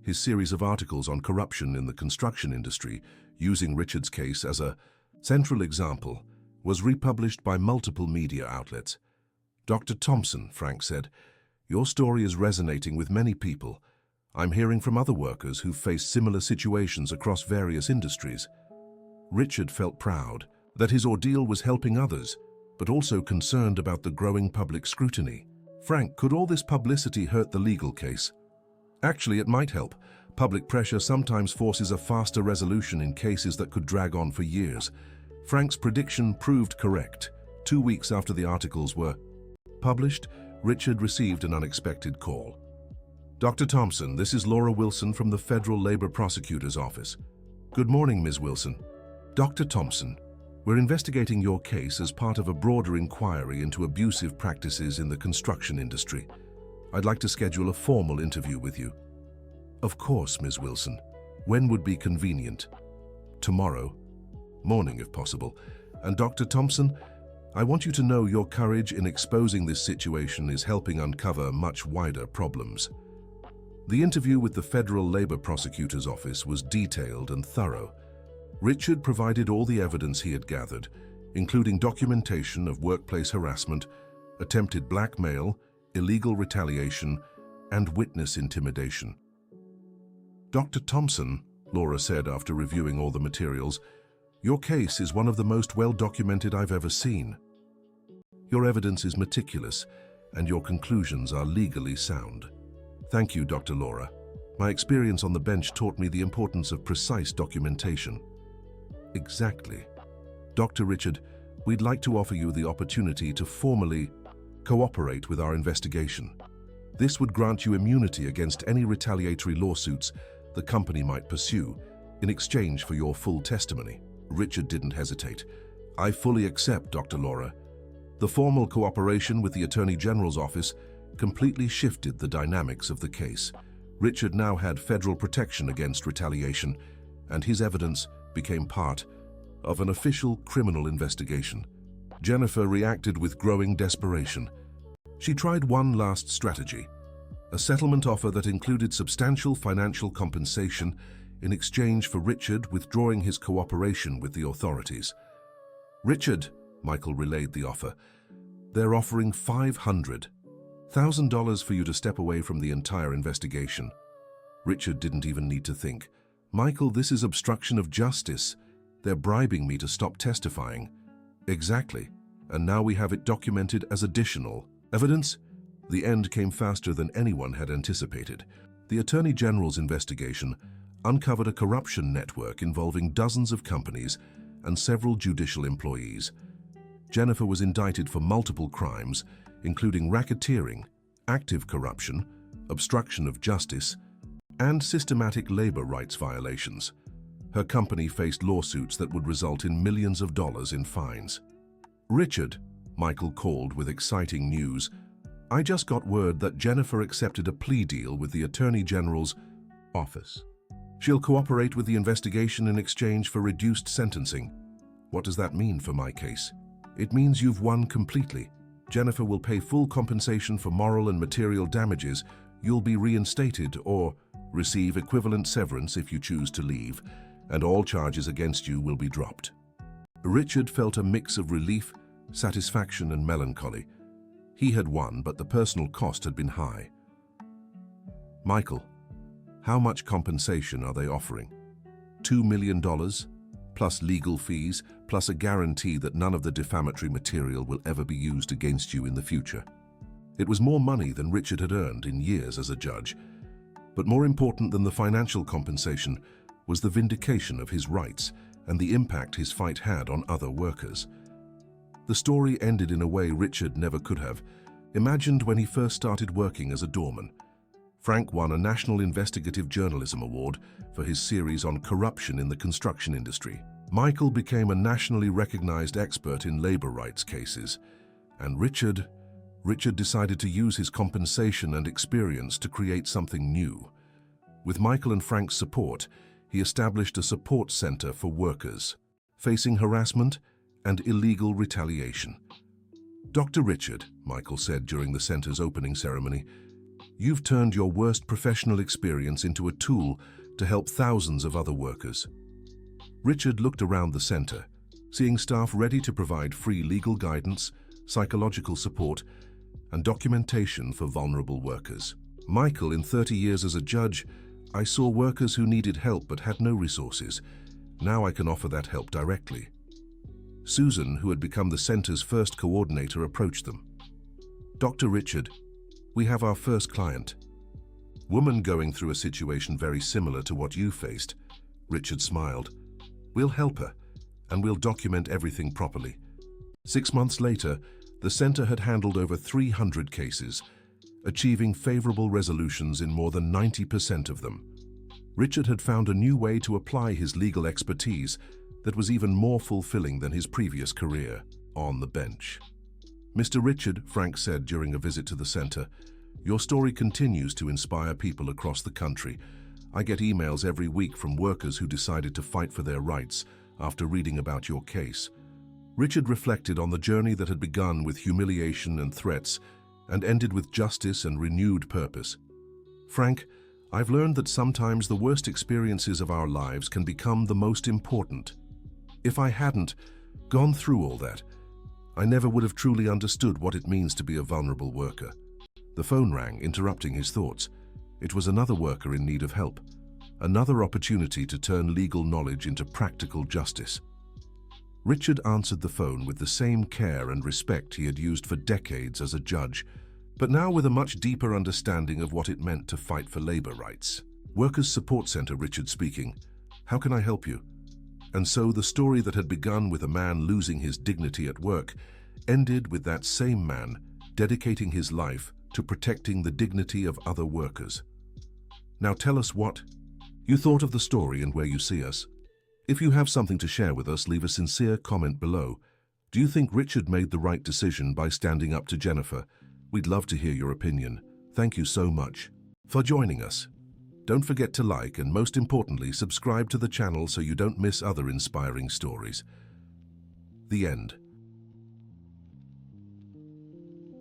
His series of articles on corruption in the construction industry, using Richard's case as a central example, was republished by multiple media outlets. "Dr. Thompson," Frank said, "your story is resonating with many people. I'm hearing from other workers who've faced similar situations across various industries." Richard felt proud that his ordeal was helping others, but also concerned about the growing public scrutiny. "Frank, could all this publicity hurt the legal case?" "Actually, it might help. Public pressure sometimes forces a faster resolution in cases that could drag on for years." Frank's prediction proved correct. 2 weeks after the articles were published, Richard received an unexpected call. "Dr. Thompson, this is Laura Wilson from the Federal Labor Prosecutor's Office." "Good morning, Ms. Wilson." "Dr. Thompson, we're investigating your case as part of a broader inquiry into abusive practices in the construction industry. I'd like to schedule a formal interview with you." "Of course, Ms. Wilson. When would be convenient?" "Tomorrow morning, if possible. And Dr. Thompson, I want you to know your courage in exposing this situation is helping uncover much wider problems." The interview with the Federal Labor Prosecutor's Office was detailed and thorough. Richard provided all the evidence he had gathered, including documentation of workplace harassment, attempted blackmail, illegal retaliation, and witness intimidation. "Dr. Thompson," Laura said after reviewing all the materials, "your case is one of the most well-documented I've ever seen. Your evidence is meticulous, and your conclusions are legally sound." "Thank you, Dr. Laura. My experience on the bench taught me the importance of precise documentation." "Exactly. Dr. Richard, we'd like to offer you the opportunity to formally cooperate with our investigation. This would grant you immunity against any retaliatory lawsuits the company might pursue in exchange for your full testimony. Richard didn't hesitate. I fully accept, Dr. Laura. The formal cooperation with the Attorney General's office completely shifted the dynamics of the case. Richard now had federal protection against retaliation, and his evidence became part of an official criminal investigation. Jennifer reacted with growing desperation. She tried one last strategy, a settlement offer that included substantial financial compensation in exchange for Richard withdrawing his cooperation with the authorities. Richard, Michael relayed the offer. They're offering $500,000 for you to step away from the entire investigation. Richard didn't even need to think. Michael, this is obstruction of justice. They're bribing me to stop testifying. Exactly. And now we have it documented as additional evidence. The end came faster than anyone had anticipated. The Attorney General's investigation uncovered a corruption network involving dozens of companies and several judicial employees. Jennifer was indicted for multiple crimes, including racketeering, active corruption, obstruction of justice, and systematic labor rights violations. Her company faced lawsuits that would result in millions of dollars in fines. Richard, Michael called with exciting news. I just got word that Jennifer accepted a plea deal with the Attorney General's office. She'll cooperate with the investigation in exchange for reduced sentencing. What does that mean for my case? It means you've won completely. Jennifer will pay full compensation for moral and material damages. You'll be reinstated or receive equivalent severance if you choose to leave, and all charges against you will be dropped. Richard felt a mix of relief, satisfaction, and melancholy. He had won, but the personal cost had been high. Michael, how much compensation are they offering? $2 million, plus legal fees, plus a guarantee that none of the defamatory material will ever be used against you in the future. It was more money than Richard had earned in years as a judge. But more important than the financial compensation was the vindication of his rights and the impact his fight had on other workers. The story ended in a way Richard never could have imagined when he first started working as a doorman. Frank won a National Investigative Journalism Award for his series on corruption in the construction industry. Michael became a nationally recognized expert in labor rights cases, and Richard decided to use his compensation and experience to create something new. With Michael and Frank's support, he established a support center for workers facing harassment and illegal retaliation. Dr. Richard, Michael said during the center's opening ceremony, you've turned your worst professional experience into a tool to help thousands of other workers. Richard looked around the center, seeing staff ready to provide free legal guidance, psychological support, and documentation for vulnerable workers. Michael, in 30 years as a judge, I saw workers who needed help but had no resources. Now I can offer that help directly. Susan, who had become the center's first coordinator, approached them. Dr. Richard, we have our first client. Woman going through a situation very similar to what you faced. Richard smiled. We'll help her, and we'll document everything properly. 6 months later, the center had handled over 300 cases, achieving favorable resolutions in more than 90% of them. Richard had found a new way to apply his legal expertise that was even more fulfilling than his previous career, on the bench. Mr. Richard, Frank said during a visit to the center, your story continues to inspire people across the country. I get emails every week from workers who decided to fight for their rights after reading about your case. Richard reflected on the journey that had begun with humiliation and threats and ended with justice and renewed purpose. Frank, I've learned that sometimes the worst experiences of our lives can become the most important. If I hadn't gone through all that, I never would have truly understood what it means to be a vulnerable worker. The phone rang, interrupting his thoughts. It was another worker in need of help, another opportunity to turn legal knowledge into practical justice. Richard answered the phone with the same care and respect he had used for decades as a judge, but now with a much deeper understanding of what it meant to fight for labor rights. Workers' Support Center, Richard speaking. How can I help you? And so the story that had begun with a man losing his dignity at work ended with that same man dedicating his life to protecting the dignity of other workers. Now tell us what you thought of the story and where you see us. If you have something to share with us, leave a sincere comment below. Do you think Richard made the right decision by standing up to Jennifer? We'd love to hear your opinion. Thank you so much for joining us. Don't forget to like and, most importantly, subscribe to the channel so you don't miss other inspiring stories. The end.